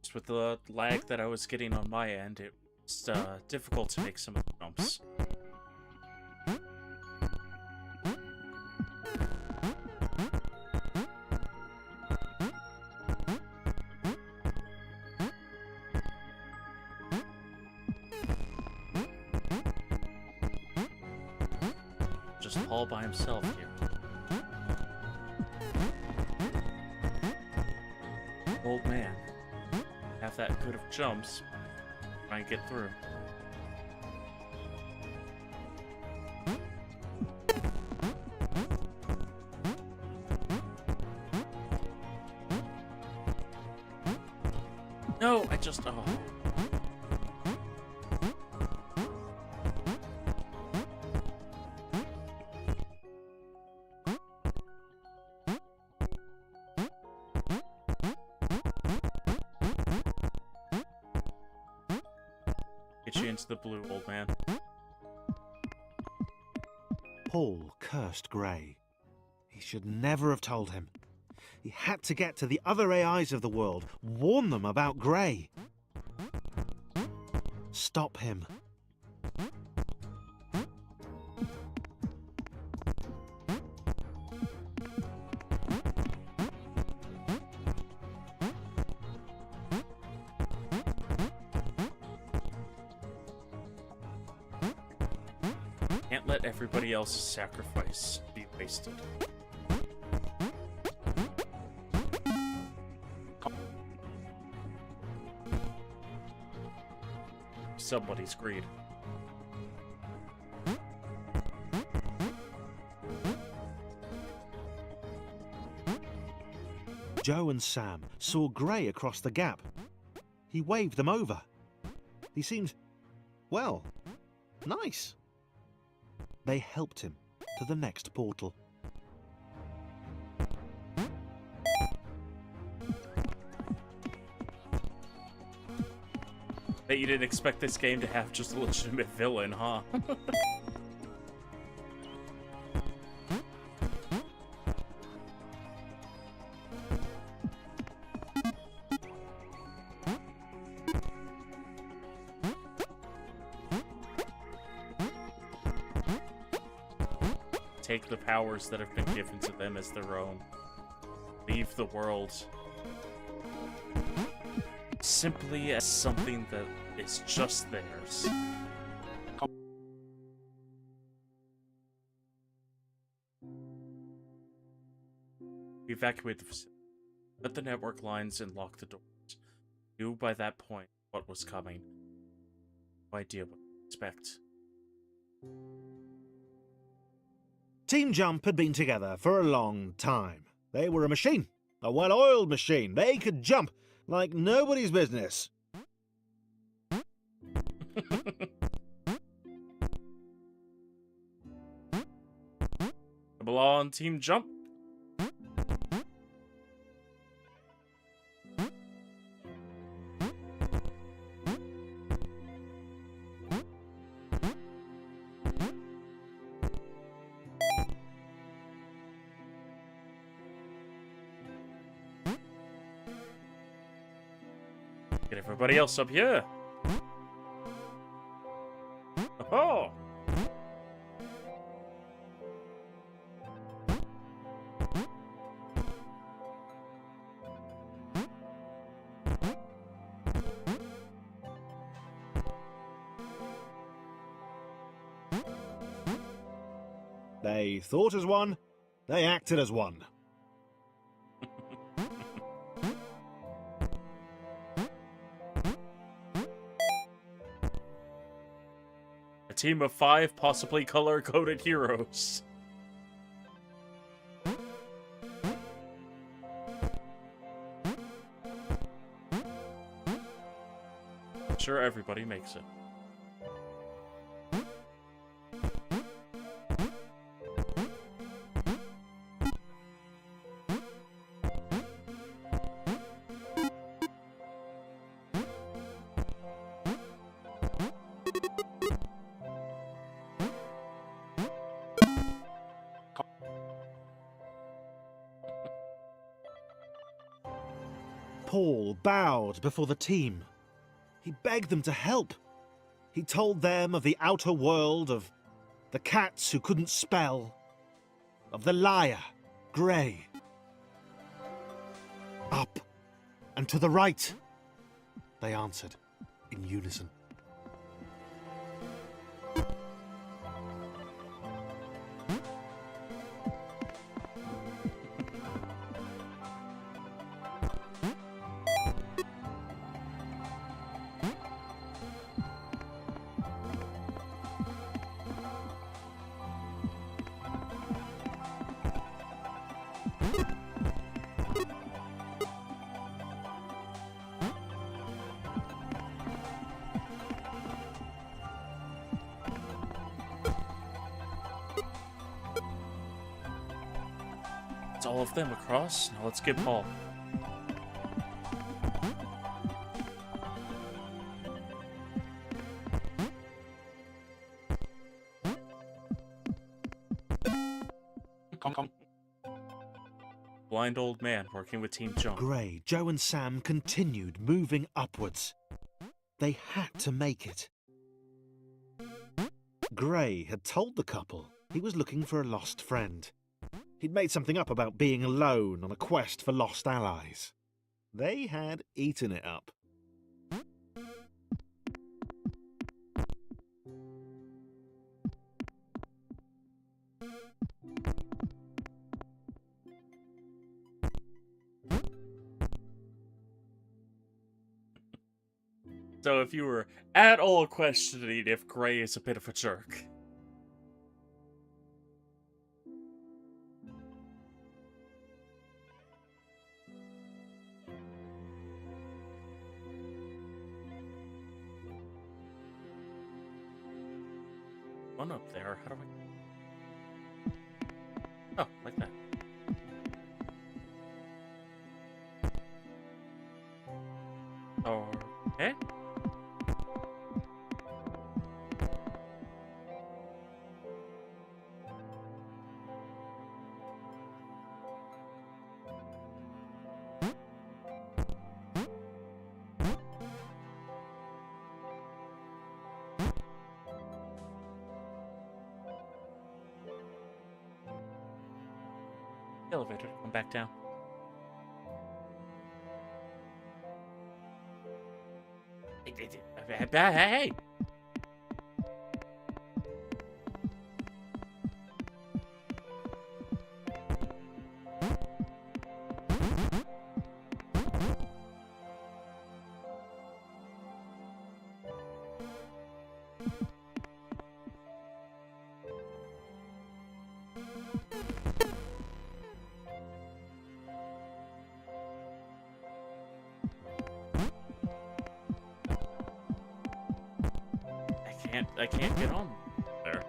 Just with the lag that I was getting on my end, it was difficult to make some of the jumps. Just Paul by himself here. Old man. Have that good of jumps. Try and get through. No, I just... Oh. Get you into the blue, old man. Paul cursed Gray. He should never have told him. He had to get to the other AIs of the world, warn them about Gray. Stop him. Can't let everybody else's sacrifice be wasted. Somebody's greed. Joe and Sam saw Gray across the gap. He waved them over. He seemed, well, nice. They helped him to the next portal. Bet you didn't expect this game to have just a legitimate villain, huh? take the powers that have been given to them as their own. Leave the world simply as something that is just theirs. We evacuate the facility, cut the network lines, and lock the doors. Knew by that point what was coming. No idea what to expect. Team Jump had been together for a long time. They were a machine, a well-oiled machine. They could jump like nobody's business. Come on, Team Jump. Get everybody else up here. Oh! They thought as one, they acted as one. A team of 5 possibly color-coded heroes. I'm sure everybody makes it. Paul bowed before the team. He begged them to help. He told them of the outer world, of the cats who couldn't spell, of the liar, Grey. Up and to the right, they answered in unison. It's all of them across. Now let's get Paul. Come. Blind old man working with Team Jump. Grey, Joe and Sam continued moving upwards. They had to make it. Grey had told the couple he was looking for a lost friend. He'd made something up about being alone on a quest for lost allies. They had eaten it up. So if you were at all questioning if Grey is a bit of a jerk, one up there, how do I... Oh, like that. Okay. Elevator to come back down. Hey! I can't get on there.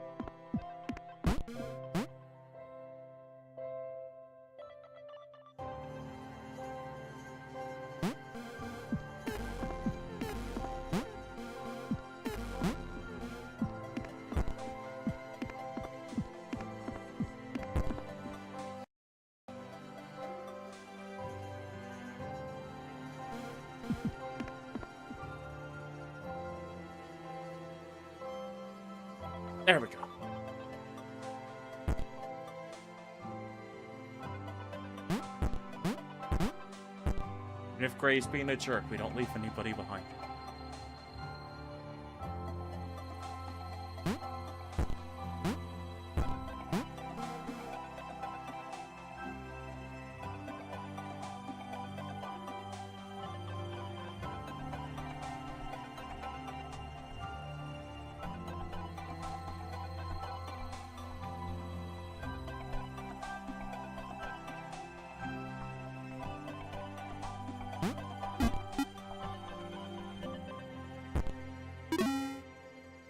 There we go. And if Gray's being a jerk, we don't leave anybody behind.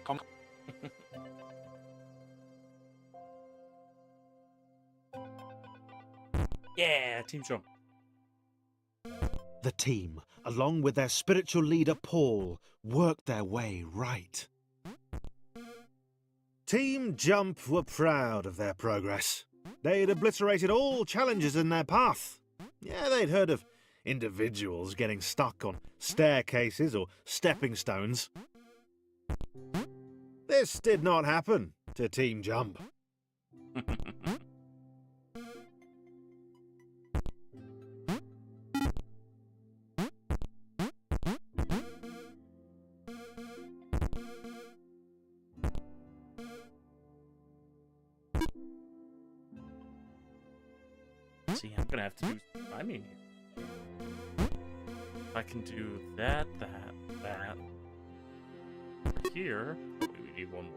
Come. Yeah, team jump. The team, along with their spiritual leader Paul, worked their way right. Team Jump were proud of their progress. They'd obliterated all challenges in their path. Yeah, they'd heard of individuals getting stuck on staircases or stepping stones. This did not happen to Team Jump. See, I'm gonna have to do climbing here. If I can do that. Here, we need one.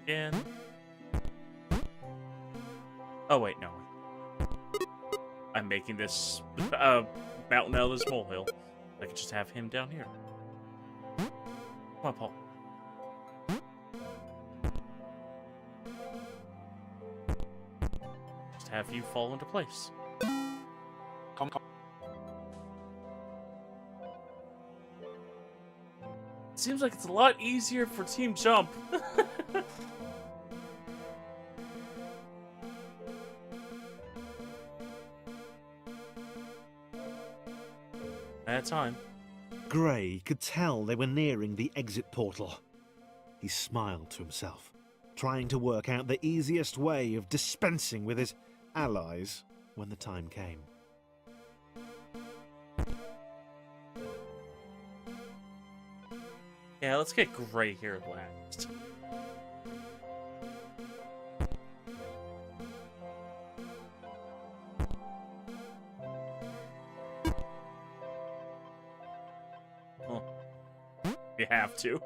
Again. Oh wait, no. I'm making this mountain out of this molehill. I could just have him down here. Come on, Paul. Just have you fall into place. Come. Seems like it's a lot easier for Team Jump. At time. Gray could tell they were nearing the exit portal. He smiled to himself, trying to work out the easiest way of dispensing with his allies when the time came. Yeah, let's get Gray here last. Oh. You have to.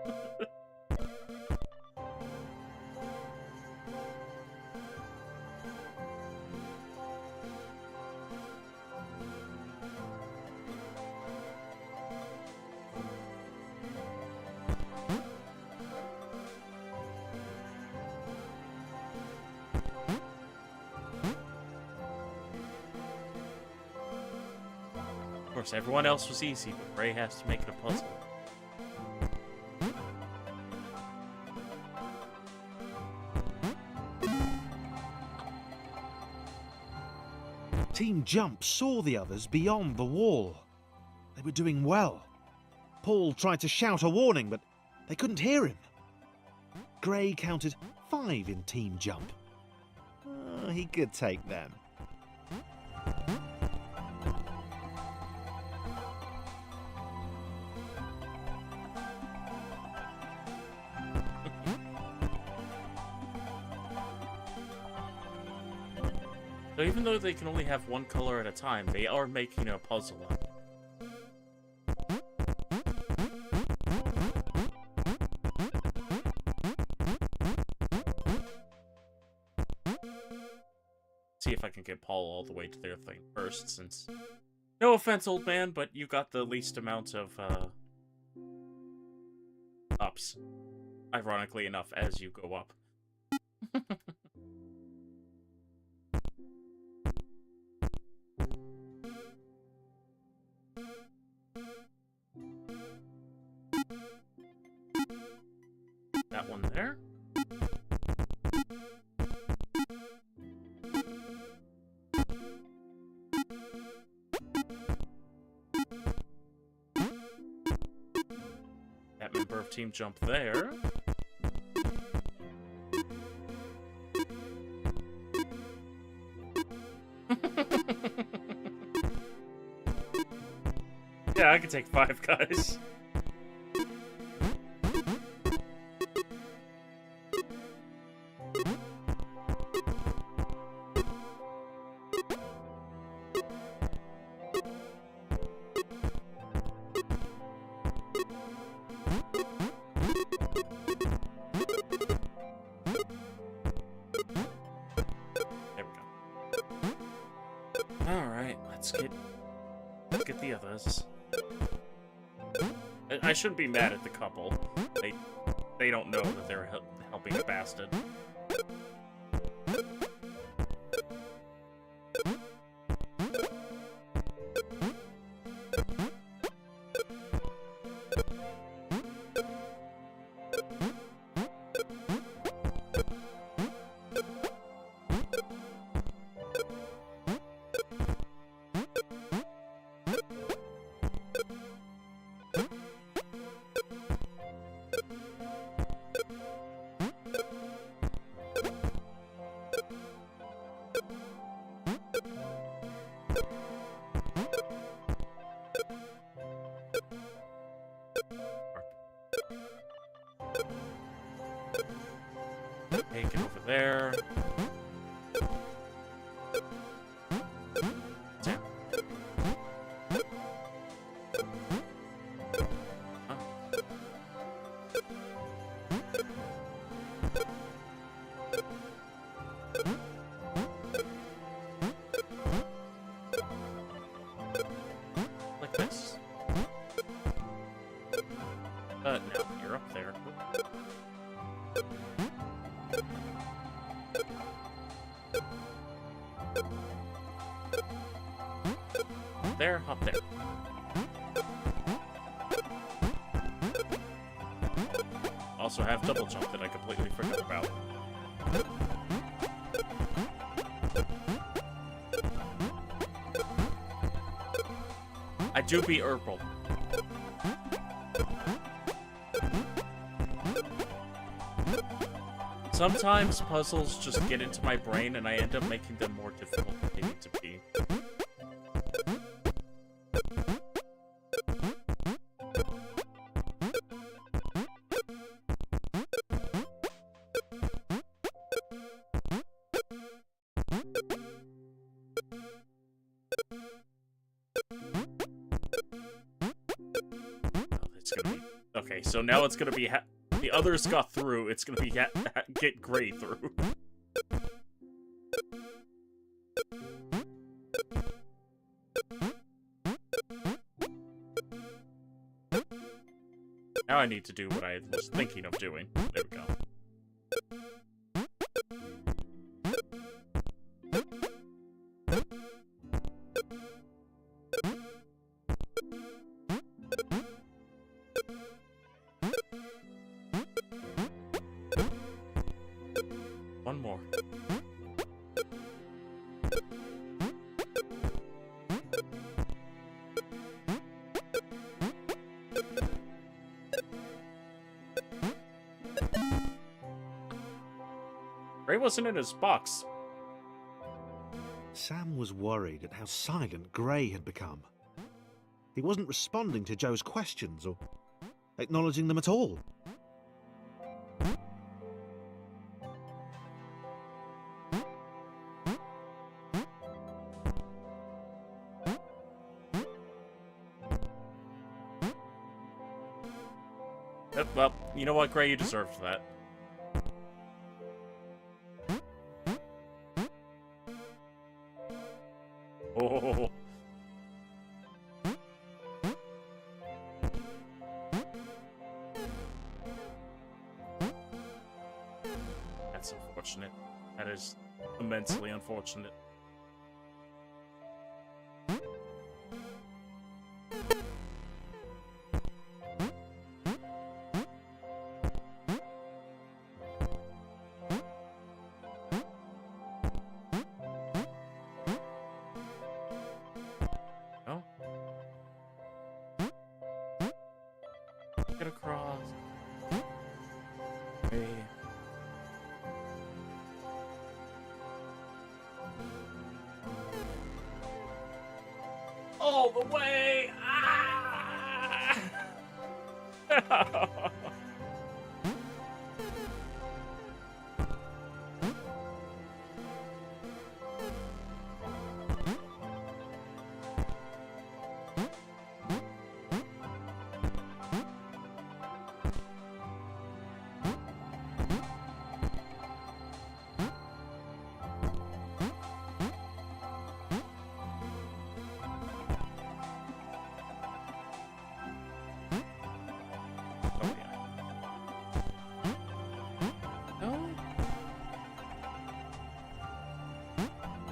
Of course, everyone else was easy, but Gray has to make it a puzzle. Team Jump saw the others beyond the wall. They were doing well. Paul tried to shout a warning, but they couldn't hear him. Gray counted 5 in team jump. He could take them. So even though they can only have one color at a time, they are making a puzzle up. See if I can get Paul all the way to their thing first, since... No offense, old man, but you got the least amount of, ups. Ironically enough, as you go up. That one there. That member of Team Jump there. Yeah, I can take 5 guys. There we go. Alright, let's get the others. I shouldn't be mad at the couple. They don't know that they're helping a bastard. Take it over there. Damn. Huh. Like this. No, you're up there. There, hop there. Also have double jump that I completely forgot about. I do beat Urkel. Sometimes puzzles just get into my brain and I end up making them more difficult than they need to be. Okay, so now it's gonna be the others got through. It's gonna be get Gray through. Now I need to do what I was thinking of doing. There we go. One more. Gray wasn't in his box. Sam was worried at how silent Gray had become. He wasn't responding to Joe's questions or acknowledging them at all. Well, you know what, Gray? You deserved that. Oh. That's unfortunate. That is immensely unfortunate. Get across. Hey. All the way. Ah!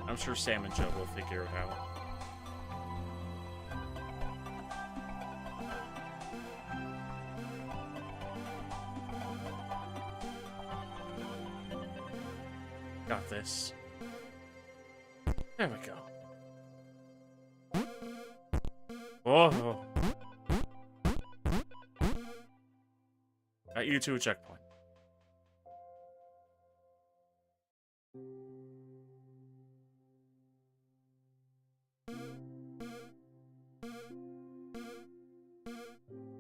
I'm sure Sam and Joe will figure it out. Got this. There we go. Oh. Got you to a checkpoint.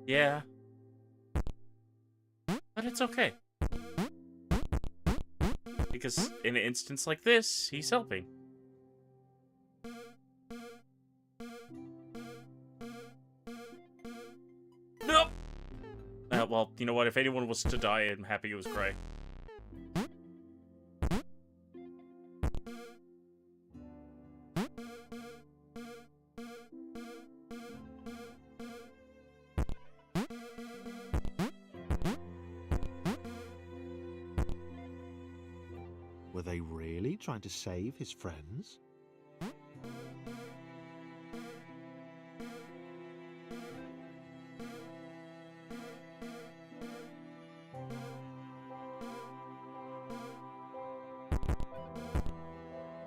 Yeah. But it's okay. Because in an instance like this, he's helping. Nope! Well, you know what? If anyone was to die, I'm happy it was Gray. Were they really trying to save his friends?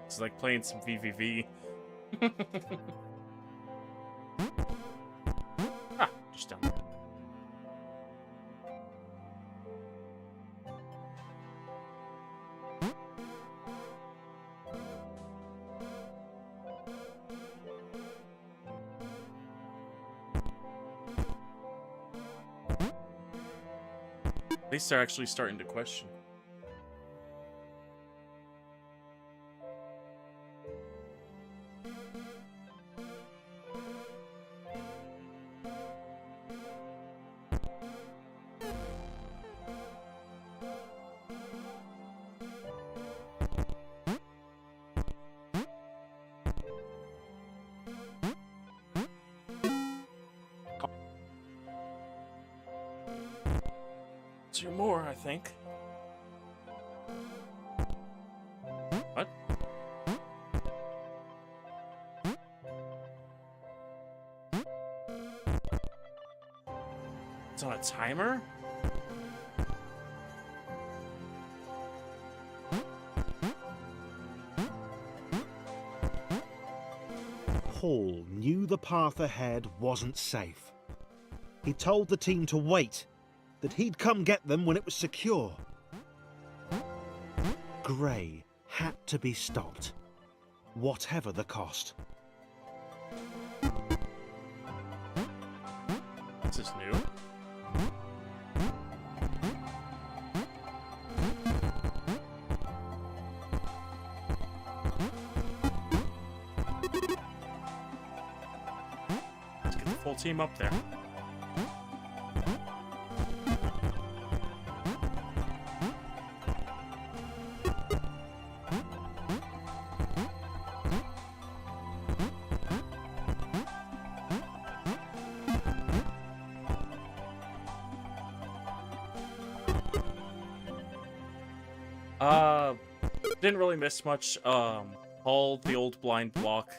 It's like playing some VVV. Ah, just down there. At least they're actually starting to question. Two more, I think. What? It's on a timer? Paul knew the path ahead wasn't safe. He told the team to wait, that he'd come get them when it was secure. Grey had to be stopped, whatever the cost. This is new. Let's get the full team up there. Didn't really miss much. Paul, the old blind block,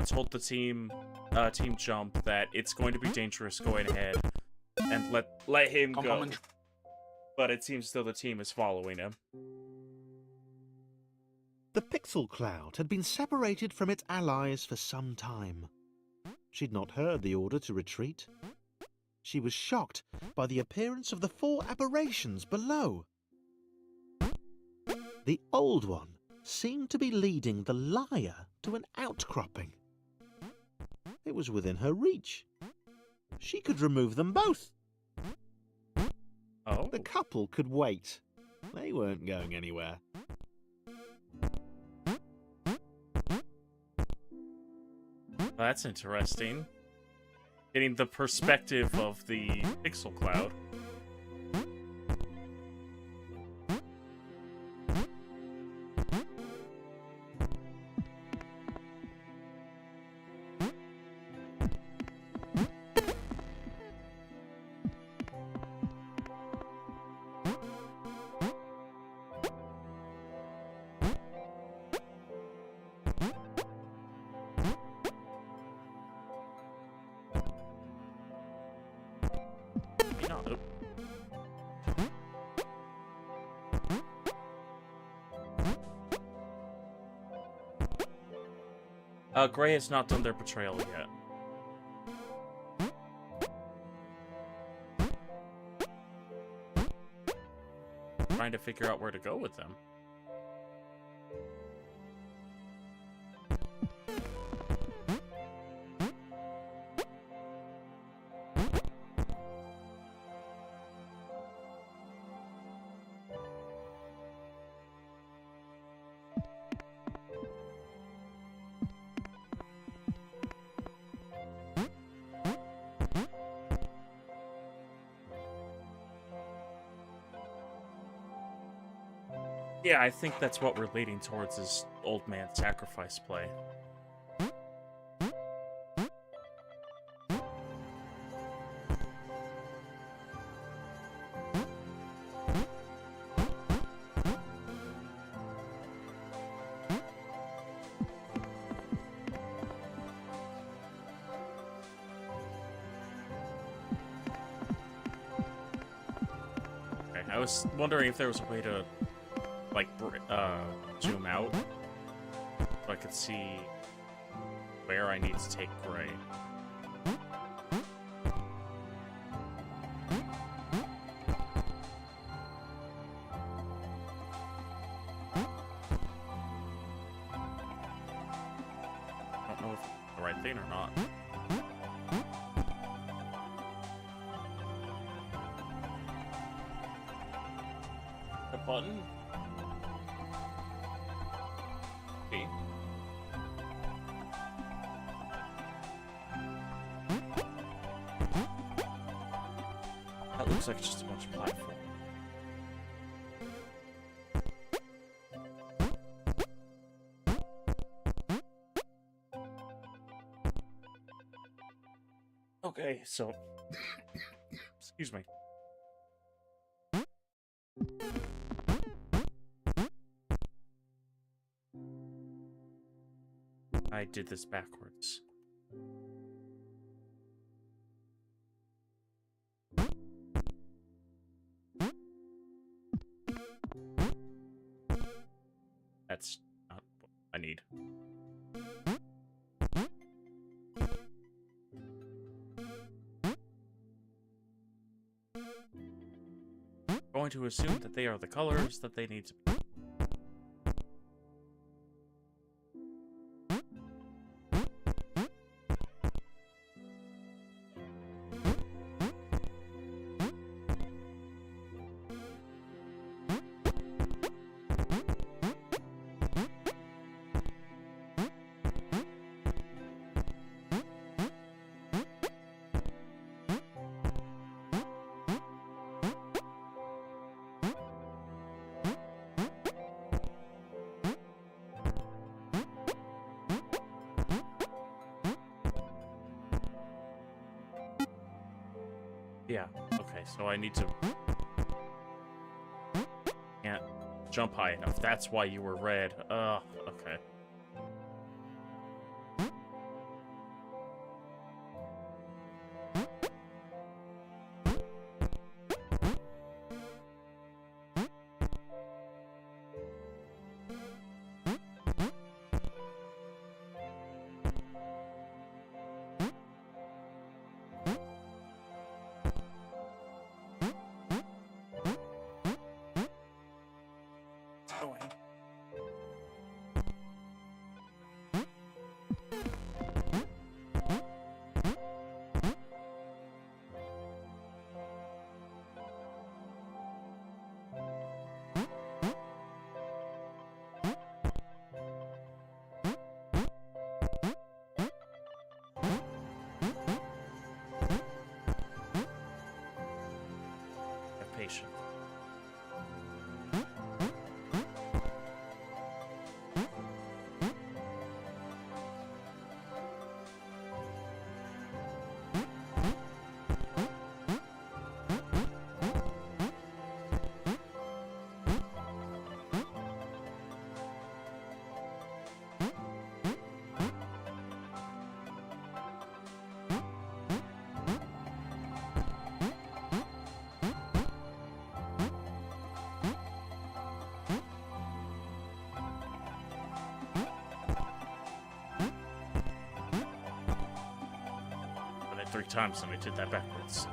told the team, Team Jump, that it's going to be dangerous going ahead, and let him go. But it seems though the team is following him. The Pixel Cloud had been separated from its allies for some time. She'd not heard the order to retreat. She was shocked by the appearance of the 4 aberrations below. The old one seemed to be leading the liar to an outcropping. It was within her reach. She could remove them both. Oh. The couple could wait. They weren't going anywhere. That's interesting. Getting the perspective of the Pixel Cloud. Grey has not done their betrayal yet. Trying to figure out where to go with them. Yeah, I think that's what we're leading towards is old man sacrifice play. Okay, I was wondering if there was a way to like zoom out so I could see where I need to take Grey. I don't know if it's the right thing or not. The button? That looks like just a bunch of platform. Okay, so excuse me. I did this backwards. That's not what I need. Going to assume that they are the colors that they need to be. Yeah, okay, so I need to... Can't jump high enough. That's why you were red. Ugh, okay. Have patience. I did 3 times and I did that backwards.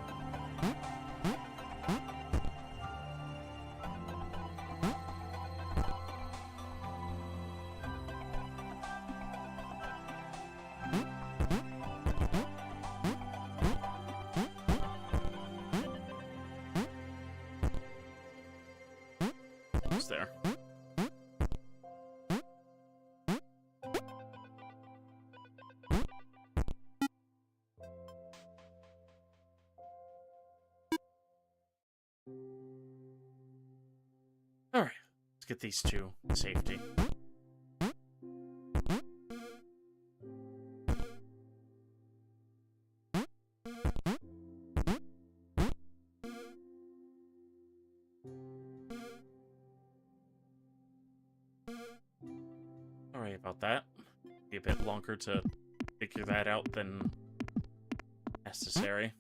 It's there. Alright, let's get these two to safety. Sorry about that. Be a bit longer to figure that out than necessary.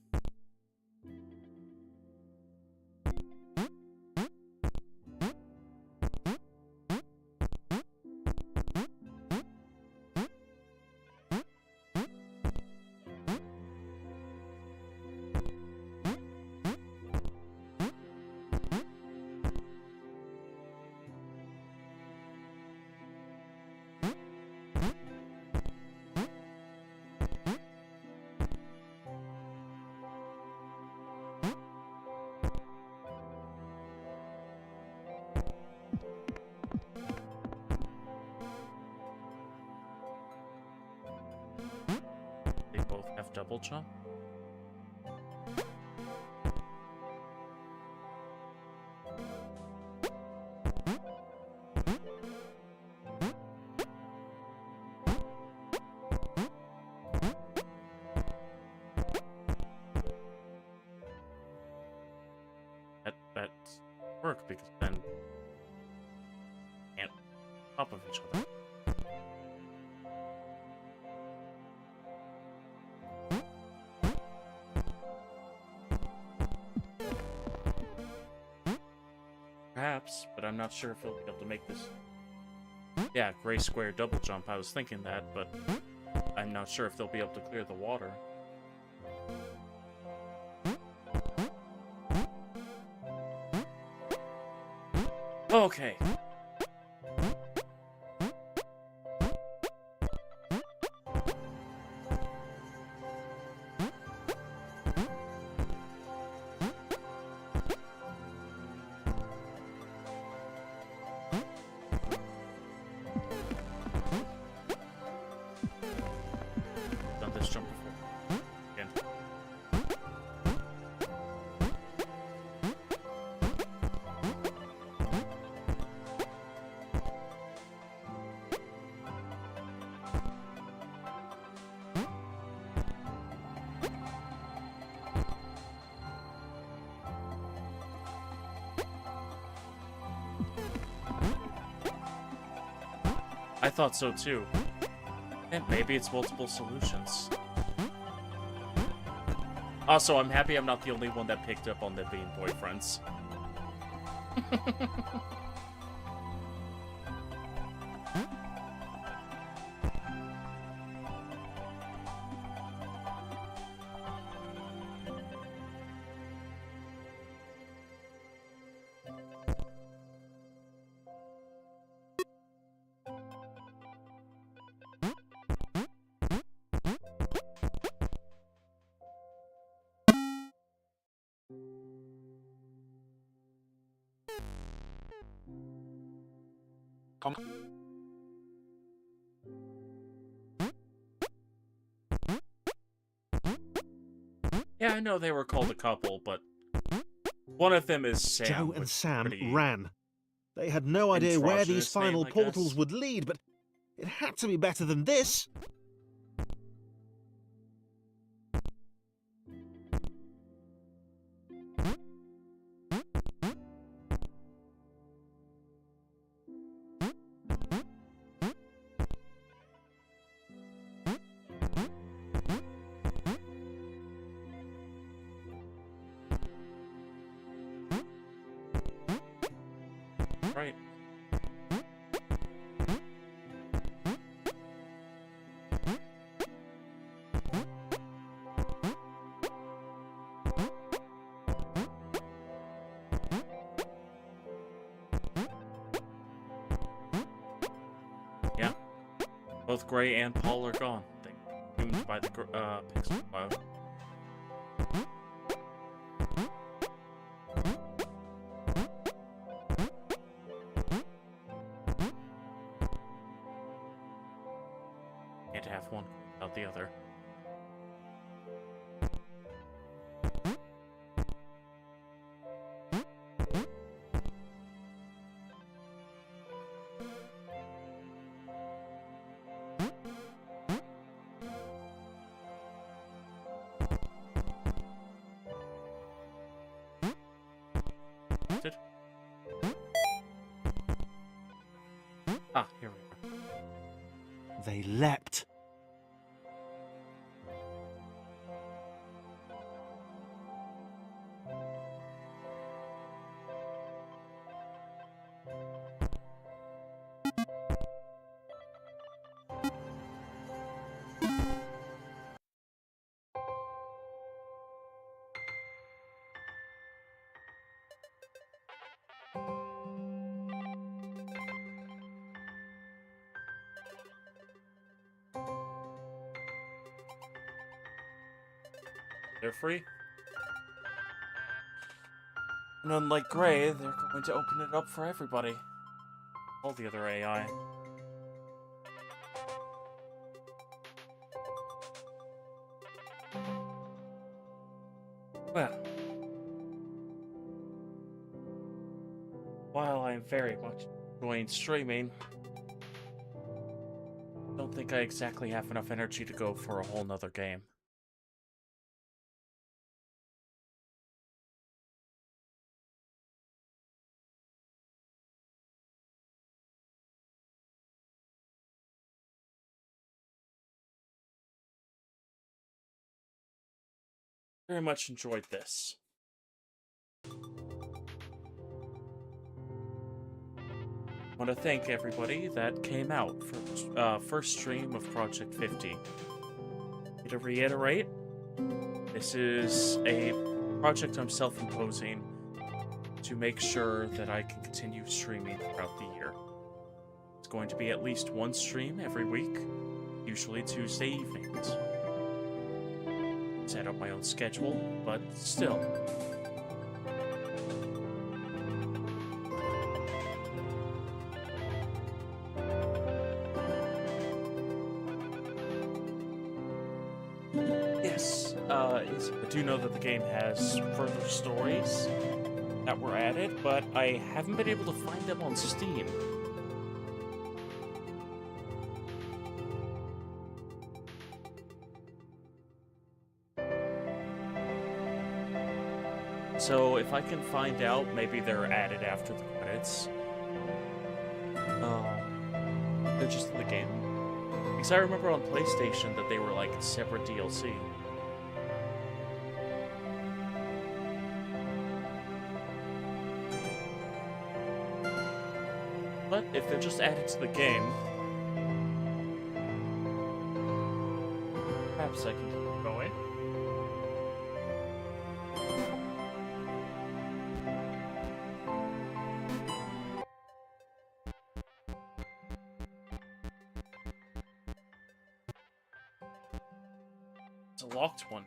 They both have double jump. That work because then can't top of each other. Perhaps, but I'm not sure if he'll be able to make this. Yeah, gray square double jump. I was thinking that, but I'm not sure if they'll be able to clear the water. Okay. Done this jump before. Again. I thought so too. And maybe it's multiple solutions. Also, I'm happy I'm not the only one that picked up on them being boyfriends. Yeah, I know they were called a couple, but one of them is Sam. Joe and which is Sam pretty ran. They had no idea where these androgynous name, final I portals guess. would lead, but it had to be better than this. Right. Yeah. Both Gray and Paul are gone. They consumed by the pixel cloud. Can't have one without the other. Did? Ah, here we are. They leapt. They're free. And unlike Gray, they're going to open it up for everybody. All the other AI. Well. While I'm very much enjoying streaming, don't think I exactly have enough energy to go for a whole nother game. Very much enjoyed this. I want to thank everybody that came out for first stream of Project 50. To reiterate, this is a project I'm self-imposing to make sure that I can continue streaming throughout the year. It's going to be at least one stream every week, usually Tuesday evenings. Set up my own schedule, but still. Yes, I do know that the game has further stories that were added, but I haven't been able to find them on Steam. So if I can find out, maybe they're added after the credits. They're just in the Because I remember on PlayStation that they were like separate DLC. But if they're just added to the game, perhaps I can keep going. It's a locked one.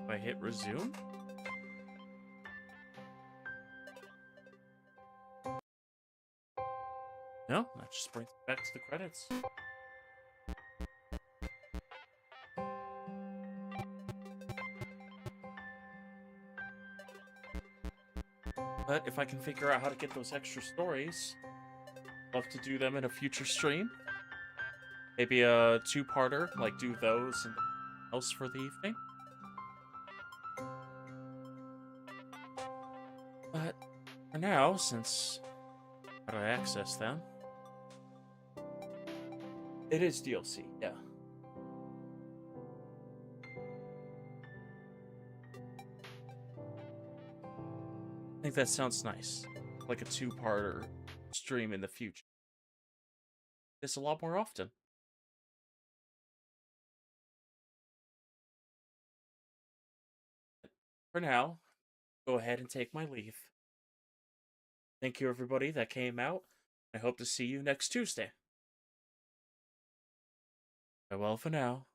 If I hit resume? No, that just brings me back to the credits. But if I can figure out how to get those extra stories, love to do them in a future stream. Maybe a two-parter, like do those and else for the evening. But for now, since how do I access them? It is DLC, yeah. I think that sounds nice. Like a two-parter stream in the future. It's a lot more often. For now, go ahead and take my leave. Thank you, everybody that came out. I hope to see you next Tuesday. Farewell for now.